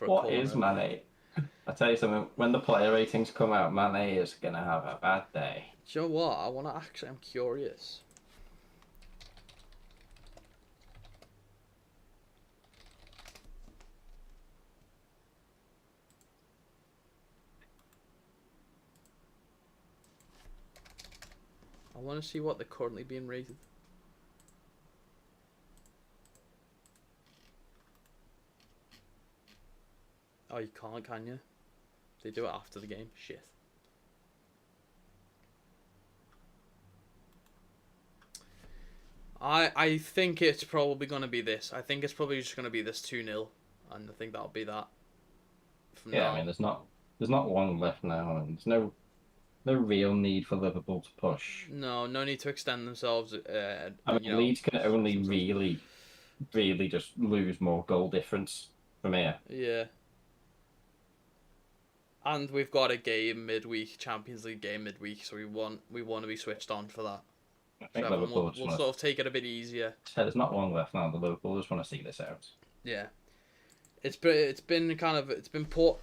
What is Mane? I tell you something. When the player ratings come out, Mane is gonna have a bad day. Do you know what? I'm curious. I want to see what they're currently being rated. Oh, you can't, can you? They do it after the game. Shit. I think it's probably going to be this. I think it's probably just going to be this 2-0. And I think that'll be that. I mean, there's not long left now, and there's no real need for Liverpool to push. No need to extend themselves. I mean, Leeds can only really just lose more goal difference from here. Yeah. And we've got a game midweek, Champions League game midweek, so we want to be switched on for that. I think Trevor, Liverpool we'll just want sort of take it a bit easier. said there's not long left now. The Liverpool just want to see this out. Yeah, it's been put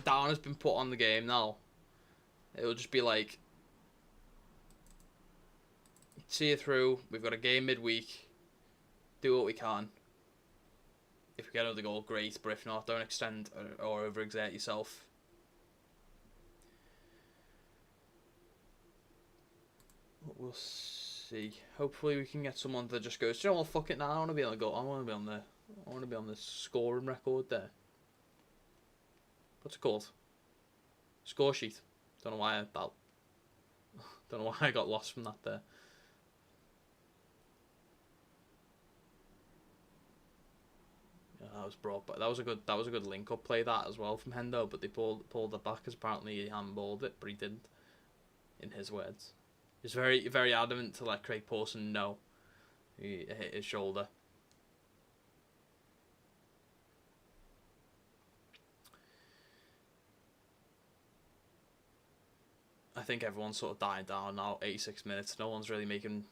down has been put on the game now. It'll just be like, see it through. We've got a game midweek. Do what we can. If we get another goal, great. But if not, don't extend or overexert yourself. We'll see. Hopefully, we can get someone that just goes, "You know what, fuck it now. I want to be on the goal. I want to be on the scoring record there." What's it called? Score sheet. Don't know why I got lost from that there. Yeah, that was brought, but that was a good link up play that as well from Hendo, but they pulled it back because apparently he handballed it, but he didn't. In his words, he's very very adamant to let Craig Pawson know he hit his shoulder. I think everyone's sort of dying down now. 86 minutes. No one's really making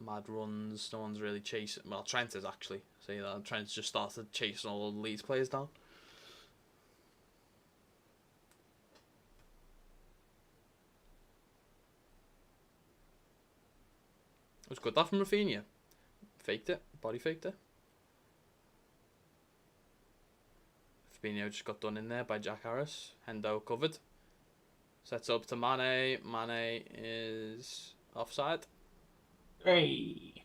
mad runs. No one's really chasing. Well, Trent is actually. See that Trent's just started chasing all the Leeds players down. It was good that from Rafinha. Faked it. Body faked it. Fabinho just got done in there by Jack Harris. Hendo covered. Sets up to Mane. Mane is offside. Hey.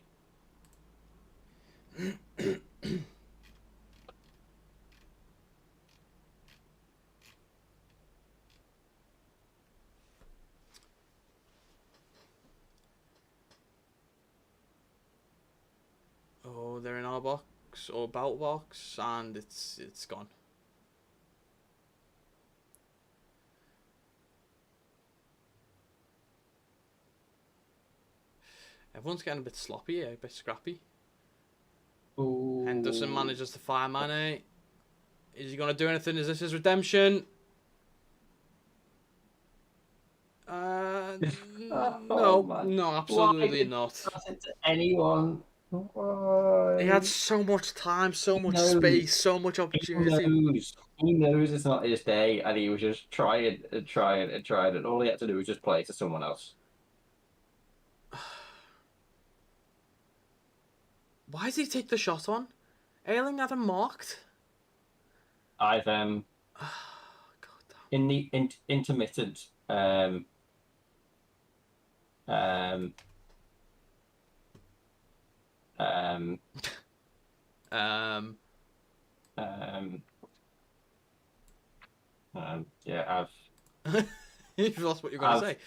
Oh, they're in our box or bout box, and it's gone. Everyone's getting a bit sloppy, a bit scrappy. Ooh. Henderson manages to fire Mane. Is he going to do anything? Is this his redemption? No, absolutely not. To anyone. Why? He had so much time, so much space, so much opportunity. He knows it's not his day, and he was just trying and trying and trying, and all he had to do was just play to someone else. Why did he take the shot on? Ayling had him marked. I've God damn. in the intermittent um yeah, You've lost what you're going to say.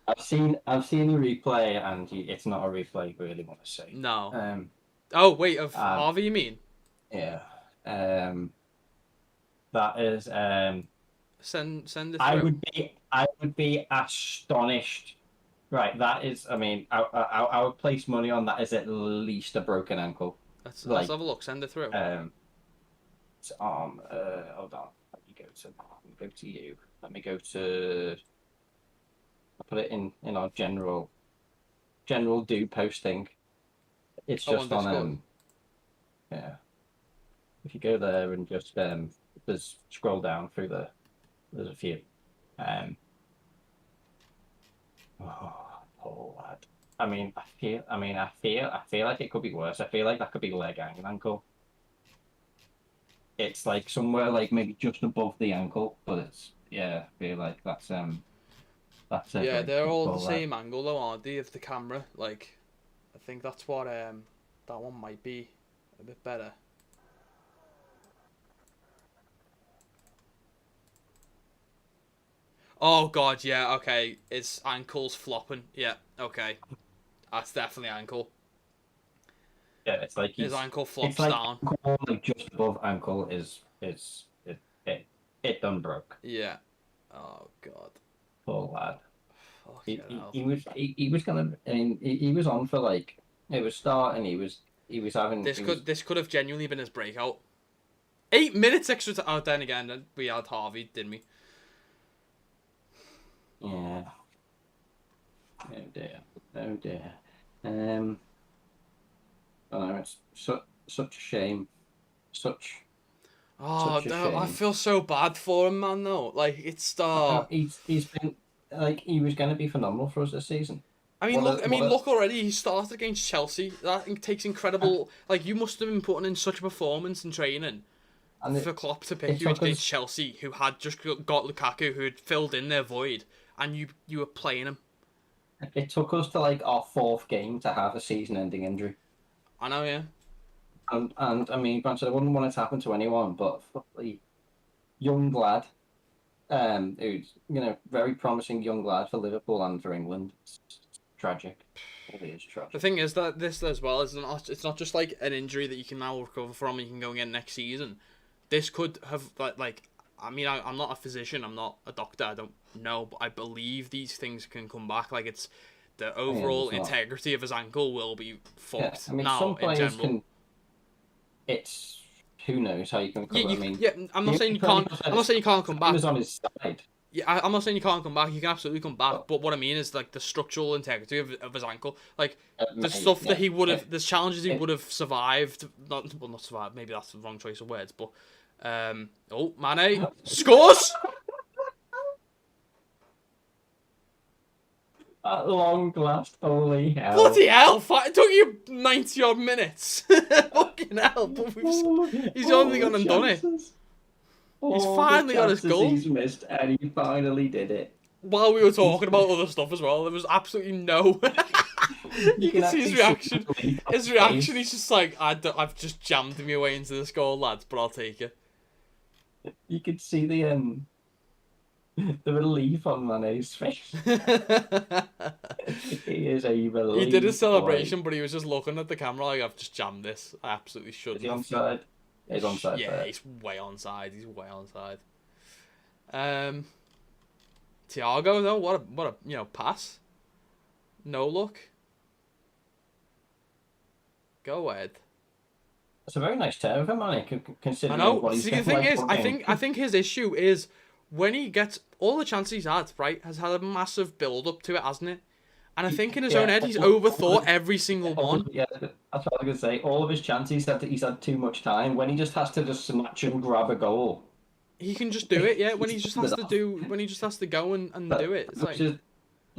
I've seen the replay, and it's not a replay you really want to see. No. Oh wait, of Harvey, you mean? Yeah. That is Send it through. I would be astonished. Right, that is. I mean, I would place money on that is at least a broken ankle. Let's have a look. Send it through. It's arm. Hold on. Let me go to you. Let me go to. I'll put it in our general do posting. It's just on yeah. If you go there and just there's scroll down through there's a few. Oh lad. I feel like it could be worse. I feel like that could be leg and ankle. It's like somewhere like maybe just above the ankle, but it's I feel like that's it. Yeah, like, they're all the lad. same angle though, aren't they, of the camera? Like, I think that's what that one might be a bit better. Oh god, yeah, okay. His ankle's flopping. Yeah, okay. That's definitely ankle. Yeah, it's like his ankle flops it's like down. Ankle, like just above ankle is it done broke. Yeah. Oh god. Poor lad. He He was gonna. I mean, he was on for like it was starting. He was having. This could have genuinely been his breakout. 8 minutes extra. Oh, then again, we had Harvey, didn't we? Yeah. Oh dear. Oh dear. Um. Oh, it's such a shame. Such Oh, such a I shame. feel so bad for him, man. Though, like it's He's been like he was going to be phenomenal for us this season. I What mean, a look already. He started against Chelsea. That takes incredible. Like you must have been putting in such a performance in training and for Klopp to pick it you took against us Chelsea, who had just got Lukaku, who had filled in their void, and you were playing him. it took us to like our fourth game to have a season-ending injury. I know, yeah. And I mean, granted, I wouldn't want it to happen to anyone, but for the young lad, who's very promising young lad for Liverpool and for England. It's tragic. It is The tragic. thing is that this as well is not. It's not just like an injury that you can now recover from and you can go again next season. This could have like. I mean, I'm not a physician. I'm not a doctor. I don't know, but I believe these things can come back. Like it's the Yeah, overall it's not. integrity of his ankle will be Yeah, fucked I mean, now some in players general. can. It's who knows how you can Yeah, recover. I mean, yeah. I'm not saying you can't. I'm not saying you can't come time back. is on his side. Yeah, I'm not saying you can't come back. You can absolutely come back. But But what I mean is like the structural integrity of his ankle, like the mate, stuff that yeah, he would have, the challenges he it, would have survived. Not survived. Maybe that's the wrong choice of words. But oh, Mane scores. at long last, holy hell! Bloody hell! It took you 90 odd minutes. Fucking hell! But he's only gone and done it. He's All the finally got his chances goal. he's missed, and he finally did it. While we were talking about other stuff as well, there was absolutely no. You can see his reaction. His reaction, he's just like, I've just jammed me away into the goal, lads, but I'll take it. You could see the relief on Mane's face. He is a relief. He did his celebration, but he was just looking at the camera like, I've just jammed this. I absolutely shouldn't. Is he onside? He's onside. Yeah, he's way onside. He's way onside. Thiago though, what a pass. No look. Go ahead. It's a very nice turn of him, man. I Considering know. what he's See, the thing is, I think his issue is when he gets all the chances he's had, right, has had a massive build up to it, hasn't it? And I think in his own head, he's overthought every single one. Yeah, that's what I was gonna say. All of his chances he's had too much time. When he just has to just snatch and grab a goal, he can just do it. Yeah, when he just has to go and do it. It's like that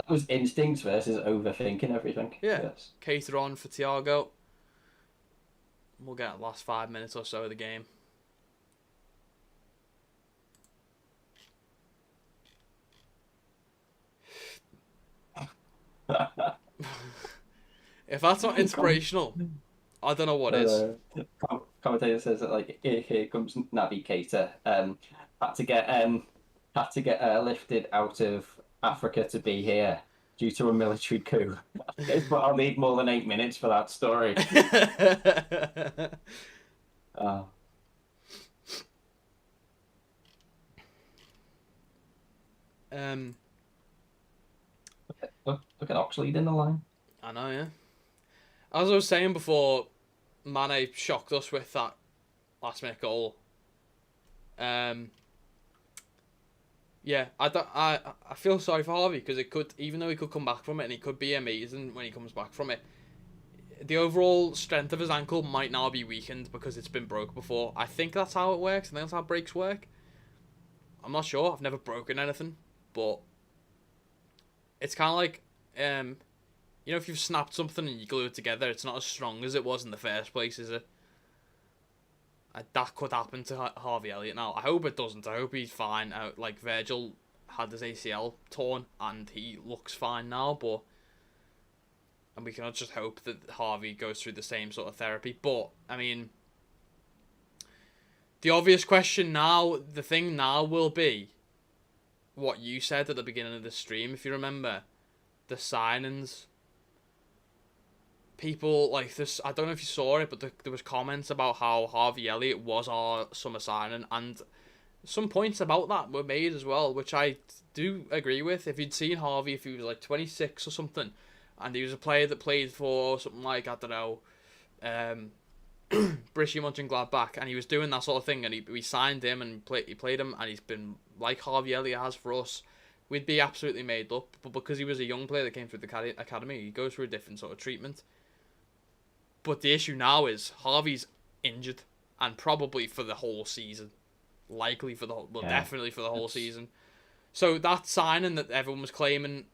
was instincts versus overthinking everything. yeah, Yes. cater on for Thiago. We'll get the last 5 minutes or so of the game. If that's not inspirational, I don't know what is. Commentator says that like here comes Navigator. Had to get lifted out of Africa to be here due to a military coup. But I'll need more than 8 minutes for that story. Look at Oxlade in the line. I know, yeah. As I was saying before, Mane shocked us with that last minute goal. Yeah, I feel sorry for Harvey because it could, even though he could come back from it and he could be amazing when he comes back from it, the overall strength of his ankle might now be weakened because it's been broke before. I think that's how it works. I think that's how breaks work. I'm not sure. I've never broken anything, but it's kind of like, you know, if you've snapped something and you glue it together, it's not as strong as it was in the first place, is it? That could happen to Harvey Elliott now. I hope it doesn't. I hope he's fine. Like Virgil had his ACL torn and he looks fine now, but and we cannot just hope that Harvey goes through the same sort of therapy. But I mean, the obvious question now, the thing now will be what you said at the beginning of the stream, if you remember, the signings. People like this, I don't know if you saw it, but there was comments about how Harvey Elliott was our summer signing, and some points about that were made as well, which I do agree with. If you'd seen Harvey, if he was like 26 or something, and he was a player that played for something like, I don't know, Borussia Mönchengladbach, and he was doing that sort of thing, and we signed him and he played him, and he's been like Harvey Elliott has for us, we'd be absolutely made up. But because he was a young player that came through the academy, he goes through a different sort of treatment. But the issue now is Harvey's injured, and probably for the whole season. Likely for the whole, well, definitely for the whole season. So that signing that everyone was claiming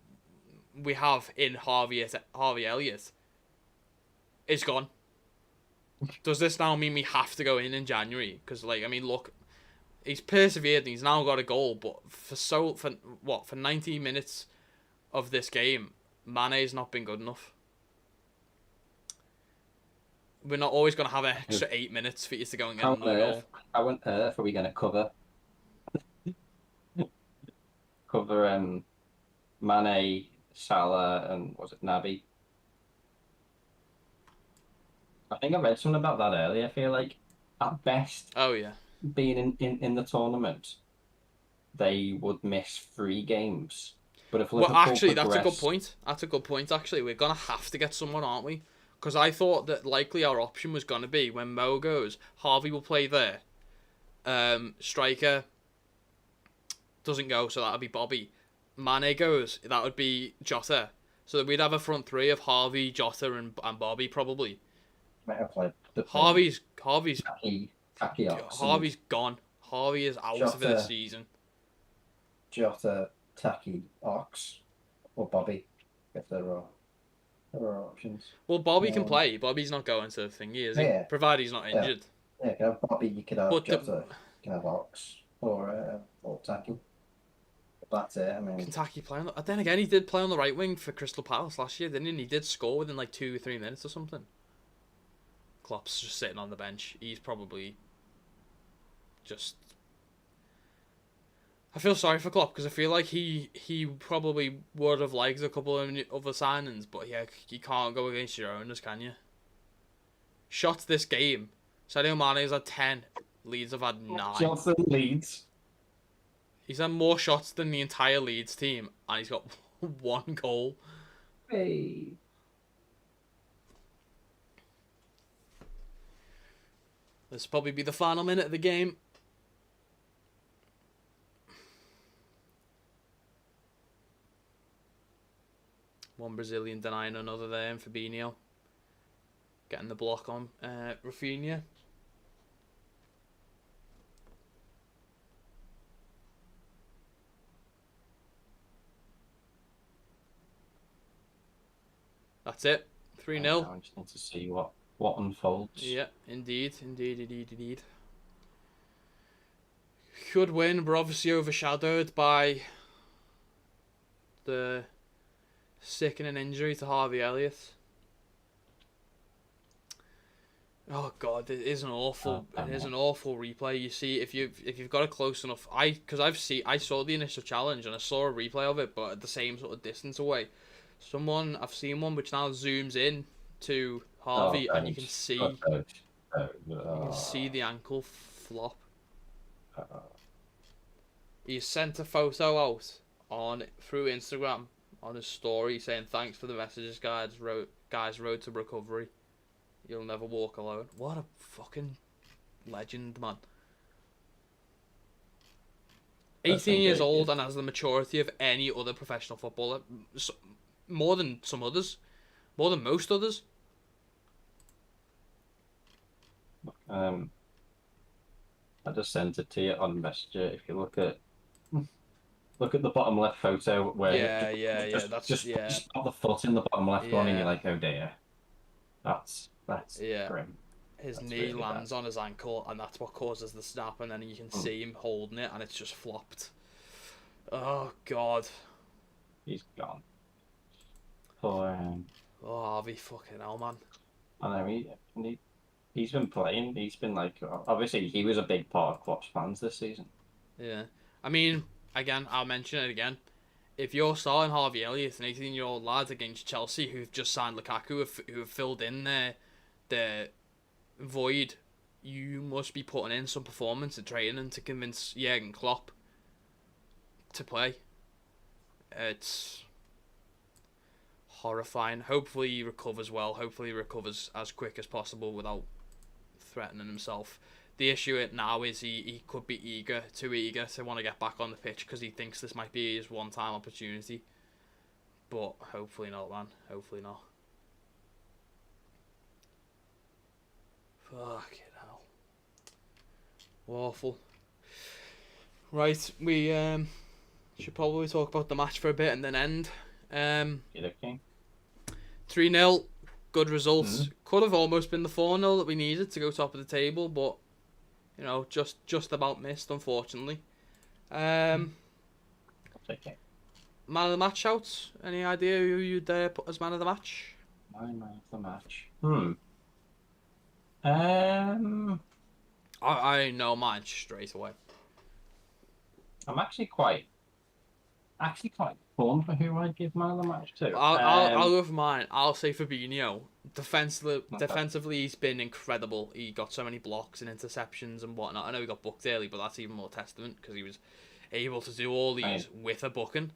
we have in Harvey Elliott is gone. Does this now mean we have to go in January? Because, like, I mean, look, he's persevered and he's now got a goal, but for 90 minutes of this game, Mane's not been good enough. We're not always going to have an extra 8 minutes for you to go and get another goal. How on earth are we going to cover Mane, Salah, and was it Naby? I think I read something about that earlier. I feel like at best, being in the tournament, they would miss 3 games. But if Liverpool that's a good point. That's a good point. Actually, we're gonna have to get someone, aren't we? Because I thought that likely our option was gonna be when Mo goes, Harvey will play there. Striker doesn't go, so that'll be Bobby. Mane goes, that would be Jota. So we'd have a front 3 of Harvey, Jota, and Bobby probably. Might have like Harvey's Taki Harvey's gone. Harvey is out for the season. Jota, Taki, Ox, or Bobby, if there are options. Well, Bobby can play. Bobby's not going to the thingy, is he? Yeah. Provided he's not injured. Yeah, you can have Bobby, you could have Jota, you can have Ox, or Taki. That's it. I mean, can Taki play on then again, he did play on the right wing for Crystal Palace last year, didn't he? And he did score within like 2 or 3 minutes or something. Klopp's just sitting on the bench. He's probably just... I feel sorry for Klopp because I feel like he probably would have liked a couple of other signings, but yeah, you can't go against your owners, can you? Shots this game. Sadio Mane's had 10. Leeds have had 9. Shots than Leeds. He's had more shots than the entire Leeds team, and he's got 1 goal. Hey. This will probably be the final minute of the game. One Brazilian denying another there, and Fabinho getting the block on Rafinha. That's it. 3-0. I just need to see what unfolds. Yeah, indeed. Could win, but obviously overshadowed by the sickening injury to Harvey Elliott. Oh God, it is an awful replay. You see, if you've got it close enough, I saw the initial challenge and I saw a replay of it, but at the same sort of distance away. I've seen one which now zooms in to Harvey, and you can see the ankle flop. He sent a photo out through Instagram on his story saying thanks for the messages, guys. Road to recovery. You'll never walk alone. What a fucking legend, man. 18 years old and has the maturity of any other professional footballer. More than some others. More than most others. I just sent it to you on Messenger. If you look at the bottom left photo where just put the foot in the bottom left one and you're like, oh dear. That's grim. His knee lands on his ankle and that's what causes the snap, and then you can see him holding it and it's just flopped. Oh God. He's gone. Oh, Harvey, fucking hell, man. I know, he's been playing. He's been like, obviously he was a big part of Klopp's plans this season. Yeah. I mean, again, I'll mention it again. If you're starting Harvey Elliott, an 18-year-old lad against Chelsea who've just signed Lukaku, who have filled in their void, you must be putting in some performance and training to convince Jurgen Klopp to play. It's horrifying. Hopefully he recovers well. Hopefully he recovers as quick as possible without threatening himself. The issue now is he could be too eager to want to get back on the pitch because he thinks this might be his one-time opportunity. But hopefully not, man. Hopefully not. Fucking hell. Awful. Right, we should probably talk about the match for a bit and then end. 3-0, good results. Could have almost been the 4-0 that we needed to go top of the table, but you know, just about missed, unfortunately. Man of the match shouts. Any idea who you'd put as man of the match? My man of the match. I know mine straight away. I'm actually quite torn for who I'd give man of the match to. I'll go for mine. I'll say Fabinho. Defensively, he's been incredible. He got so many blocks and interceptions and whatnot. I know he got booked early, but that's even more testament because he was able to do all these with a booking,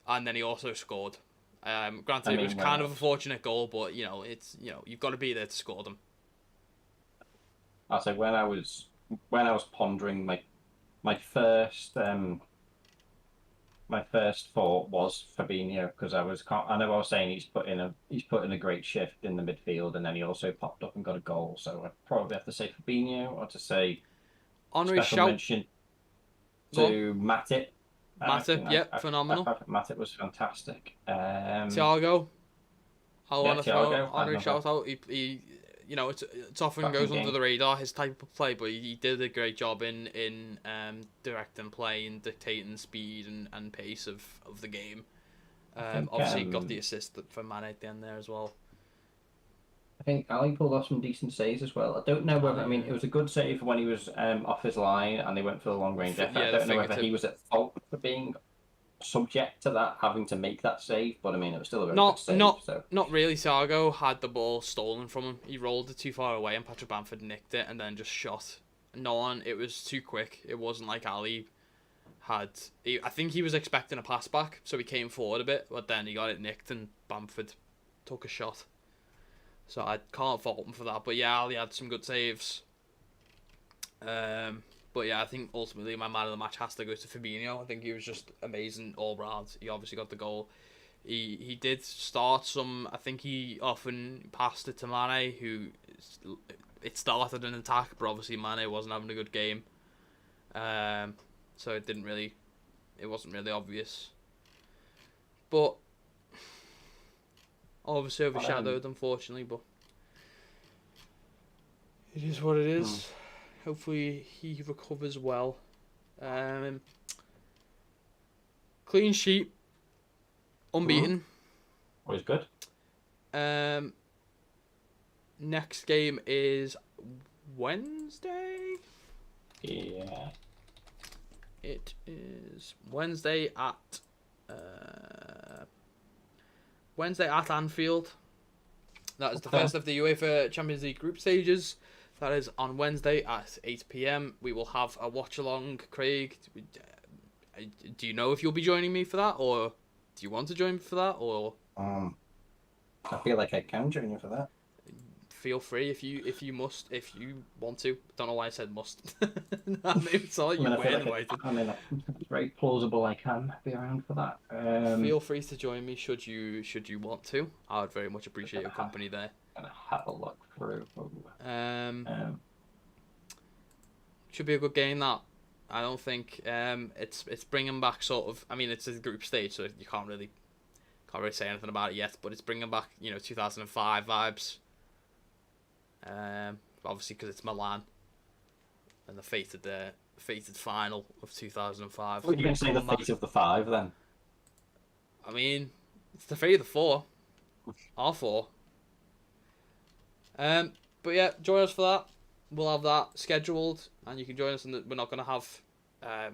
and then he also scored. Granted, it was kind of a fortunate goal, but you've got to be there to score them. I'll say when I was pondering my first thought was Fabinho because I know I was saying he's put in a great shift in the midfield and then he also popped up and got a goal. So I'd probably have to say Fabinho or to say honorary shout mention to Matip. Matip, phenomenal. Matip was fantastic. Thiago. I want to throw honorary shout out. He it's often goes under the radar, his type of play, but he did a great job in directing play and dictating speed and pace of the game. Obviously, got the assist for Mane at the end there as well. I think Ali pulled off some decent saves as well. I don't know whether, it was a good save when he was off his line and they went for the long range effort. I don't know whether he was at fault for being subject to that, having to make that save, but it was still a very good save. Not really. Thiago had the ball stolen from him. He rolled it too far away and Patrick Bamford nicked it and then just shot. It was too quick. It wasn't like Ali had... I think he was expecting a pass back, so he came forward a bit, but then he got it nicked and Bamford took a shot. So I can't fault him for that. But yeah, Ali had some good saves. But yeah, I think ultimately my man of the match has to go to Fabinho. I think he was just amazing all round. He obviously got the goal. He did start some... I think he often passed it to Mane, who... It started an attack, but obviously Mane wasn't having a good game. So it wasn't really obvious. But... obviously overshadowed, unfortunately, but... it is what it is. Hopefully he recovers well. Clean sheet. Unbeaten. Always good. Next game is Wednesday. Yeah. It is Wednesday at Anfield. That is the first of the UEFA Champions League group stages. That is on Wednesday at 8 PM. We will have a watch along. Craig, do you know if you'll be joining me for that, or do you want to join me for that, or? I feel like I can join you for that. Feel free if you want to. Don't know why I said must. I mean, it's all you were invited. It's very plausible I can be around for that. Feel free to join me should you want to. I would very much appreciate your company there. Gonna have a look through. Should be a good game. That I don't think it's bringing back sort of. I mean, it's a group stage, so you can't really say anything about it yet. But it's bringing back 2005 vibes. Obviously because it's Milan and the fated final of 2005. What are you going to say, the fate of the five then? I mean, it's the fate of the four. All four. But yeah, join us for that. We'll have that scheduled, and you can join us. And we're not going to have a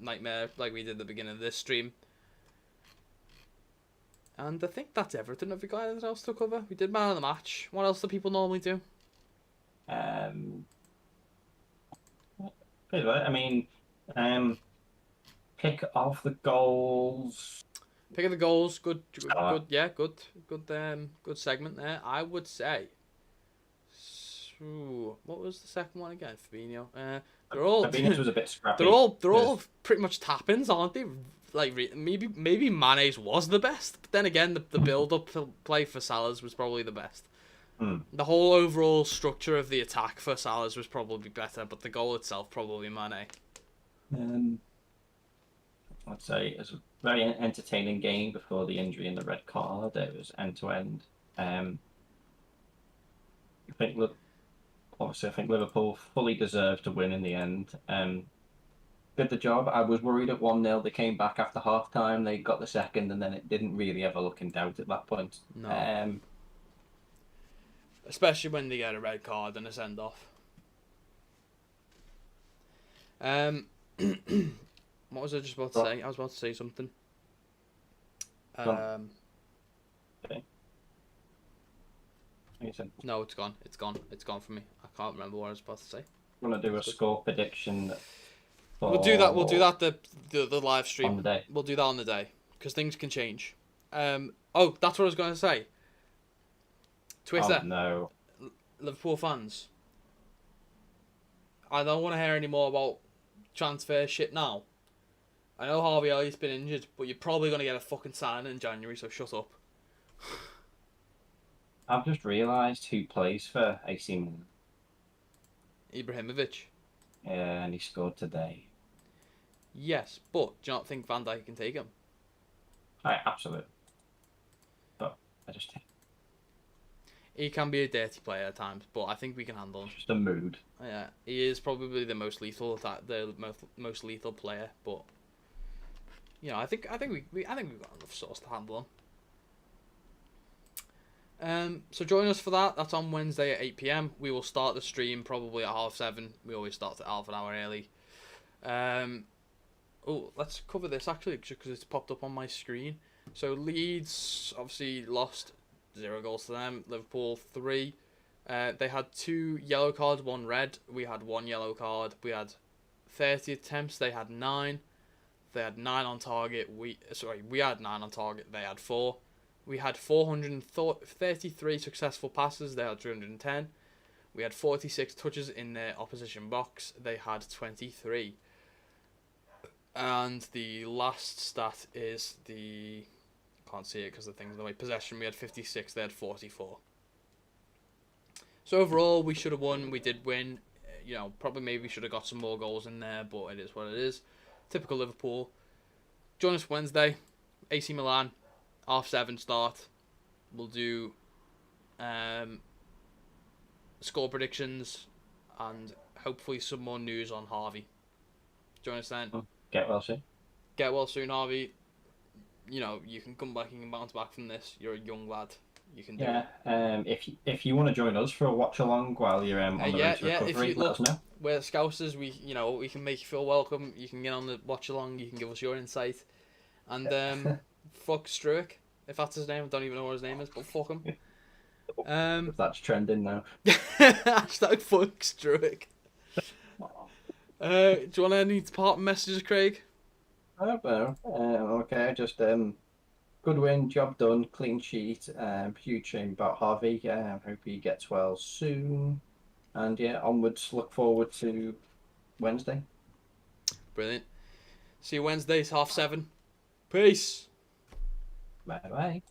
nightmare like we did at the beginning of this stream. And I think that's everything. Have we got anything else to cover? We did man of the match. What else do people normally do? Pick of the goals. Pick of the goals. Good. Yeah, good segment there. I would say. Ooh, what was the second one again? Fabinho. They're all Fabinho's was a bit scrappy. they're all pretty much tap-ins, aren't they? Like maybe Mane's was the best, but then again the build-up play for Salah's was probably the best. The whole overall structure of the attack for Salah's was probably better, but the goal itself probably Mane. I'd say it was a very entertaining game before the injury and the red card. It was end to end. I think Liverpool fully deserved to win in the end. Did the job. I was worried at 1-0. They came back after half time. They got the second, and then it didn't really ever look in doubt at that point. No. Especially when they get a red card and a send off. What was I just about to say? I was about to say something. Okay. No, it's gone. It's gone. It's gone from me. I can't remember what I was about to say. I'm gonna do a score prediction. We'll do that. We'll do that. The live stream on the day. We'll do that on the day because things can change. Oh, that's what I was going to say. Twitter. Oh, no. Liverpool fans. I don't want to hear any more about transfer shit now. I know Harvey Elliott's been injured, but you're probably going to get a fucking sign in January, so shut up. I've just realised who plays for AC Milan. Ibrahimovic. Yeah, and he scored today. Yes, but do you not think Van Dijk can take him? Absolutely. But I just think He can be a dirty player at times, but I think we can handle him. it's just a mood. Yeah, he is probably the most lethal most lethal player, but you know, I think we've got enough sauce to handle him. So join us for that. That's on Wednesday at 8 PM. We will start the stream probably at 7:30. We always start at half an hour early. Let's cover this actually, just because it's popped up on my screen. So Leeds obviously lost 0 goals to them. Liverpool 3. They had 2 yellow cards, 1 red. We had 1 yellow card. We had 30 attempts. They had 9. They had 9 on target. We had 9 on target. They had 4. We had 433 successful passes. They had 310. We had 46 touches in their opposition box. They had 23. And the last stat is can't see it because the thing's in the way. Possession, we had 56. They had 44. So overall, we should have won. We did win. You know, probably maybe should have got some more goals in there, but it is what it is. Typical Liverpool. Join us Wednesday. AC Milan, 7:30 start. We'll do score predictions and hopefully some more news on Harvey. Join us then. Get well soon. Get well soon, Harvey. You know, you can come back, you can bounce back from this. You're a young lad. You can do it. If you want to join us for a watch along while you're on the road to recovery, let us know. We're Scousers. We can make you feel welcome. You can get on the watch along. You can give us your insight. And fuck Struick, if that's his name. I don't even know what his name is, but fuck him. If that's trending now. Hashtag fuck Struick. Do you want any parting messages, Craig? I don't know. Okay, just good win, job done, clean sheet. Huge shame about Harvey. Hope he gets well soon. And yeah, onwards. Look forward to Wednesday. Brilliant. See you Wednesday, 7:30. Peace. Bye bye.